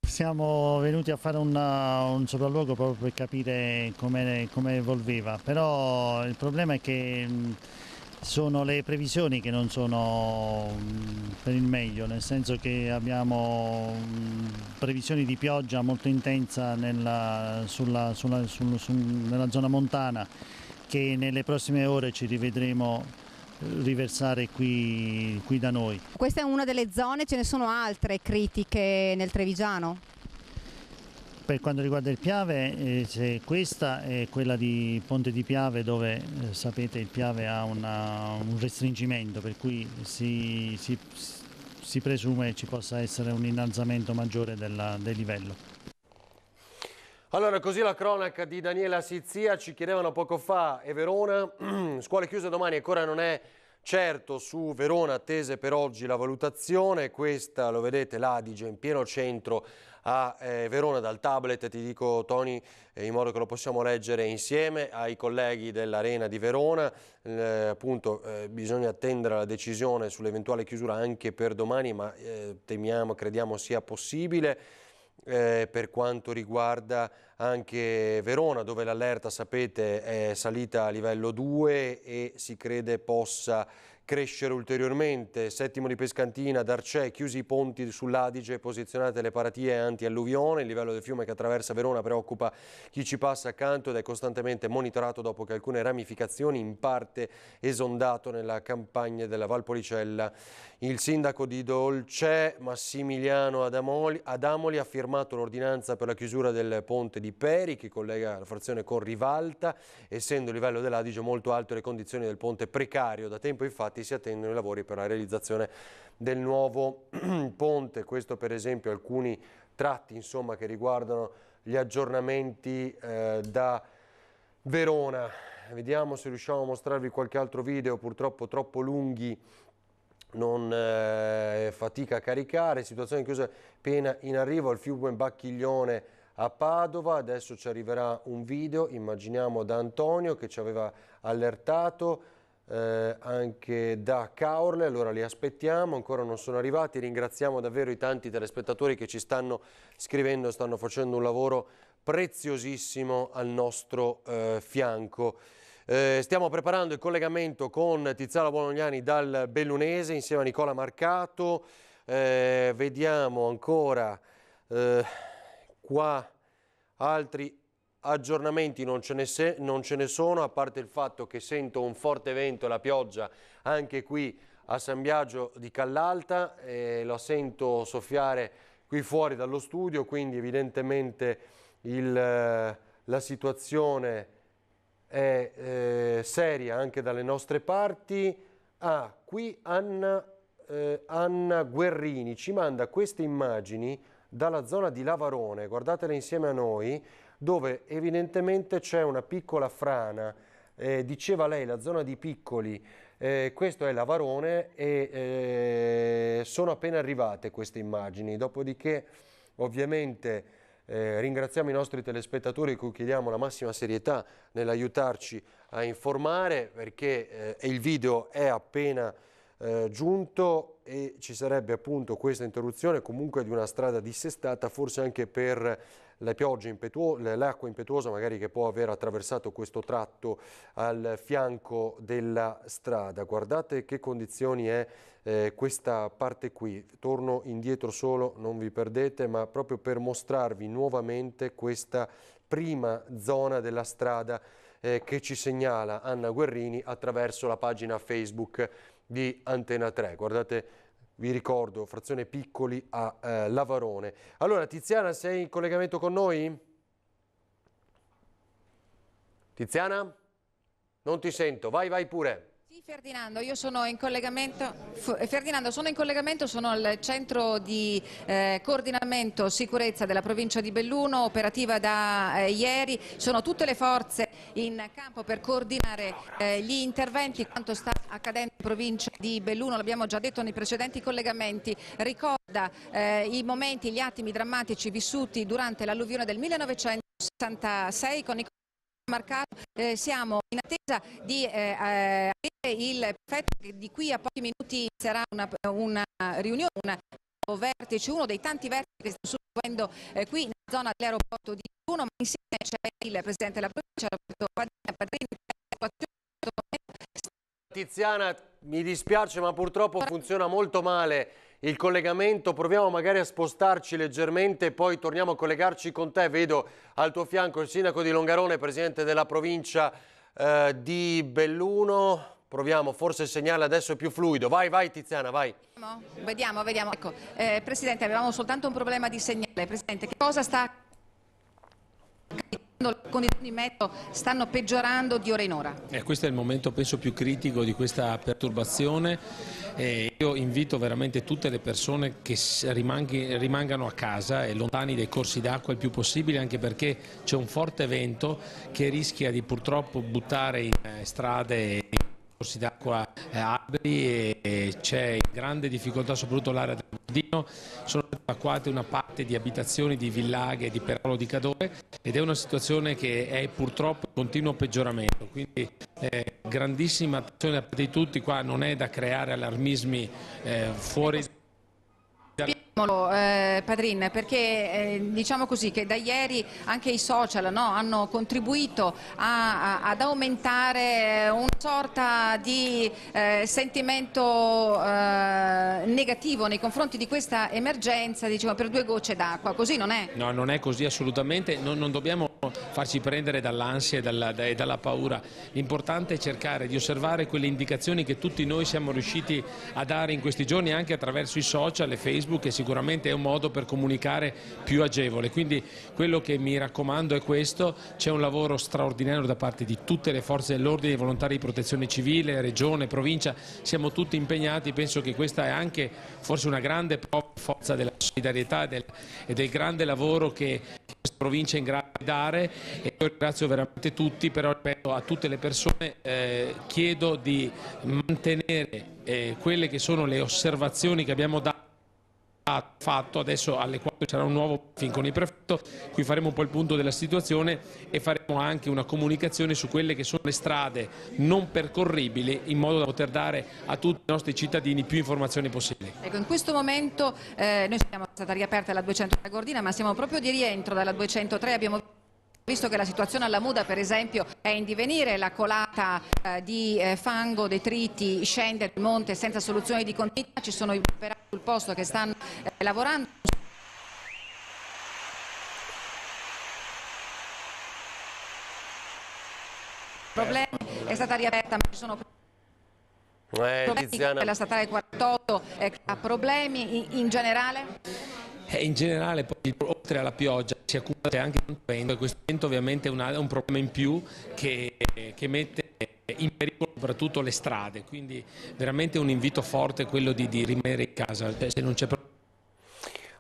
K: Siamo venuti a fare un sopralluogo proprio per capire come evolveva, però il problema è che sono le previsioni che non sono per il meglio, nel senso che abbiamo previsioni di pioggia molto intensa nella zona montana che nelle prossime ore ci rivedremo riversare qui da noi.
H: Questa è una delle zone, ce ne sono altre critiche nel Trevigiano?
K: Per quanto riguarda il Piave, questa è quella di Ponte di Piave dove sapete il Piave ha un restringimento per cui si presume ci possa essere un innalzamento maggiore del livello.
A: Allora, così la cronaca di Daniela Sizia. Ci chiedevano poco fa, e Verona, scuole chiuse domani, ancora non è certo su Verona, attese per oggi la valutazione. Questa, lo vedete, l'Adige in pieno centro a Verona dal tablet, ti dico Tony, in modo che lo possiamo leggere insieme ai colleghi dell'Arena di Verona. Appunto bisogna attendere la decisione sull'eventuale chiusura anche per domani, ma crediamo sia possibile. Per quanto riguarda anche Verona, dove l'allerta, sapete, è salita a livello 2 e si crede possa crescere ulteriormente. Settimo di Pescantina, Darcè, chiusi i ponti sull'Adige, posizionate le paratie anti-alluvione. Il livello del fiume che attraversa Verona preoccupa chi ci passa accanto ed è costantemente monitorato dopo che alcune ramificazioni in parte esondato nella campagna della Valpolicella. Il sindaco di Dolcè, Massimiliano Adamoli, ha firmato l'ordinanza per la chiusura del ponte di Peri che collega la frazione con Rivalta, essendo il livello dell'Adige molto alto e le condizioni del ponte precario. Da tempo infatti si attendono i lavori per la realizzazione del nuovo ponte. Questo per esempio alcuni tratti insomma che riguardano gli aggiornamenti da Verona. Vediamo se riusciamo a mostrarvi qualche altro video, purtroppo troppo lunghi non fatica a caricare. Situazione chiusa appena in arrivo al fiume Bacchiglione a Padova. Adesso ci arriverà un video, immaginiamo da Antonio che ci aveva allertato, anche da Caorle. Allora li aspettiamo, ancora non sono arrivati. Ringraziamo davvero i tanti telespettatori che ci stanno scrivendo, stanno facendo un lavoro preziosissimo al nostro fianco. Stiamo preparando il collegamento con Tiziano Bolognani dal Bellunese insieme a Nicola Marcato. Vediamo ancora qua altri aggiornamenti, non ce ne sono, a parte il fatto che sento un forte vento e la pioggia anche qui a San Biagio di Callalta, lo sento soffiare qui fuori dallo studio, quindi evidentemente la situazione è seria anche dalle nostre parti. Qui Anna Guerrini ci manda queste immagini dalla zona di Lavarone, guardatele insieme a noi, dove evidentemente c'è una piccola frana, diceva lei la zona di Piccoli, questo è Lavarone e sono appena arrivate queste immagini, dopodiché ovviamente ringraziamo i nostri telespettatori cui chiediamo la massima serietà nell'aiutarci a informare, perché il video è appena giunto e ci sarebbe appunto questa interruzione comunque di una strada dissestata, forse anche per le piogge l'acqua impetuosa magari che può aver attraversato questo tratto al fianco della strada. Guardate che condizioni è questa parte qui. Torno indietro solo, non vi perdete, ma proprio per mostrarvi nuovamente questa prima zona della strada che ci segnala Anna Guerrini attraverso la pagina Facebook di Antena 3. Guardate, vi ricordo, frazione Piccoli a Lavarone. Allora, Tiziana, sei in collegamento con noi? Tiziana? Non ti sento, vai pure.
P: Sì, Ferdinando, io sono in collegamento. Sono al centro di coordinamento sicurezza della provincia di Belluno, operativa da ieri. Sono tutte le forze in campo per coordinare gli interventi. Quanto sta accadendo in provincia di Belluno, l'abbiamo già detto nei precedenti collegamenti, ricorda i momenti, gli attimi drammatici vissuti durante l'alluvione del 1966 con i marcato. Siamo in attesa di avere il prefetto che di qui a pochi minuti sarà una riunione, un vertice, uno dei tanti vertici che stanno svolgendo qui nella zona dell'aeroporto di Belluno, ma insieme c'è il presidente della provincia, Roberto Padrini.
A: Tiziana, mi dispiace ma purtroppo funziona molto male il collegamento, proviamo magari a spostarci leggermente e poi torniamo a collegarci con te. Vedo al tuo fianco il sindaco di Longarone, presidente della provincia di Belluno. Proviamo, forse il segnale adesso è più fluido. Vai Tiziana, vai.
P: Vediamo. Ecco, Presidente, avevamo soltanto un problema di segnale. Presidente, che cosa sta accadendo? Le condizioni di meteo stanno peggiorando di ora in ora.
L: Questo è il momento penso più critico di questa perturbazione. Io invito veramente tutte le persone che rimangano a casa e lontani dai corsi d'acqua il più possibile, anche perché c'è un forte vento che rischia di purtroppo buttare in strade corsi d'acqua alberi e c'è in grande difficoltà soprattutto l'area del Bordino. Sono evacuate una parte di abitazioni di Villaghe e di Perolo di Cadore ed è una situazione che è purtroppo in continuo peggioramento, quindi grandissima attenzione da parte di tutti. Qua non è da creare allarmismi fuori.
P: Padrin, perché diciamo così che da ieri anche i social hanno contribuito ad aumentare una sorta di sentimento negativo nei confronti di questa emergenza, diciamo, per due gocce d'acqua, così non è?
L: No, non è così assolutamente, non dobbiamo farci prendere dall'ansia e dalla paura. L'importante è cercare di osservare quelle indicazioni che tutti noi siamo riusciti a dare in questi giorni anche attraverso i social e Facebook, e sicuramente è un modo per comunicare più agevole. Quindi quello che mi raccomando è questo: c'è un lavoro straordinario da parte di tutte le forze dell'ordine, i volontari di protezione civile, regione, provincia, siamo tutti impegnati. Penso che questa è anche forse una grande forza della solidarietà e del grande lavoro che questa provincia è in grado di dare, e io ringrazio veramente tutti, però ripeto a tutte le persone chiedo di mantenere quelle che sono le osservazioni che abbiamo fatto. Adesso alle 4 sarà un nuovo briefing con il prefetto, qui faremo un po' il punto della situazione e faremo anche una comunicazione su quelle che sono le strade non percorribili, in modo da poter dare a tutti i nostri cittadini più informazioni possibili.
P: Ecco, in questo momento noi siamo stata riaperta la 203 Gordina, ma siamo proprio di rientro dalla 203, abbiamo visto che la situazione alla Muda, per esempio, è in divenire, la colata di fango, detriti scende il monte senza soluzione di continuità, ci sono i operai sul posto che stanno lavorando. Problemi, è stata riaperta, ma ci sono problemi. La statale 48 ha problemi in generale?
L: In generale, poi, oltre alla pioggia si accumula anche tanto vento, e questo vento ovviamente è un problema in più che mette in pericolo soprattutto le strade, quindi veramente un invito forte quello di rimanere in casa, se non c'è problema.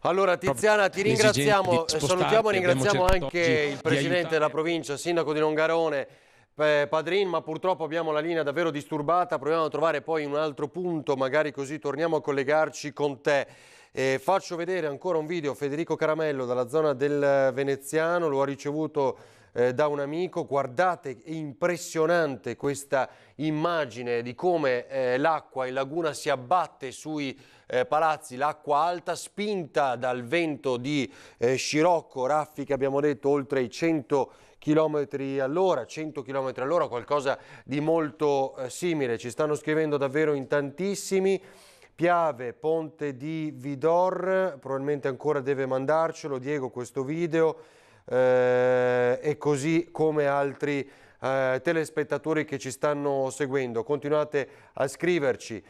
A: Allora Tiziana, ti ringraziamo, salutiamo e ringraziamo anche il presidente della provincia, sindaco di Longarone, Padrin, ma purtroppo abbiamo la linea davvero disturbata, proviamo a trovare poi un altro punto, magari così torniamo a collegarci con te. Faccio vedere ancora un video, Federico Caramello dalla zona del Veneziano, lo ha ricevuto da un amico. Guardate, è impressionante questa immagine di come l'acqua in laguna si abbatte sui palazzi, l'acqua alta spinta dal vento di scirocco, raffiche abbiamo detto oltre i 100 km all'ora, 100 km all'ora, qualcosa di molto simile. Ci stanno scrivendo davvero in tantissimi. Piave, Ponte di Vidor, probabilmente ancora deve mandarcelo Diego questo video, e così come altri telespettatori che ci stanno seguendo. Continuate a scriverci.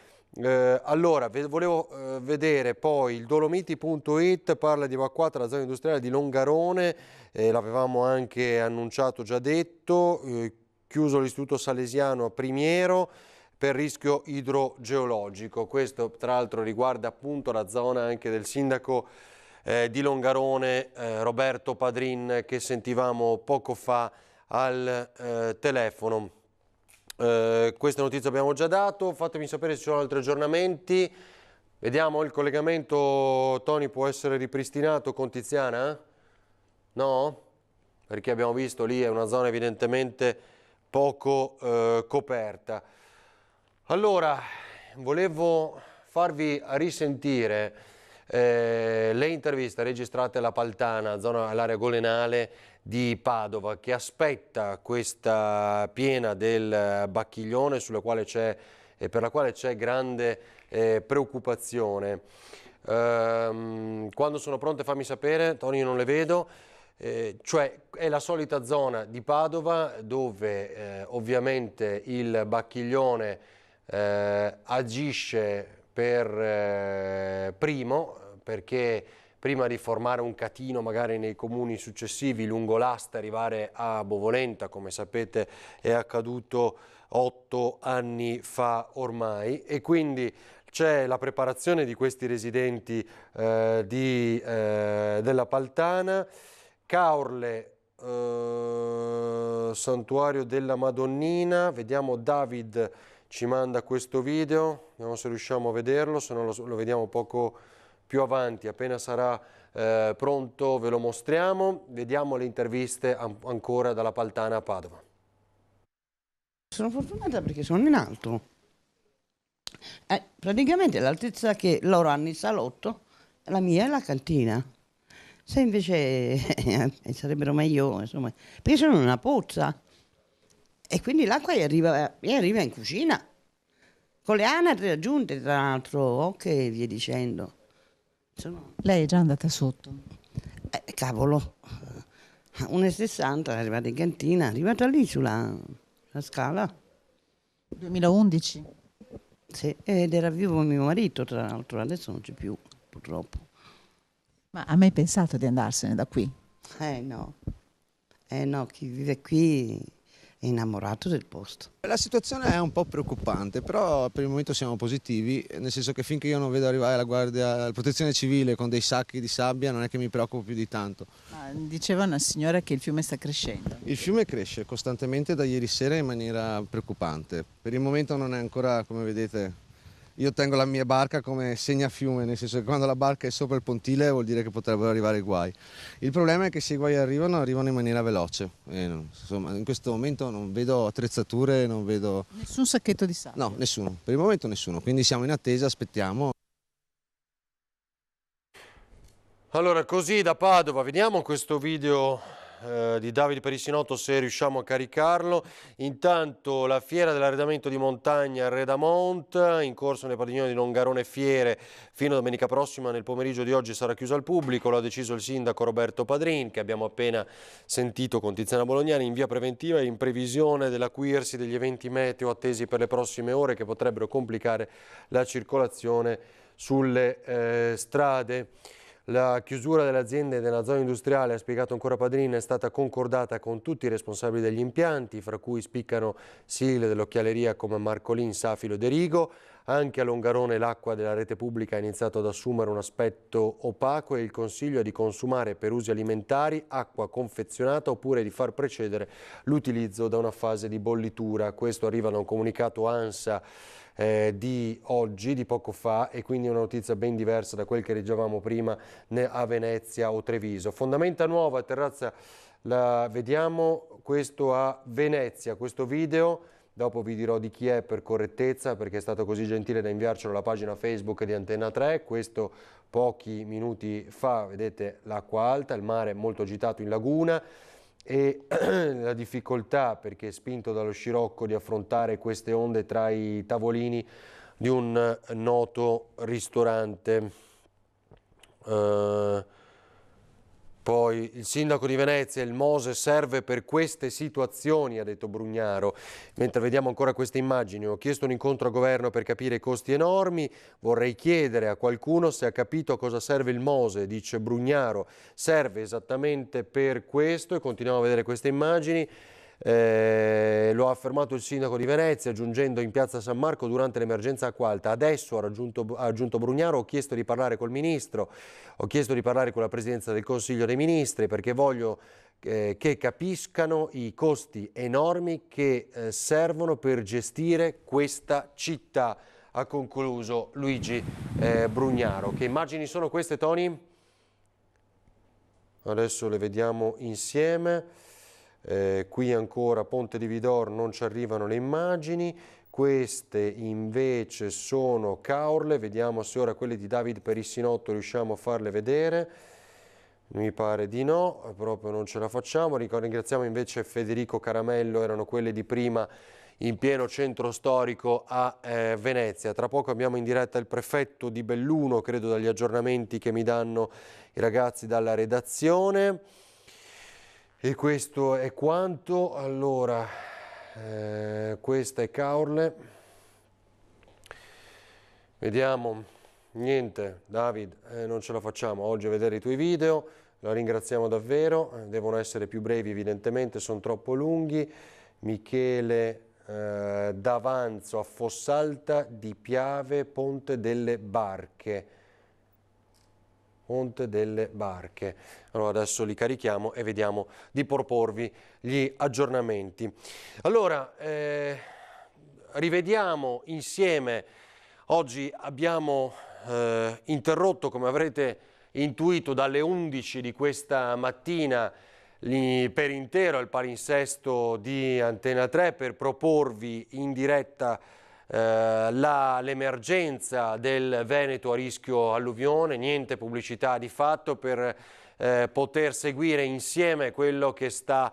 A: Allora, volevo vedere poi il Dolomiti.it parla di evacuata la zona industriale di Longarone, l'avevamo anche annunciato, già detto, chiuso l'istituto salesiano a Primiero per rischio idrogeologico. Questo tra l'altro riguarda appunto la zona anche del sindaco di Longarone, Roberto Padrin, che sentivamo poco fa al telefono. Questa notizia abbiamo già dato, fatemi sapere se ci sono altri aggiornamenti. Vediamo il collegamento, Tony, può essere ripristinato con Tiziana? No? Perché abbiamo visto lì è una zona evidentemente poco coperta. Allora, volevo farvi risentire le interviste registrate alla Paltana, all'area golenale di Padova, che aspetta questa piena del Bacchiglione per la quale c'è grande preoccupazione. Quando sono pronte fammi sapere, Tony, io non le vedo. Cioè è la solita zona di Padova dove ovviamente il Bacchiglione agisce per primo, perché prima di formare un catino magari nei comuni successivi lungo l'asta arrivare a Bovolenta, come sapete è accaduto 8 anni fa ormai, e quindi c'è la preparazione di questi residenti della Paltana. Caorle, Santuario della Madonnina, vediamo David ci manda questo video, vediamo se riusciamo a vederlo, se no lo vediamo poco più avanti, appena sarà pronto ve lo mostriamo. Vediamo le interviste ancora dalla Paltana a Padova.
M: Sono fortunata perché sono in alto, praticamente l'altezza che loro hanno il salotto, la mia è la cantina. Se invece sarebbero meglio, insomma, perché sono in una pozza e quindi l'acqua gli arriva in cucina, con le anatre aggiunte tra l'altro, ok, via dicendo.
N: Lei è già andata sotto?
M: Cavolo, 1,60 è arrivata in cantina, è arrivata lì sulla scala.
N: 2011?
M: Sì, ed era vivo mio marito tra l'altro, adesso non c'è più purtroppo.
N: Ma ha mai pensato di andarsene da qui?
M: No, chi vive qui è innamorato del posto.
O: La situazione è un po' preoccupante, però per il momento siamo positivi, nel senso che finché io non vedo arrivare la guardia, la protezione civile con dei sacchi di sabbia non è che mi preoccupo più di tanto.
N: Diceva una signora che il fiume sta crescendo.
O: Il fiume cresce costantemente da ieri sera in maniera preoccupante. Per il momento non è ancora, come vedete, io tengo la mia barca come segnafiume, nel senso che quando la barca è sopra il pontile vuol dire che potrebbero arrivare i guai. Il problema è che se i guai arrivano in maniera veloce. Insomma, in questo momento non vedo attrezzature, non vedo...
N: Nessun sacchetto di sabbia?
O: No, nessuno. Per il momento nessuno. Quindi siamo in attesa, aspettiamo.
A: Allora, così da Padova, vediamo questo video di Davide Perissinotto se riusciamo a caricarlo. Intanto la fiera dell'arredamento di montagna a Redamont, in corso nei padiglioni di Longarone Fiere fino a domenica prossima. Nel pomeriggio di oggi sarà chiusa al pubblico, lo ha deciso il sindaco Roberto Padrin, che abbiamo appena sentito con Tiziana Bolognani, in via preventiva e in previsione dell'acuirsi degli eventi meteo attesi per le prossime ore che potrebbero complicare la circolazione sulle strade. La chiusura delle aziende nella zona industriale, ha spiegato ancora Padrin, è stata concordata con tutti i responsabili degli impianti, fra cui spiccano sigle dell'occhialeria come Marcolin, Safilo e De Rigo. Anche a Longarone l'acqua della rete pubblica ha iniziato ad assumere un aspetto opaco e il consiglio è di consumare per usi alimentari acqua confezionata oppure di far precedere l'utilizzo da una fase di bollitura. Questo arriva da un comunicato ANSA di oggi, di poco fa, e quindi una notizia ben diversa da quel che leggevamo prima a Venezia o Treviso. Fondamenta nuova, terrazza Vediamo questo a Venezia, questo video. Dopo vi dirò di chi è per correttezza, perché è stato così gentile da inviarcelo alla pagina Facebook di Antenna 3. Questo pochi minuti fa, vedete l'acqua alta, il mare molto agitato in laguna e la difficoltà, perché è spinto dallo scirocco, di affrontare queste onde tra i tavolini di un noto ristorante. Poi il sindaco di Venezia, il Mose serve per queste situazioni, ha detto Brugnaro. Mentre vediamo ancora queste immagini, ho chiesto un incontro a governo per capire i costi enormi, vorrei chiedere a qualcuno se ha capito a cosa serve il Mose, dice Brugnaro. Serve esattamente per questo, e continuiamo a vedere queste immagini. Lo ha affermato il sindaco di Venezia giungendo in piazza San Marco durante l'emergenza acqua alta. Adesso ha aggiunto Brugnaro, ho chiesto di parlare col ministro, ho chiesto di parlare con la presidenza del Consiglio dei Ministri, perché voglio che capiscano i costi enormi che servono per gestire questa città, ha concluso Luigi Brugnaro. Che immagini sono queste, Tony? Adesso le vediamo insieme. Qui ancora Ponte di Vidor, non ci arrivano le immagini. Queste invece sono Caorle, vediamo se ora quelle di David Perissinotto riusciamo a farle vedere. Mi pare di no, proprio non ce la facciamo. Ringraziamo invece Federico Caramello, erano quelle di prima in pieno centro storico a Venezia. Tra poco abbiamo in diretta il prefetto di Belluno, credo dagli aggiornamenti che mi danno i ragazzi dalla redazione. E questo è quanto. Allora, questa è Caorle. Vediamo, niente, David, non ce la facciamo oggi a vedere i tuoi video, la ringraziamo davvero, devono essere più brevi evidentemente, sono troppo lunghi. Michele D'Avanzo a Fossalta di Piave, Ponte delle Barche. Ponte delle Barche. Allora adesso li carichiamo e vediamo di proporvi gli aggiornamenti. Allora, rivediamo insieme, oggi abbiamo interrotto, come avrete intuito, dalle 11 di questa mattina per intero il palinsesto di Antenna 3 per proporvi in diretta l'emergenza del Veneto a rischio alluvione, niente pubblicità di fatto per poter seguire insieme quello che sta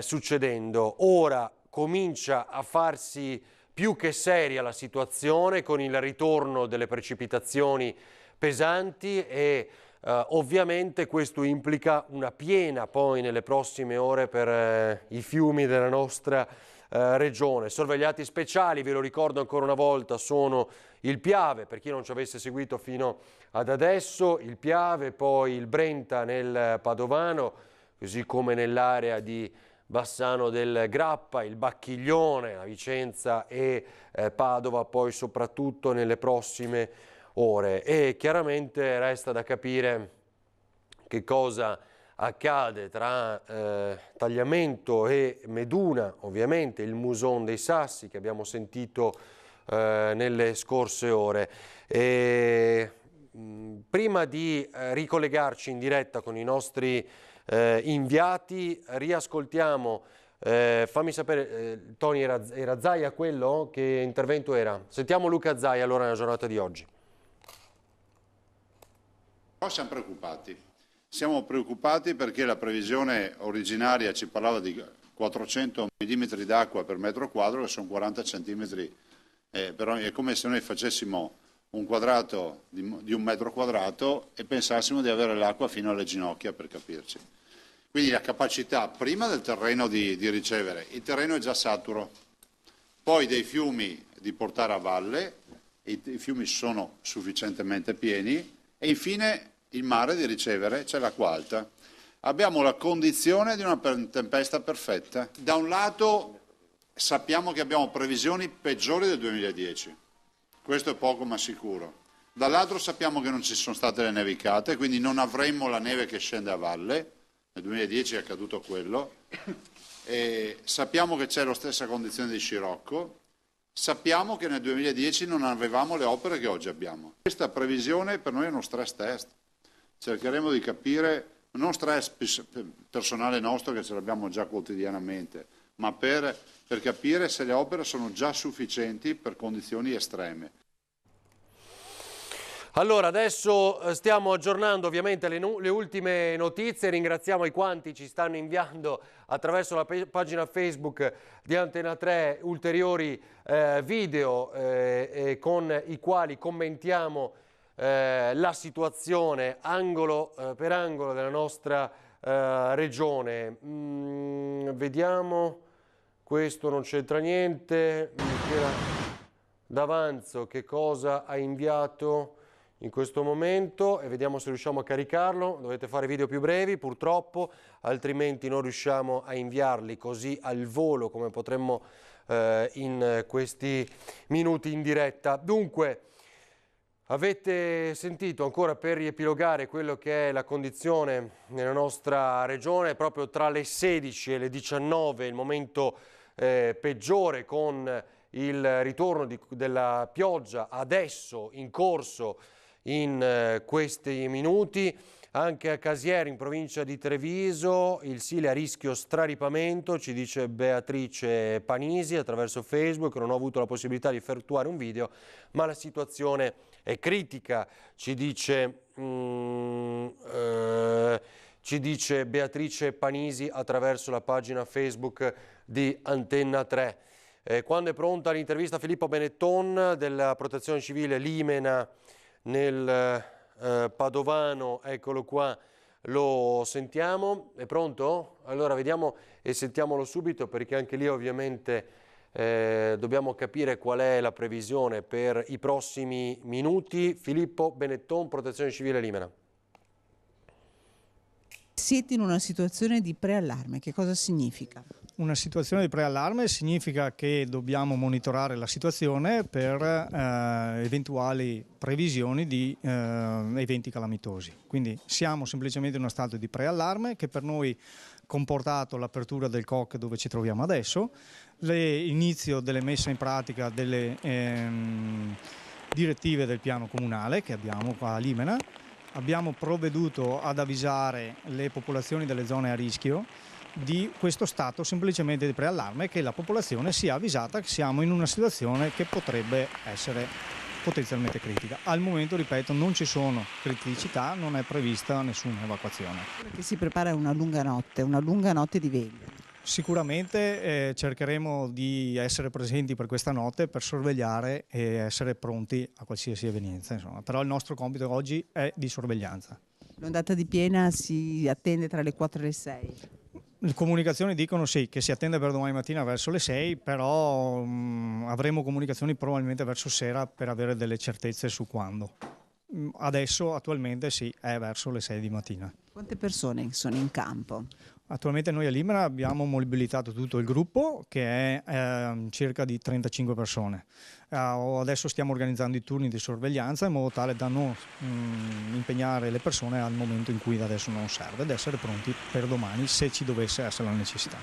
A: succedendo. Ora comincia a farsi più che seria la situazione con il ritorno delle precipitazioni pesanti e ovviamente questo implica una piena poi nelle prossime ore per i fiumi della nostra regione. Sorvegliati speciali, ve lo ricordo ancora una volta, sono il Piave, per chi non ci avesse seguito fino ad adesso, il Piave, poi il Brenta nel Padovano, così come nell'area di Bassano del Grappa, il Bacchiglione, la Vicenza e Padova, poi soprattutto nelle prossime ore. E chiaramente resta da capire che cosa accade tra Tagliamento e Meduna, ovviamente il Muson dei Sassi che abbiamo sentito nelle scorse ore. Prima di ricollegarci in diretta con i nostri inviati, riascoltiamo, fammi sapere, Tony, era Zaia quello? Che intervento era? Sentiamo Luca Zaia allora nella giornata di oggi.
U: Però siamo preoccupati. Siamo preoccupati perché la previsione originaria ci parlava di 400 mm d'acqua per metro quadro, che sono 40 cm. Però è come se noi facessimo un quadrato di un metro quadrato e pensassimo di avere l'acqua fino alle ginocchia, per capirci. Quindi la capacità prima del terreno di ricevere, il terreno è già saturo, poi dei fiumi di portare a valle, i fiumi sono sufficientemente pieni e infine il mare di ricevere, c'è l'acqua alta. Abbiamo la condizione di una tempesta perfetta. Da un lato sappiamo che abbiamo previsioni peggiori del 2010, questo è poco ma sicuro. Dall'altro sappiamo che non ci sono state le nevicate, quindi non avremmo la neve che scende a valle, nel 2010 è accaduto quello, e sappiamo che c'è la stessa condizione di scirocco, sappiamo che nel 2010 non avevamo le opere che oggi abbiamo. Questa previsione per noi è uno stress test. Cercheremo di capire non stress personale nostro che ce l'abbiamo già quotidianamente, ma per capire se le opere sono già sufficienti per condizioni estreme.
A: Allora, adesso stiamo aggiornando ovviamente le ultime notizie, ringraziamo i quanti ci stanno inviando attraverso la pagina Facebook di Antena 3 ulteriori video con i quali commentiamo la situazione angolo per angolo della nostra regione. Vediamo, questo non c'entra niente, Michela D'Avanzo che cosa ha inviato in questo momento e vediamo se riusciamo a caricarlo. Dovete fare video più brevi purtroppo, altrimenti non riusciamo a inviarli così al volo come potremmo in questi minuti in diretta. Dunque, avete sentito, ancora per riepilogare quello che è la condizione nella nostra regione, proprio tra le 16 e le 19 il momento peggiore, con il ritorno della pioggia adesso in corso in questi minuti. Anche a Casieri, in provincia di Treviso, il Sile a rischio straripamento, ci dice Beatrice Panisi attraverso Facebook. Non ho avuto la possibilità di effettuare un video, ma la situazione è critica, ci dice Beatrice Panisi attraverso la pagina Facebook di Antena 3. Quando è pronta l'intervista a Filippo Benetton della Protezione Civile Limena nel Padovano, eccolo qua, lo sentiamo. È pronto? Allora vediamo e sentiamolo subito, perché anche lì ovviamente dobbiamo capire qual è la previsione per i prossimi minuti. Filippo Benetton, Protezione Civile Limena.
N: Siete in una situazione di preallarme, che cosa significa?
Q: Una situazione di preallarme significa che dobbiamo monitorare la situazione per eventuali previsioni di eventi calamitosi. Quindi siamo semplicemente in uno stato di preallarme che per noi ha comportato l'apertura del COC dove ci troviamo adesso, l'inizio delle messe in pratica delle direttive del piano comunale che abbiamo qua a Limena. Abbiamo provveduto ad avvisare le popolazioni delle zone a rischio di questo stato semplicemente di preallarme, che la popolazione sia avvisata che siamo in una situazione che potrebbe essere potenzialmente critica. Al momento, ripeto, non ci sono criticità, non è prevista nessuna evacuazione.
N: Perché si prepara una lunga notte di veglia.
Q: Sicuramente cercheremo di essere presenti per questa notte per sorvegliare e essere pronti a qualsiasi evenienza, insomma. Però il nostro compito oggi è di sorveglianza.
N: L'ondata di piena si attende tra le 4 e le 6?
Q: Le comunicazioni dicono sì, che si attende per domani mattina verso le 6, però avremo comunicazioni probabilmente verso sera per avere delle certezze su quando. Adesso, attualmente, sì, è verso le 6 di mattina.
N: Quante persone sono in campo?
Q: Attualmente noi a Limera abbiamo mobilitato tutto il gruppo, che è circa di 35 persone. Adesso stiamo organizzando i turni di sorveglianza in modo tale da non impegnare le persone al momento in cui adesso non serve, ed essere pronti per domani se ci dovesse essere la necessità.